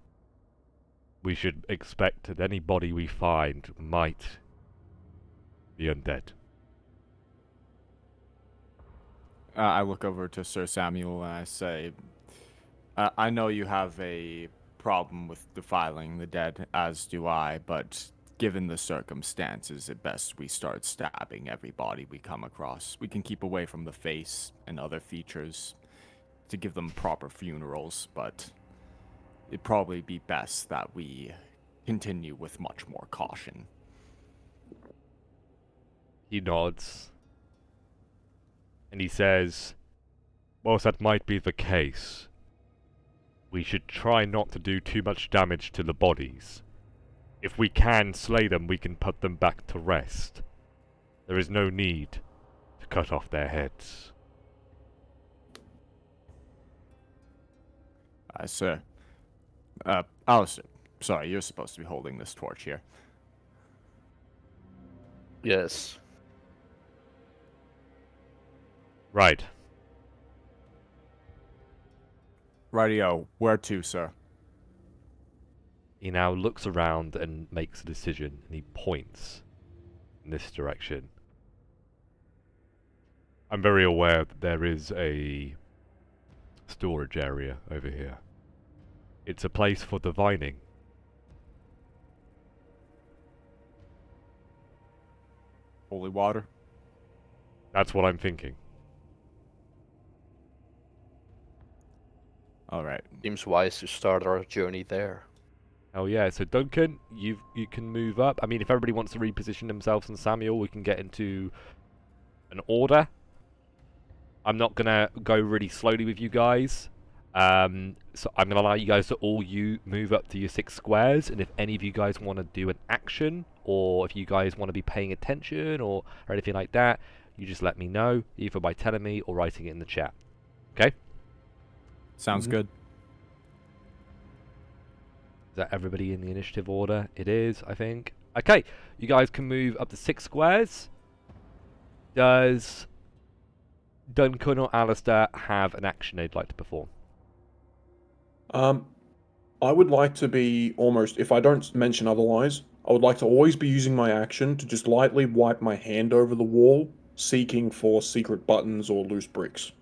We should expect that any body we find might be undead. I look over to Sir Samuel and I say, I know you have a problem with defiling the dead, as do I, but given the circumstances, at best we start stabbing every body we come across. We can keep away from the face and other features to give them proper funerals, but it'd probably be best that we continue with much more caution. He nods. And he says, whilst that might be the case, we should try not to do too much damage to the bodies. If we can slay them, we can put them back to rest. There is no need to cut off their heads. Sir. Alistair, sorry, you're supposed to be holding this torch here. Yes. Right. Rightio, where to, sir? He now looks around and makes a decision, and he points in this direction. I'm very aware that there is a storage area over here. It's a place for divining. Holy water? That's what I'm thinking. Alright. Seems wise to start our journey there. Oh yeah, so Duncan, you can move up. I mean, if everybody wants to reposition themselves and Samuel, we can get into an order. I'm not gonna go really slowly with you guys. So I'm gonna allow you guys to all move up to your 6 squares, and if any of you guys want to do an action, or if you guys want to be paying attention or anything like that, you just let me know, either by telling me or writing it in the chat. Okay? Sounds good. Is that everybody in the initiative order? It is, I think. Okay, you guys can move up to 6 squares. Does Duncan or Alistair have an action they'd like to perform? I would like to be almost, if I don't mention otherwise, I would like to always be using my action to just lightly wipe my hand over the wall, seeking for secret buttons or loose bricks.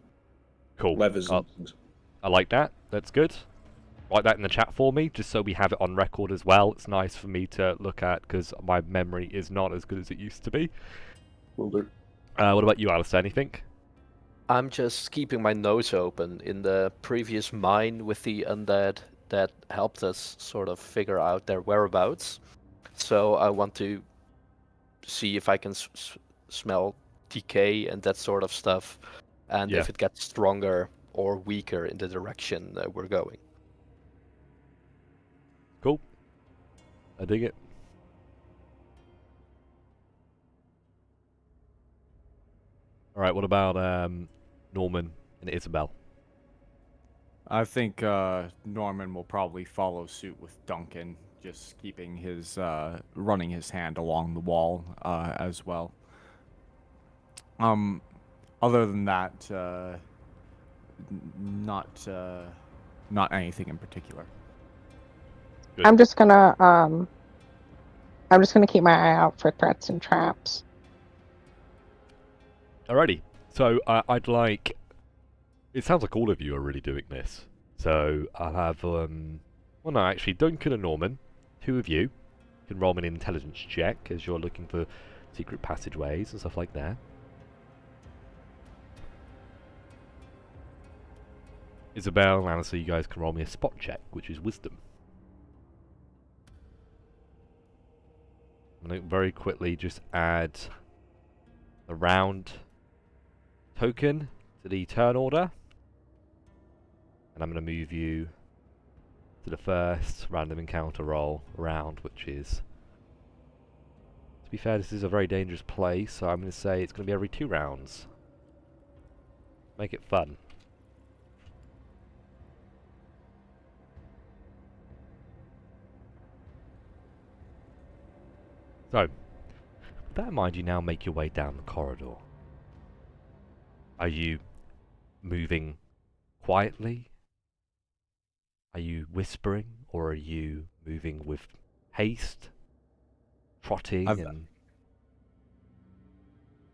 Cool. Levers and things. I like that. That's good. Write that in the chat for me, just so we have it on record as well. It's nice for me to look at, because my memory is not as good as it used to be. Will do. What about you, Alistair? Anything? I'm just keeping my nose open. In the previous mine with the undead, that helped us sort of figure out their whereabouts. So I want to see if I can smell decay and that sort of stuff, and Yeah. if it gets stronger or weaker in the direction we're going. Cool. I dig it. Alright, what about Norman and Isabel? I think Norman will probably follow suit with Duncan, just keeping his running his hand along the wall as well. Other than that, not anything in particular. Good. I'm just gonna keep my eye out for threats and traps. Alrighty. So I'd like. It sounds like all of you are really doing this. So I'll have well, no, actually, Duncan and Norman, 2 of you can roll me an intelligence check as you're looking for secret passageways and stuff like that. Isabel and Alistair, you guys can roll me a spot check, which is wisdom. I'm going to very quickly just add a round token to the turn order. And I'm going to move you to the first random encounter roll round, which is... To be fair, this is a very dangerous place, so I'm going to say it's going to be every 2 rounds. Make it fun. So, with that in mind, you now make your way down the corridor. Are you moving quietly? Are you whispering, or are you moving with haste, trotting, and...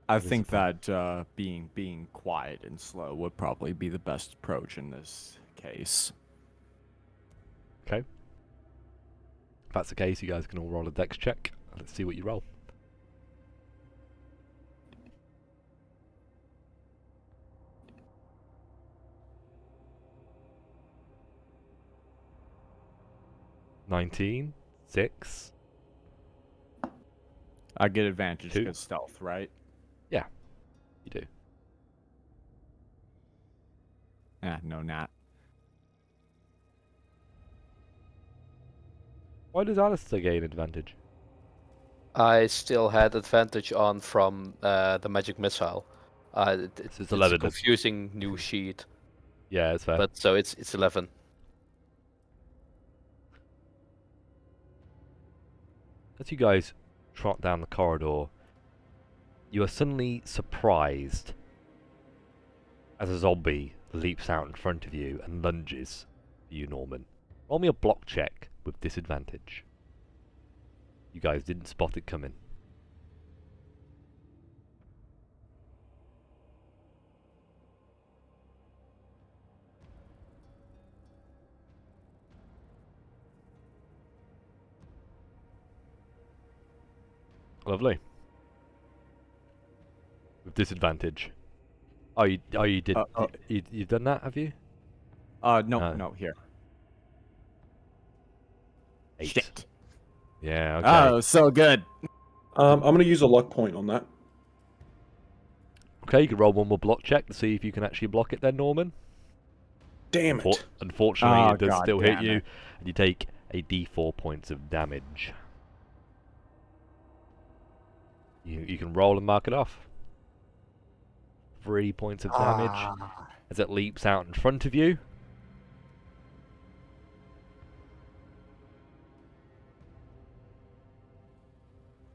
I think that being quiet and slow would probably be the best approach in this case. Okay. If that's the case, you guys can all roll a dex check. Let's see what you roll. (19) 6. I get advantage 2. because stealth, right? Yeah, you do. No nat. Why does Alistair gain advantage? I still had advantage on from the magic missile. It's It's a 11. confusing new sheet, Yeah, it's fair. but so it's 11. As you guys trot down the corridor, you are suddenly surprised as a zombie leaps out in front of you and lunges for you, Norman. Roll me a block check with disadvantage. You guys didn't spot it coming. Lovely. With disadvantage. Oh, you did. You've done that, have you? No, here. 8. Shit. Yeah. Okay. Oh, so good. I'm going to use a luck point on that. Okay, you can roll one more block check to see if you can actually block it then, Norman. Damn it. Unfortunately, Oh, it does God still hit damn you, it. and you take a d4 points of damage. You can roll and mark it off. 3 points of damage as it leaps out in front of you.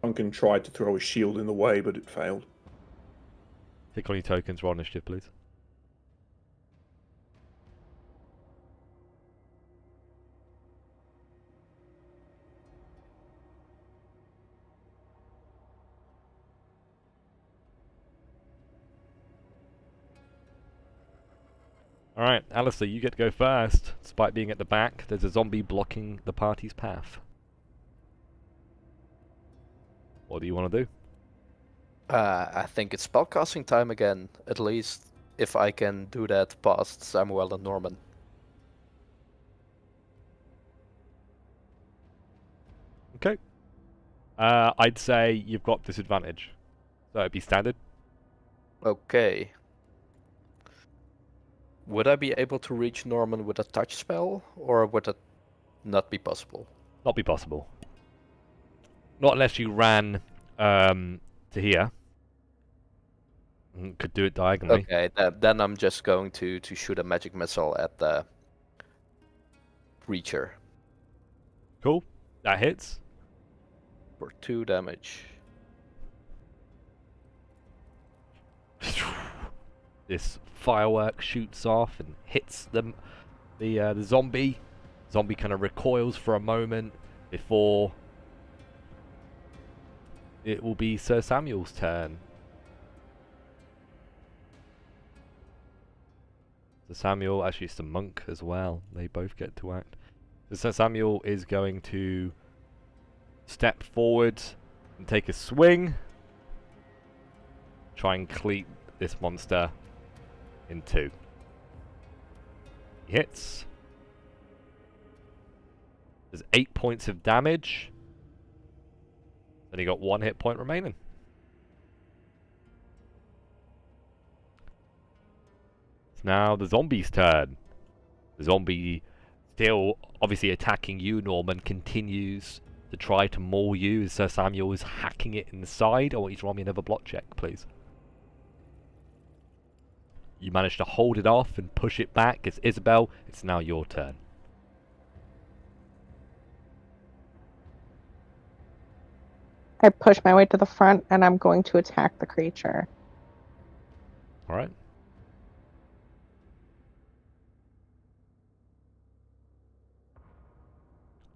Duncan tried to throw a shield in the way, but it failed. Click on your tokens, roll initiative, please. Alright, Alistair, you get to go first. Despite being at the back, there's a zombie blocking the party's path. What do you want to do? I think it's spellcasting time again. At least if I can do that past Samuel and Norman. Okay. I'd say you've got disadvantage. So it'd be standard. Okay. Would I be able to reach Norman with a touch spell, or would it not be possible? Not be possible. Not unless you ran to here. Could do it diagonally. Okay, then I'm just going to shoot a magic missile at the Reacher Cool. That hits. for 2 damage. This firework shoots off and hits them. The zombie. Zombie kind of recoils for a moment before it will be Sir Samuel's turn. Sir Samuel, actually it's the monk as well. They both get to act. So Sir Samuel is going to step forward and take a swing. Try and cleat this monster in 2. He hits. There's 8 points of damage. Then he got 1 hit point remaining. It's now the zombie's turn. The zombie, still obviously attacking you, Norman, continues to try to maul you as Sir Samuel is hacking it inside. I want you to roll me another block check, please. You manage to hold it off and push it back. It's Isabel. It's now your turn. I push my way to the front and I'm going to attack the creature. Alright.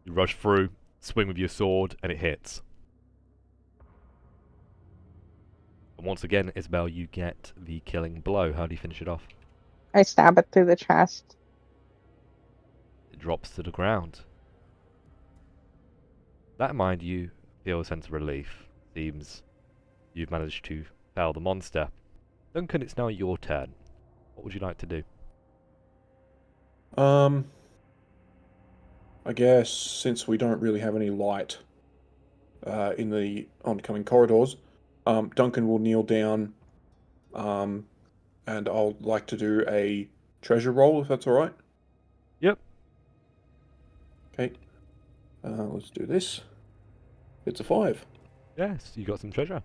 You rush through, swing with your sword, and it hits. And once again, Isabel, you get the killing blow. How do you finish it off? I stab it through the chest. It drops to the ground. That in mind, you feel a sense of relief. Seems you've managed to fell the monster. Duncan, it's now your turn. What would you like to do? I guess since we don't really have any light in the oncoming corridors, Duncan will kneel down, and I'll like to do a treasure roll if that's all right. Yep. Okay. Let's do this. It's a 5. Yes, you got some treasure.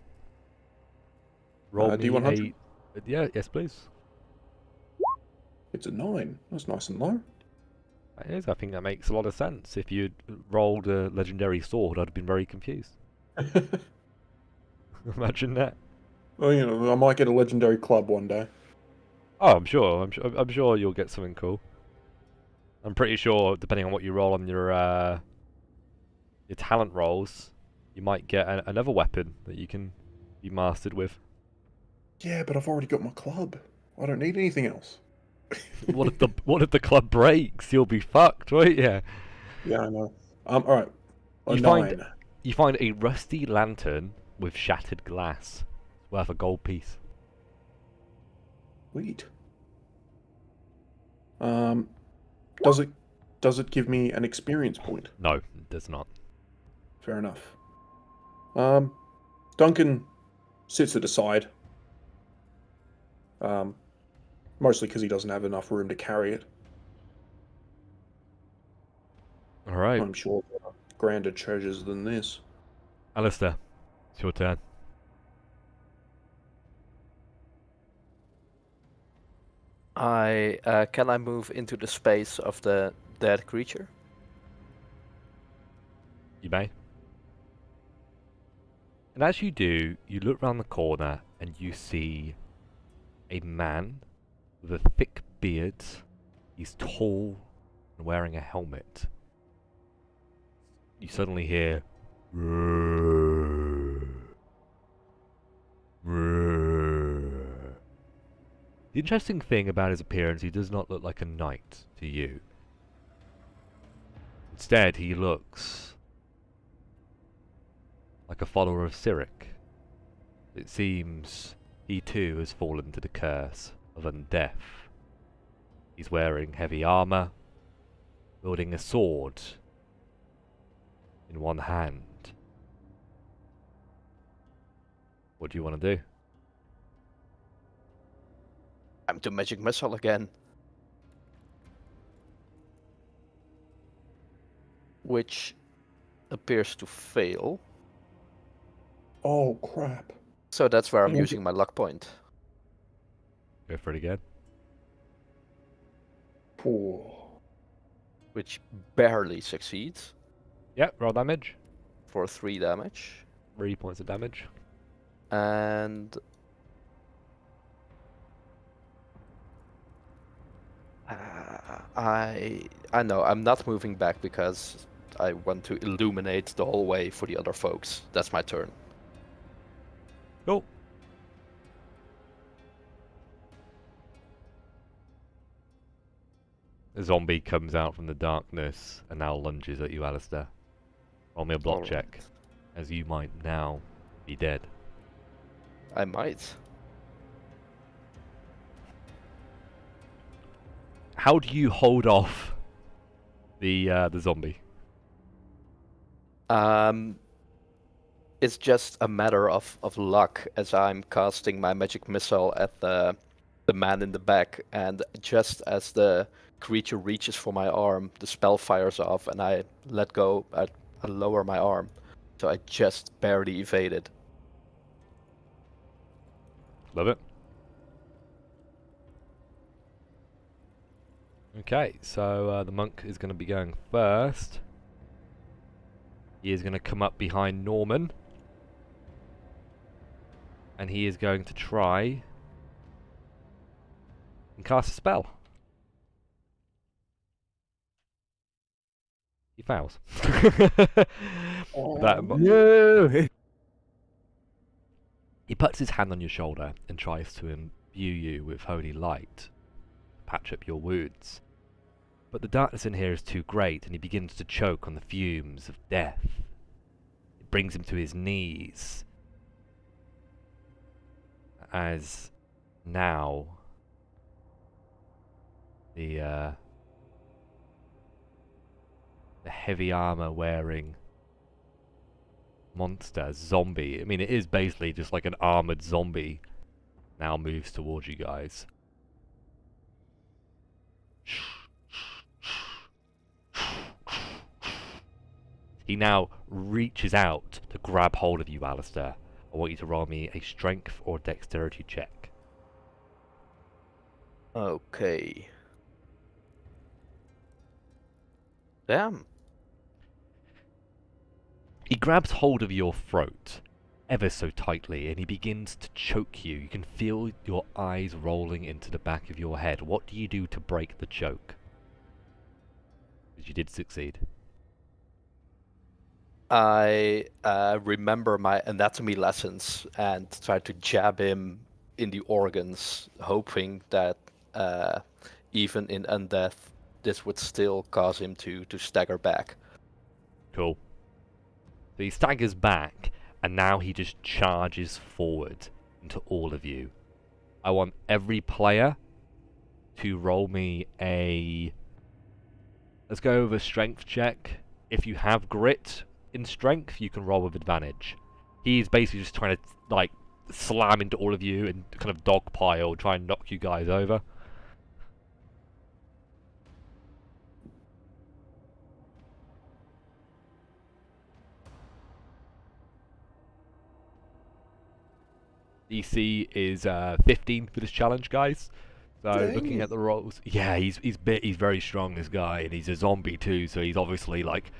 Roll me D100? Yeah, yes, please. It's a 9. That's nice and low. That is, I think that makes a lot of sense. If you'd rolled a legendary sword, I'd have been very confused. Imagine that. Well, you know, I might get a legendary club one day. Oh, I'm sure you'll get something cool. I'm pretty sure, depending on what you roll on your talent rolls, you might get another weapon that you can be mastered with. Yeah, but I've already got my club. I don't need anything else. What if the club breaks? You'll be fucked, won't you? Yeah, I know. All right. A You 9. find a rusty lantern with shattered glass. It's worth a gold piece. Sweet. Does it give me an experience point? No, it does not. Fair enough. Duncan sits it aside. Mostly because he doesn't have enough room to carry it. All right, I'm sure there are grander treasures than this. Alistair, it's your turn. Can I move into the space of the dead creature? You may. And as you do, you look round the corner and you see a man with a thick beard. He's tall and wearing a helmet. You suddenly hear "Roar, roar." The interesting thing about his appearance, he does not look like a knight to you. Instead, he looks like a follower of Cyric. It seems he too has fallen to the curse of undeath. He's wearing heavy armor, wielding a sword in one hand. What do you want to do? I'm to magic missile again. Which appears to fail. Oh, crap. So that's where I'm Yeah. using my luck point. Go for it again. Poor. Which barely succeeds Yep, roll damage. for 3 damage. 3 points of damage. And I know I'm not moving back because I want to illuminate the whole way for the other folks. That's my turn. Cool. A zombie comes out from the darkness and now lunges at you, Alistair. Roll me a block Alright. check, as you might now be dead. I might. How do you hold off the zombie? It's just a matter of luck as I'm casting my magic missile at the man in the back, and just as the creature reaches for my arm, the spell fires off, and I let go. I lower my arm, so I just barely evaded. Love it. Okay, so the monk is going to be going first. He is going to come up behind Norman. And he is going to try and cast a spell. He fails. Oh, That mo- No. He puts his hand on your shoulder and tries to imbue you with holy light, patch up your wounds. But the darkness in here is too great, and he begins to choke on the fumes of death. It brings him to his knees, as now the heavy armor wearing monster zombie, I mean it is basically just like an armored zombie, now moves towards you guys. He now reaches out to grab hold of you, Alistair. I want you to roll me a strength or dexterity check. Okay. Damn. He grabs hold of your throat ever so tightly and he begins to choke you. You can feel your eyes rolling into the back of your head. What do you do to break the choke? Because you did succeed. I remember my anatomy lessons and try to jab him in the organs, hoping that even in undeath, this would still cause him to stagger back. Cool. So he staggers back, and now he just charges forward into all of you. I want every player to roll me a... Let's go with a strength check. If you have grit in strength, you can roll with advantage. He's basically just trying to, like, slam into all of you and kind of dogpile, try and knock you guys over. DC is 15 for this challenge, guys. So Dang. looking at the rolls, yeah, he's very strong, this guy, and he's a zombie too. So he's obviously like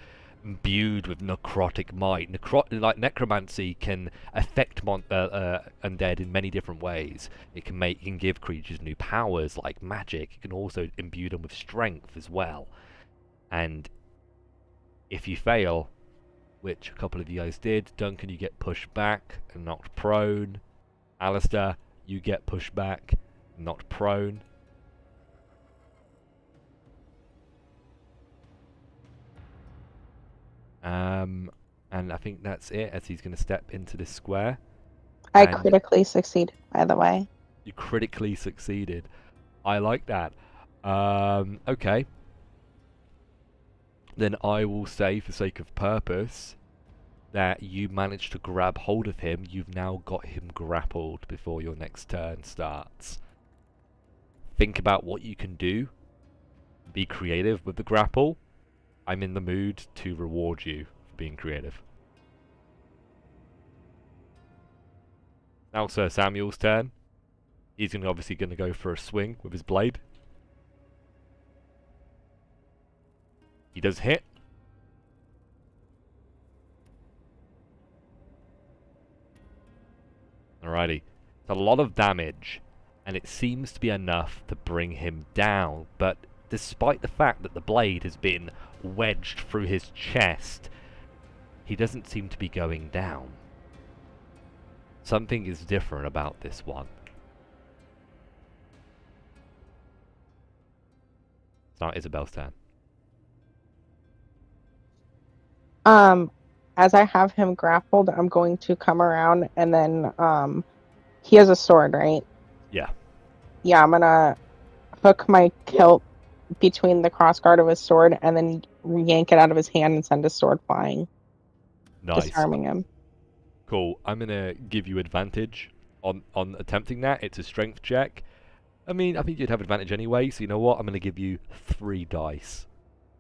imbued with necrotic might. Like necromancy can affect undead in many different ways. It can give creatures new powers like magic. It can also imbue them with strength as well. And if you fail, which a couple of you guys did, Duncan, you get pushed back and knocked prone. Alistair, you get pushed back, knocked prone. And I think that's it, as he's going to step into this square. I And critically succeed, by the way. you critically succeeded. I like that. Okay. Then I will say, for sake of purpose, that you managed to grab hold of him. You've now got him grappled before your next turn starts. Think about what you can do. Be creative with the grapple. I'm in the mood to reward you for being creative. Now Sir Samuel's turn. He's obviously going to go for a swing with his blade. He does hit. Alrighty. It's a lot of damage, and it seems to be enough to bring him down, but despite the fact that the blade has been wedged through his chest, he doesn't seem to be going down. Something is different about this one. It's not Isabel's turn. As I have him grappled, I'm going to come around and then, he has a sword, right? Yeah. Yeah, I'm gonna hook my kilt between the crossguard of his sword and then yank it out of his hand and send his sword flying, Nice. disarming him. Cool. I'm gonna give you advantage on attempting that. It's a strength check. I mean, I think you'd have advantage anyway, so you know what? I'm gonna give you 3 dice,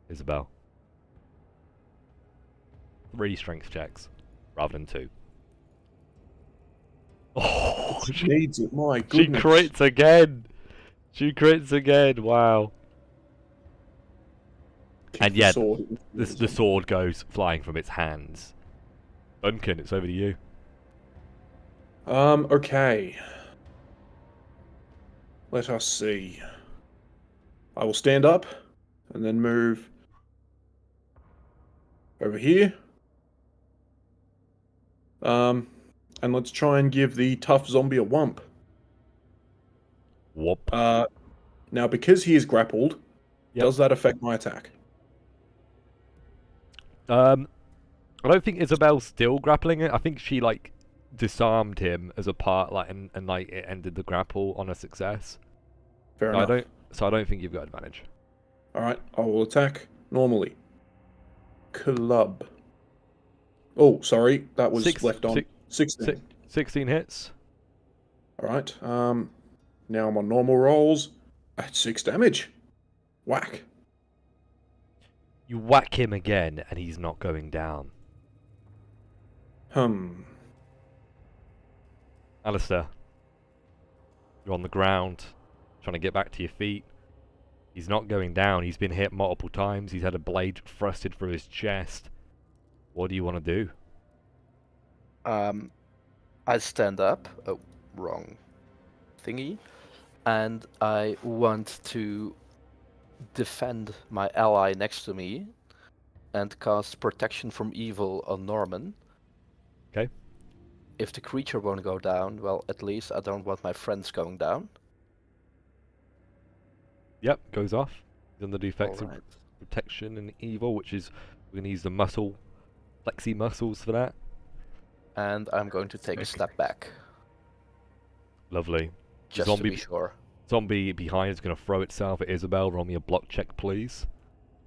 Isabel. 3 strength checks, rather than 2. Oh, She needs it, my she goodness. crits again! She crits again, wow. Kick And the yeah, sword into the sword goes flying from its hands. Duncan, it's over to you. Okay. Let us see. I will stand up and then move over here. and let's try and give the tough zombie a whump. Whoop. Now, because he is grappled, Yep. does that affect my attack? I don't think Isabel's still grappling it. I think she like disarmed him as a part, like, and like it ended the grapple on a success. Fair enough. So I don't think you've got advantage. All right, I will attack normally. Club. Oh, sorry, that was left on. 16. 16 hits. All right. Now I'm on normal rolls. At 6 damage. Whack. You whack him again, and he's not going down. Alistair, you're on the ground, trying to get back to your feet. He's not going down. He's been hit multiple times. He's had a blade thrusted through his chest. What do you want to do? I stand up. Oh, wrong thingy. And I want to defend my ally next to me and cast Protection from Evil on Norman. Okay. If the creature won't go down, well, at least I don't want my friends going down. Yep, goes off. He's under the effects of Alright. protection and evil, which is, we're going to use the muscle, flexi muscles for that. And I'm going to take a step back, Lovely. just Zombie- to be sure. Zombie behind is going to throw itself at Isabel. Roll me a block check, please.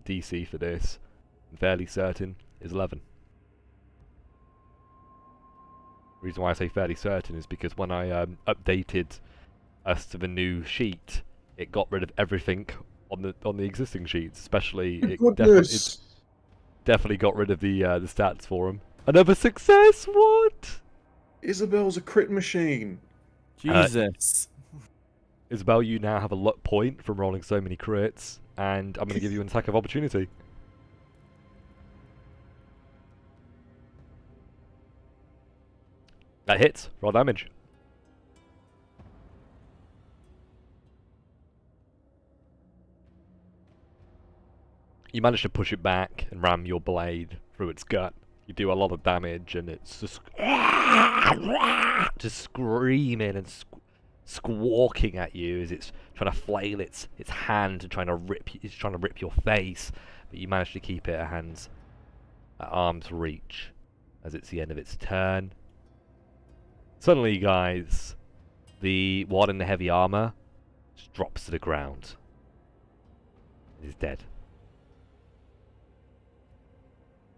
DC for this, I'm fairly certain, is 11. The reason why I say fairly certain is because when I updated us to the new sheet, it got rid of everything on the existing sheets. Especially, it definitely got rid of the stats for him. Another success. What? Isabel's a crit machine. Jesus. Isabel, you now have a luck point from rolling so many crits, and I'm going to give you an attack of opportunity. That hits. Roll damage. You manage to push it back and ram your blade through its gut. You do a lot of damage, and it's just screaming and squawking at you as it's trying to flail its hand and trying to rip your face. But you manage to keep it at arm's reach as it's the end of its turn. Suddenly, guys, the one in the heavy armor just drops to the ground. It is dead.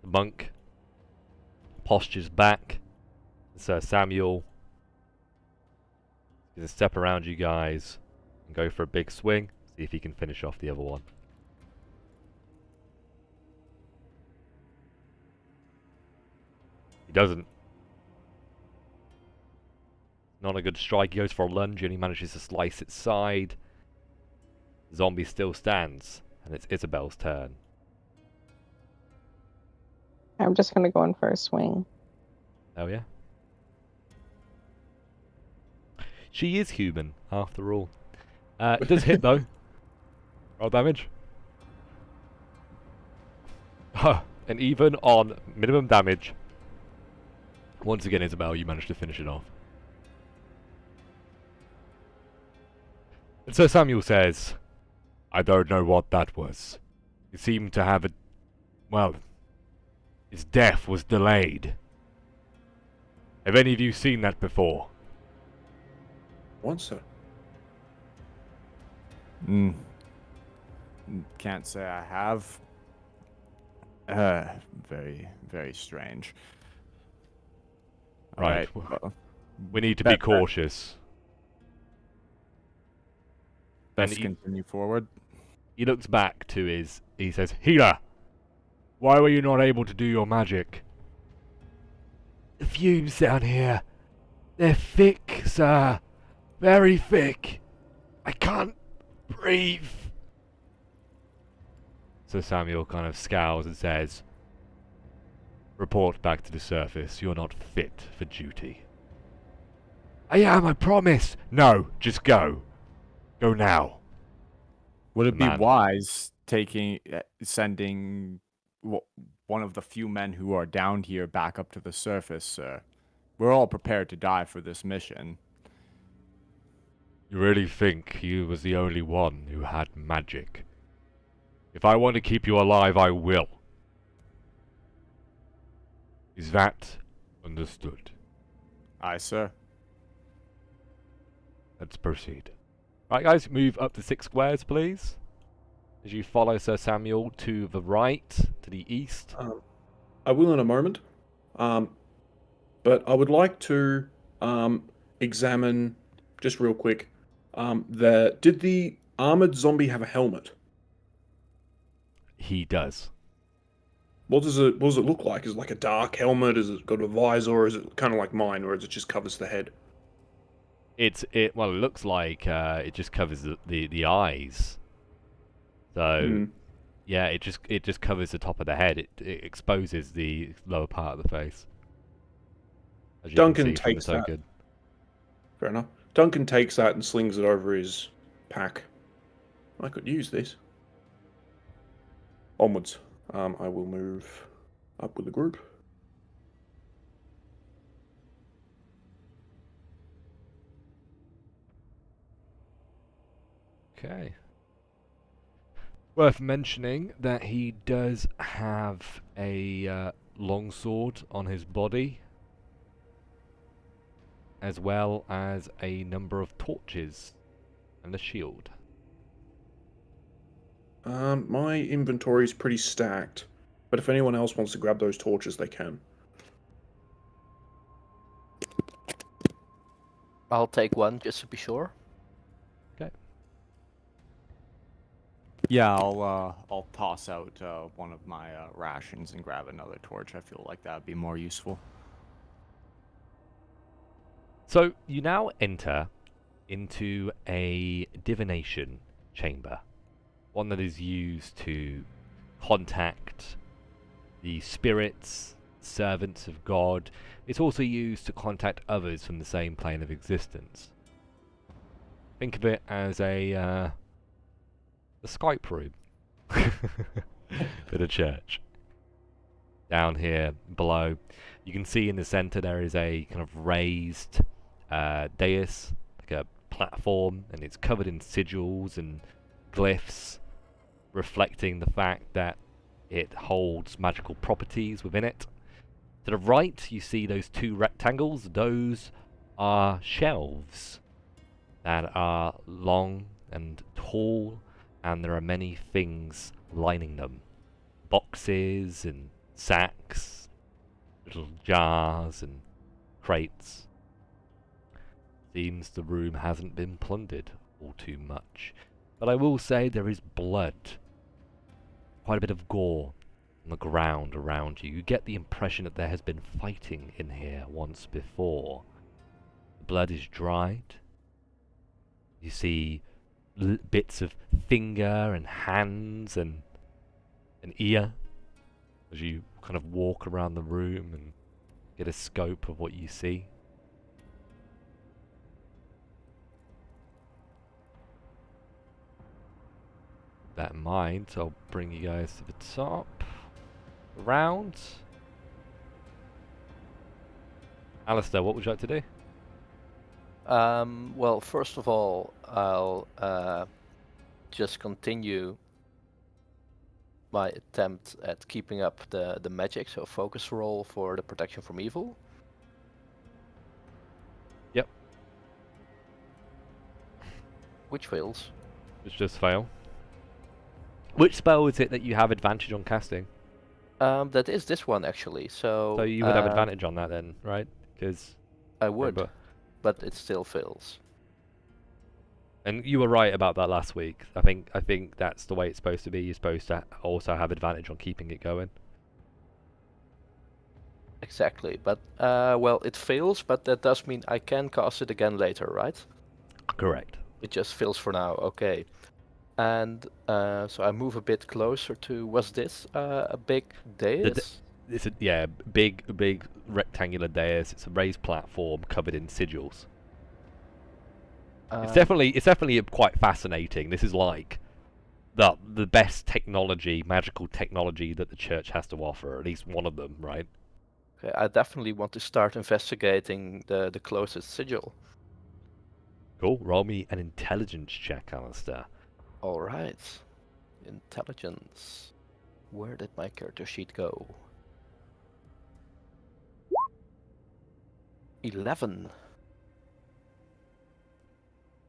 The monk postures back. Sir Samuel is going to step around you guys and go for a big swing. See if he can finish off the other one. He doesn't. Not a good strike. He goes for a lunge and he manages to slice its side. The zombie still stands, and it's Isabel's turn. I'm just gonna go in for a swing. Oh yeah. She is human, after all. It does hit though. Roll damage. And even on minimum damage, once again, Isabel, you managed to finish it off. And Sir Samuel says, I don't know what that was. It seemed to have well, its death was delayed. Have any of you seen that before? Once, sir. Can't say I have. Very, very strange. Right. Alright, well, We need to be cautious. let's he- continue forward. He looks back to he says, Healer, why were you not able to do your magic? The fumes down here, they're thick, sir. Very thick. I can't breathe. So Samuel kind of scowls and says, report back to the surface. You're not fit for duty. I am, I promise. No, just go. Go now. Would it be Man. wise sending one of the few men who are down here back up to the surface, sir? We're all prepared to die for this mission. You really think you was the only one who had magic? If I want to keep you alive, I will. Is that understood? Aye, sir. Let's proceed. Right, guys, move up to 6 squares, please. As you follow Sir Samuel to the right, to the east. I will in a moment. But I would like to examine, just real quick, did the armored zombie have a helmet? He does. What does it look like? Is it like a dark helmet? Is it got a visor, or is it kind of like mine, or is it just covers the head? Well, it looks like it just covers the eyes. So yeah, it just covers the top of the head. It exposes the lower part of the face. As you Duncan can see from the takes that. token. Fair enough. Duncan takes that and slings it over his pack. I could use this. Onwards. I will move up with the group. Okay. Worth mentioning that he does have a longsword on his body, as well as a number of torches and a shield. My inventory is pretty stacked, but if anyone else wants to grab those torches, they can. I'll take one just to be sure. Okay. Yeah, I'll toss out one of my rations and grab another torch. I feel like that'd be more useful. So you now enter into a divination chamber, one that is used to contact the spirits, servants of God. It's also used to contact others from the same plane of existence. Think of it as a Skype room. Bit of church. Down here below, you can see in the center there is a kind of raised dais, like a platform, and it's covered in sigils and glyphs, reflecting the fact that it holds magical properties within it. To the right, you see those 2 rectangles. Those are shelves that are long and tall, and there are many things lining them. Boxes and sacks, little jars and crates. Seems the room hasn't been plundered all too much. But I will say there is blood. Quite a bit of gore on the ground around you. You get the impression that there has been fighting in here once before. The blood is dried. You see bits of finger and hands and an ear as you kind of walk around the room and get a scope of what you see. That in mind, I'll bring you guys to the top. Around. Alistair, what would you like to do? Well, first of all, I'll just continue my attempt at keeping up the magic, so focus roll for the protection from evil. Yep. Which fails. Which just fail. Which spell is it that you have advantage on casting? That is this one actually, So you would have advantage on that then, right? Because I would, but it still fails. And you were right about that last week. I think that's the way it's supposed to be. You're supposed to also have advantage on keeping it going. Exactly, but well, it fails, but that does mean I can cast it again later, right? Correct. It just fails for now, okay. And so I move a bit closer to, was this a big dais? It's a big rectangular dais. It's a raised platform covered in sigils. It's definitely quite fascinating. This is like the best technology, magical technology that the church has to offer, at least one of them, right? Okay, I definitely want to start investigating the closest sigil. Cool. Roll me an intelligence check, Alistair. All right. Intelligence. Where did my character sheet go? 11.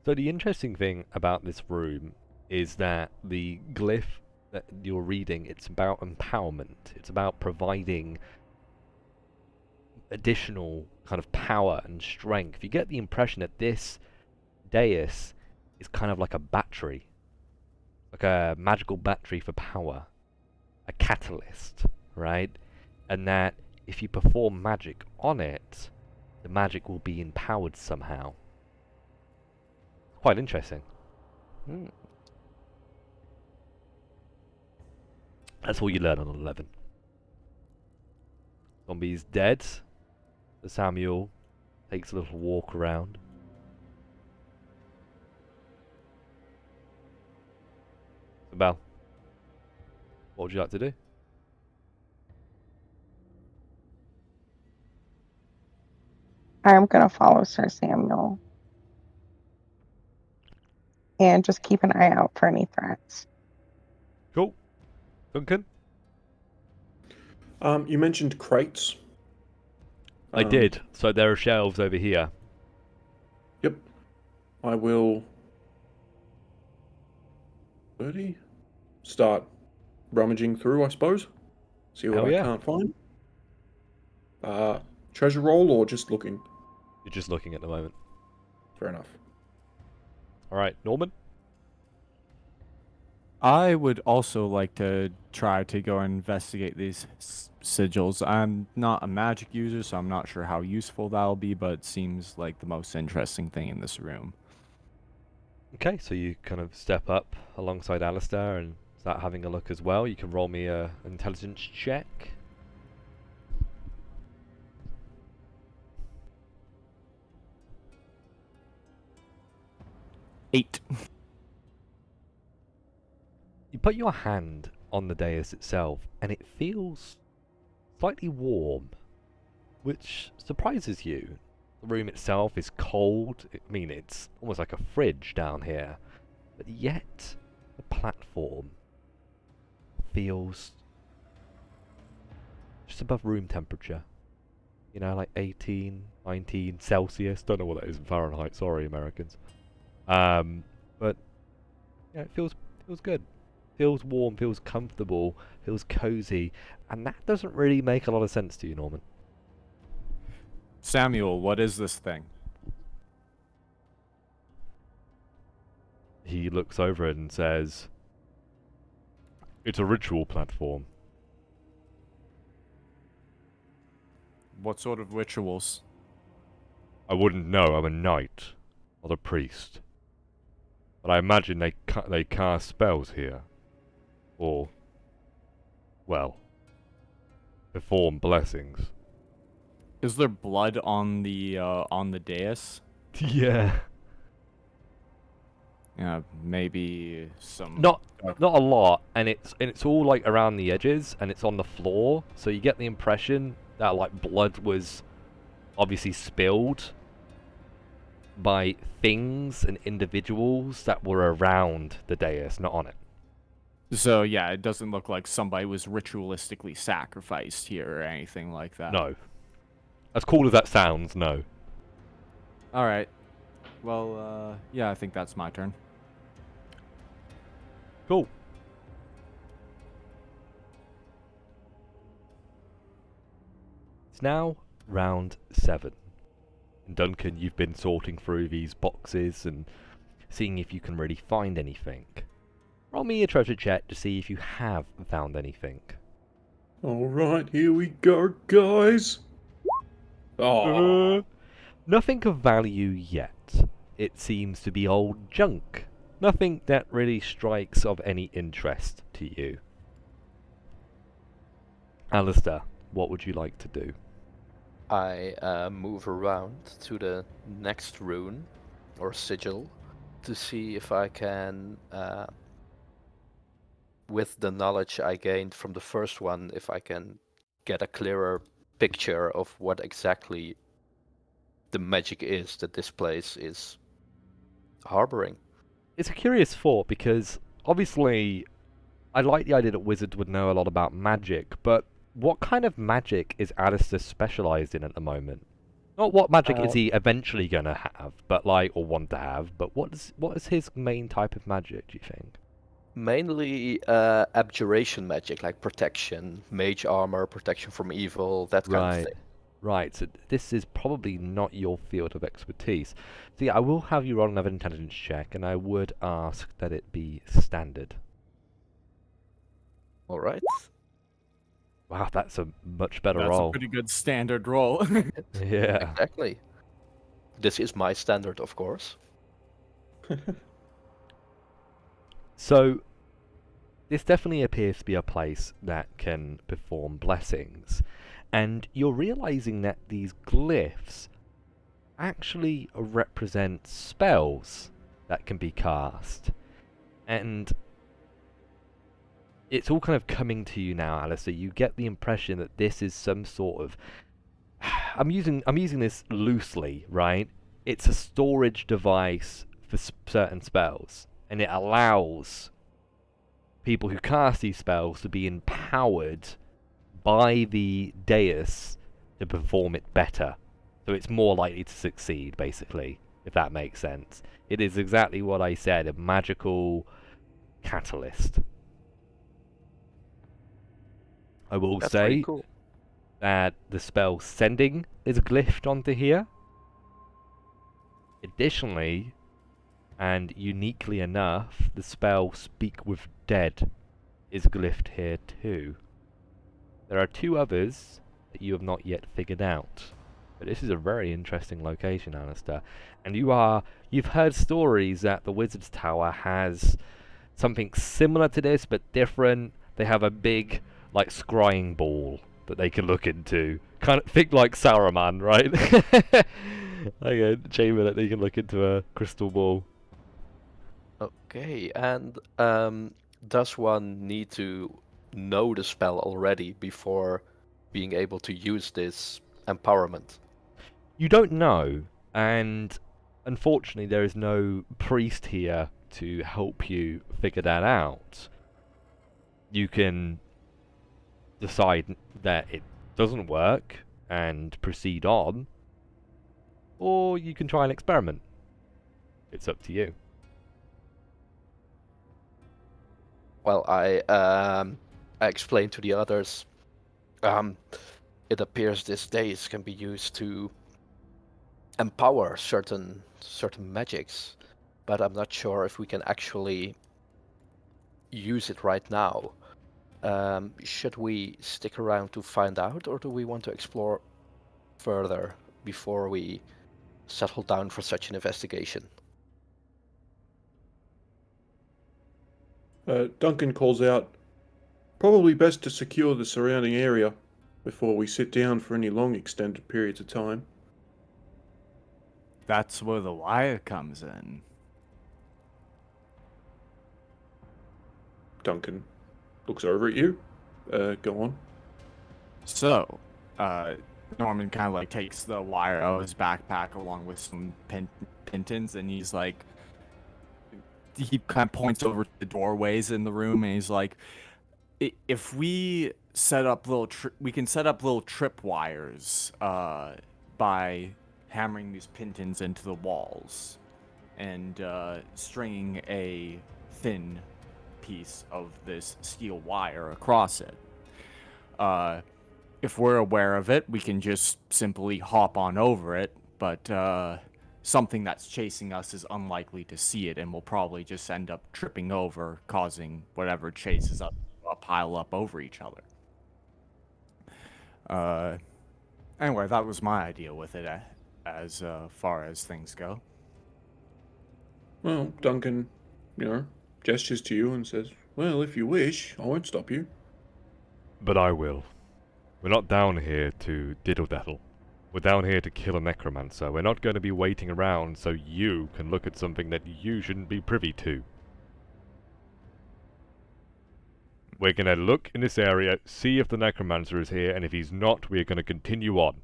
So the interesting thing about this room is that the glyph that you're reading, it's about empowerment. It's about providing additional kind of power and strength. You get the impression that this dais is kind of like a battery, like a magical battery for power, a catalyst, right? And that if you perform magic on it, the magic will be empowered somehow. Quite interesting. Hmm. That's all you learn on 11. Zombie's dead. So Samuel takes a little walk around. So Belle, what would you like to do? I'm gonna follow Sir Samuel and just keep an eye out for any threats. Cool. Duncan? You mentioned crates. I did. So there are shelves over here. Yep. I will 30 start rummaging through, I suppose. See what Hell I yeah. can't find. Treasure roll or just looking? You're just looking at the moment. Fair enough. Alright, Norman? I would also like to try to go and investigate these sigils. I'm not a magic user, so I'm not sure how useful that'll be, but it seems like the most interesting thing in this room. Okay, so you kind of step up alongside Alistair and start having a look as well. You can roll me an intelligence check. Eight. You put your hand on the dais itself, and it feels slightly warm, which surprises you. The room itself is cold. I mean, it's almost like a fridge down here, but yet the platform feels just above room temperature. You know, like 18, 19 Celsius. Don't know what that is in Fahrenheit. Sorry, Americans. But yeah, it feels good. Feels warm, feels comfortable, feels cozy, and that doesn't really make a lot of sense to you, Norman. Samuel, what is this thing? He looks over it and says, "It's a ritual platform." What sort of rituals? I wouldn't know. I'm a knight, not a priest. But I imagine they cast spells here, or, well, perform blessings. Is there blood on the dais? Yeah. Yeah, maybe some. Not a lot, and it's all like around the edges, and it's on the floor, so you get the impression that like blood was obviously spilled by things and individuals that were around the dais, not on it. So yeah, it doesn't look like somebody was ritualistically sacrificed here or anything like that. No. As cool as that sounds, no. All right. Well, yeah, I think that's my turn. Cool. It's now round 7. And Duncan, you've been sorting through these boxes and seeing if you can really find anything. Roll me a treasure check to see if you have found anything. Alright, here we go, guys. Oh, Nothing of value yet. It seems to be old junk. Nothing that really strikes of any interest to you. Alistair, what would you like to do? I move around to the next rune or sigil to see if I can, with the knowledge I gained from the first one, if I can get a clearer picture of what exactly the magic is that this place is harboring. It's a curious thought because obviously I like the idea that wizards would know a lot about magic, but what kind of magic is Alistair specialized in at the moment? Not what magic is he eventually gonna have, but like, or want to have, but what is his main type of magic, do you think? Mainly abjuration magic, like protection, mage armor, protection from evil, that kind of thing. Right, so this is probably not your field of expertise. So yeah, I will have you roll another intelligence check, and I would ask that it be standard. All right. Wow, that's a much better That's roll. a pretty good standard roll. Yeah. Exactly. This is my standard, of course. So, this definitely appears to be a place that can perform blessings. And you're realizing that these glyphs actually represent spells that can be cast. And it's all kind of coming to you now, Alistair. You get the impression that this is some sort of I'm using this loosely, right? It's a storage device for certain spells, and it allows people who cast these spells to be empowered by the dais to perform it better. So it's more likely to succeed, basically, if that makes sense. It is exactly what I said, a magical catalyst. I will That's say pretty cool. that the spell sending is glyphed onto here. Additionally, and uniquely enough, the spell Speak with Dead is glyphed here too. There are two others that you have not yet figured out. But this is a very interesting location, Alistair. And you've heard stories that the Wizard's Tower has something similar to this, but different. They have a big, like, scrying ball that they can look into. Kind of think like Saruman, right? Like a chamber that they can look into a crystal ball. Okay, and does one need to know the spell already before being able to use this empowerment? You don't know, and unfortunately there is no priest here to help you figure that out. You can decide that it doesn't work and proceed on, or you can try an experiment. It's up to you. Well, I explained to the others. It appears this days can be used to empower certain magics, but I'm not sure if we can actually use it right now. Should we stick around to find out, or do we want to explore further before we settle down for such an investigation? Duncan calls out, probably best to secure the surrounding area before we sit down for any long extended periods of time. That's where the wire comes in. Duncan looks over at you. Go on. So, Norman kind of like takes the wire out of his backpack along with some pintons, and he's like, he kind of points over to the doorways in the room, and he's like, if we set up we can set up little trip wires by hammering these pintons into the walls and stringing a thin piece of this steel wire across it. If we're aware of it, we can just simply hop on over it, but something that's chasing us is unlikely to see it, and we'll probably just end up tripping over, causing whatever chases us to pile up over each other. Anyway, that was my idea with it as far as things go. Well, Duncan, gestures to you and says, well, if you wish, I won't stop you. But I will. We're not down here to diddle-daddle. We're down here to kill a necromancer. We're not going to be waiting around so you can look at something that you shouldn't be privy to. we're gonna look in this area, see if the necromancer is here, and if he's not, we're gonna continue on.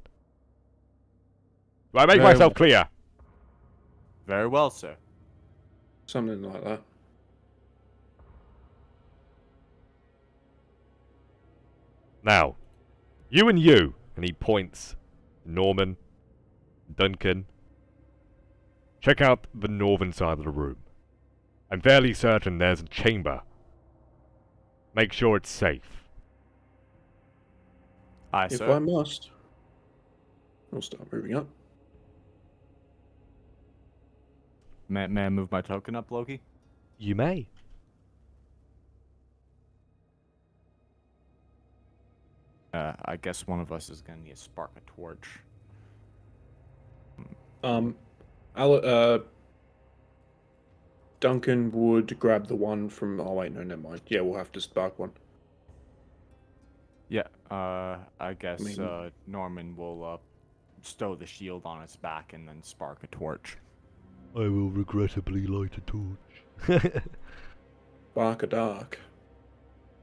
Do I make Very myself well. clear? Very well, sir. Something like that. Now, you and you, and he points to Norman, Duncan. Check out the northern side of the room. I'm fairly certain there's a chamber. Make sure it's safe. Aye, If sir. I must, I'll start moving up. May I move my token up, Loki? You may. I guess one of us is gonna need to spark a torch. Duncan would grab the one from. Oh wait, no, never mind. Yeah, we'll have to spark one. Yeah, I guess mean- Norman will stow the shield on his back and then spark a torch. I will regrettably light a torch. Spark a dark.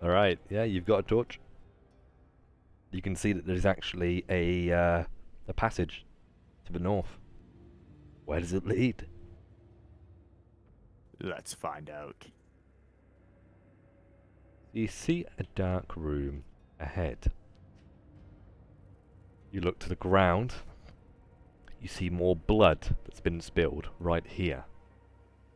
Alright, yeah, you've got a torch. You can see that there's actually a passage to the north. Where does it lead? Let's find out. You see a dark room ahead. You look to the ground. You see more blood that's been spilled right here.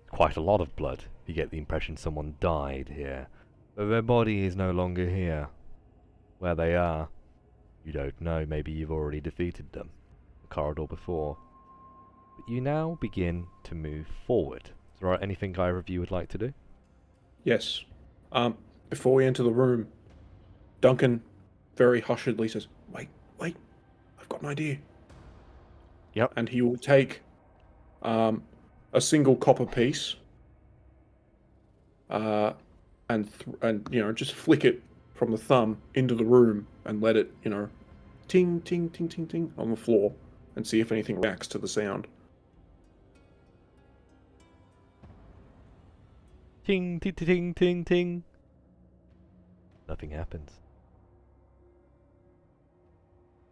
Quite a lot of blood. You get the impression someone died here. But their body is no longer here. Where they are, you don't know. Maybe you've already defeated them. The corridor before. But you now begin to move forward. Is there anything either of you would like to do? Yes. Before we enter the room, Duncan very hushedly says, wait, I've got an idea. Yep. And he will take a single copper piece and just flick it from the thumb into the room and let it, ting, ting, ting, ting, ting on the floor and see if anything reacts to the sound. Ting, ting, ting, ting, ting. Nothing happens.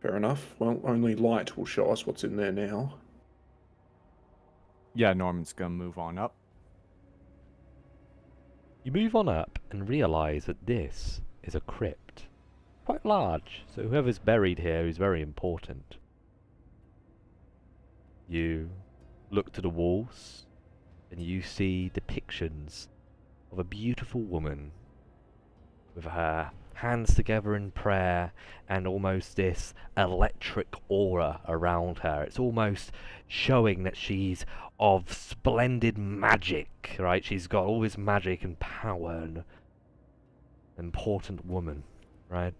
Fair enough. Well, only light will show us what's in there now. Yeah, Norman's gonna move on up. You move on up and realise that this is a crypt. Quite large, so whoever's buried here is very important. You look to the walls and you see depictions of a beautiful woman with her hands together in prayer and almost this electric aura around her. It's almost showing that she's of splendid magic, right? She's got all this magic and power and important woman, right?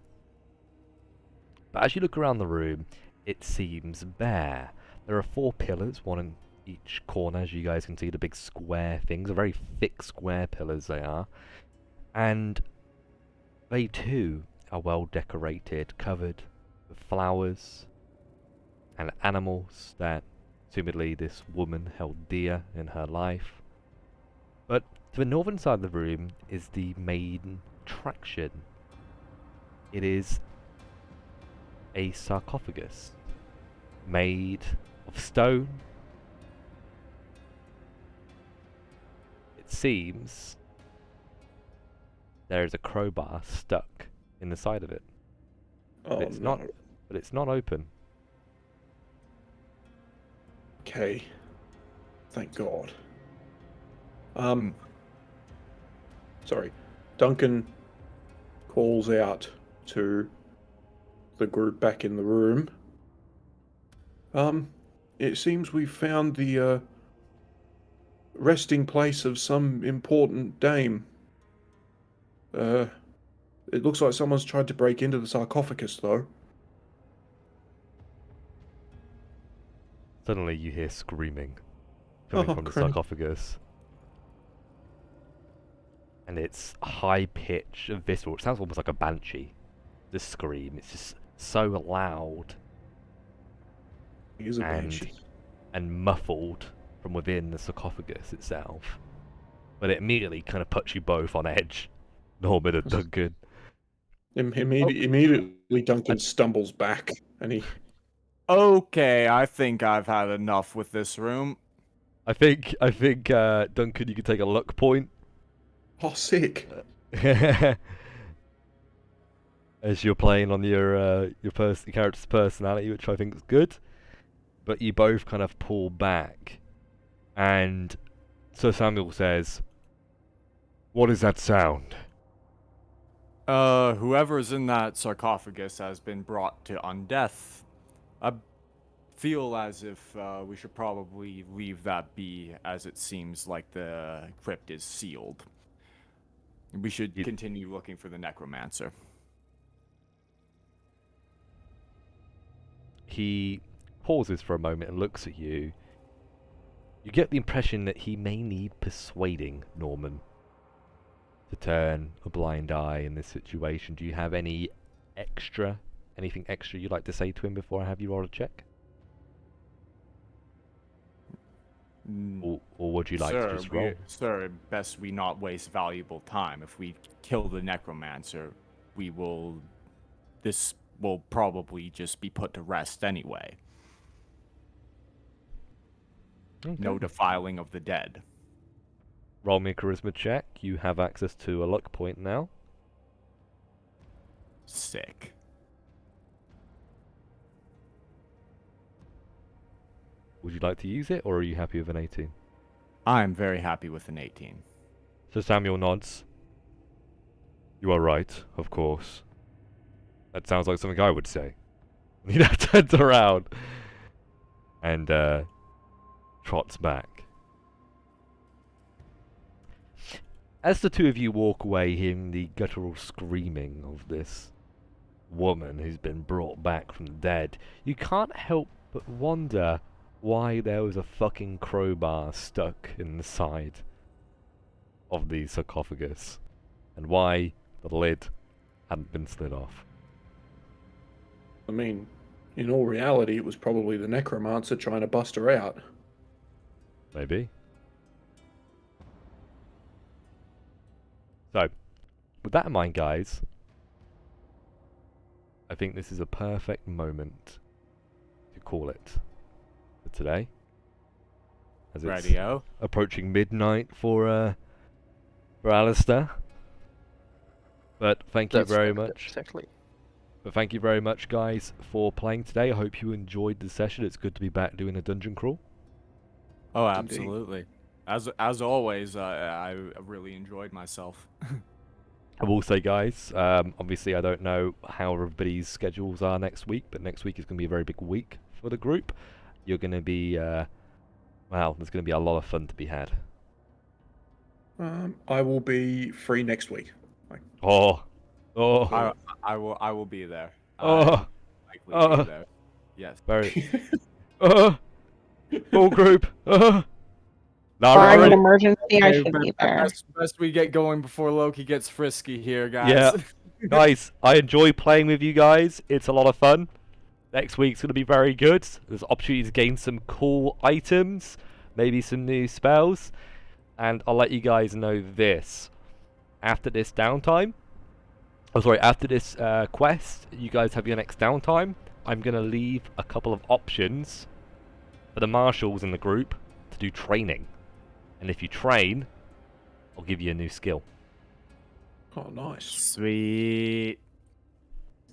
But as you look around the room, it seems bare. There are 4 pillars, one in each corner, as you guys can see, the big square things, are very thick square pillars they are. And they too are well decorated, covered with flowers and animals that assumedly this woman held dear in her life. But to the northern side of the room is the main attraction. It is a sarcophagus made of stone. It seems there is a crowbar stuck in the side of it. Oh, It's no. not, but it's not open. Okay. Thank God. Sorry. Duncan calls out to the group back in the room. It seems we've found the resting place of some important dame. It looks like someone's tried to break into the sarcophagus, though. Suddenly you hear screaming coming Oh, from the crap. sarcophagus. And it's high-pitched and visceral. It sounds almost like a banshee. This scream. It's just so loud He is a And- banshee. and muffled from within the sarcophagus itself. But it immediately kind of puts you both on edge. Norman and Duncan. Immediately, Duncan stumbles back, and he. Okay, I think I've had enough with this room. I think Duncan, you can take a luck point. Oh, sick! As you're playing on your character's personality, which I think is good. But you both kind of pull back, and Sir Samuel says, "What is that sound?" Whoever's in that sarcophagus has been brought to undeath. I feel as if we should probably leave that be, as it seems like the crypt is sealed. We should continue looking for the necromancer. He pauses for a moment and looks at you. You get the impression that he may need persuading, Norman, to turn a blind eye in this situation. Do you have anything extra you'd like to say to him before I have you roll a check? Or would you like to just roll? Sir, best we not waste valuable time. If we kill the necromancer, this will probably just be put to rest anyway. Okay. No defiling of the dead. Roll me a charisma check. You have access to a luck point now. Sick. Would you like to use it, or are you happy with an 18? I'm very happy with an 18. So Samuel nods. You are right, of course. That sounds like something I would say. He now turns around and trots back. As the two of you walk away, hearing the guttural screaming of this woman who's been brought back from the dead, you can't help but wonder why there was a fucking crowbar stuck in the side of the sarcophagus, and why the lid hadn't been slid off. I mean, in all reality, it was probably the necromancer trying to bust her out. Maybe. So, with that in mind, guys, I think this is a perfect moment to call it for today. As it's Radio. approaching midnight for Alistair. But thank you very much. Exactly. But thank you very much, guys, for playing today. I hope you enjoyed the session. It's good to be back doing a dungeon crawl. Oh, absolutely. As always, I really enjoyed myself. I will say, guys, obviously I don't know how everybody's schedules are next week, but next week is going to be a very big week for the group. You're going to be, well, there's going to be a lot of fun to be had. I will be free next week. Oh. I will be there. Oh. Likely be there. Yes. Very. Full group. No, Barring right. an emergency, I Okay, should be there. Best we get going before Loki gets frisky here, guys. Yeah. Guys, I enjoy playing with you guys. It's a lot of fun. Next week's going to be very good. There's opportunity to gain some cool items, maybe some new spells. And I'll let you guys know this. After this downtime, after this quest, you guys have your next downtime. I'm going to leave a couple of options for the marshals in the group to do training. And if you train, I'll give you a new skill. Oh, nice. Sweet.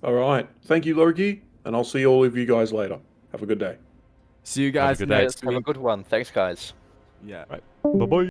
All right. Thank you, Loki, and I'll see all of you guys later. Have a good day. See you guys good day. next Have a week. good one. Thanks, guys. Yeah. Right. Bye-bye.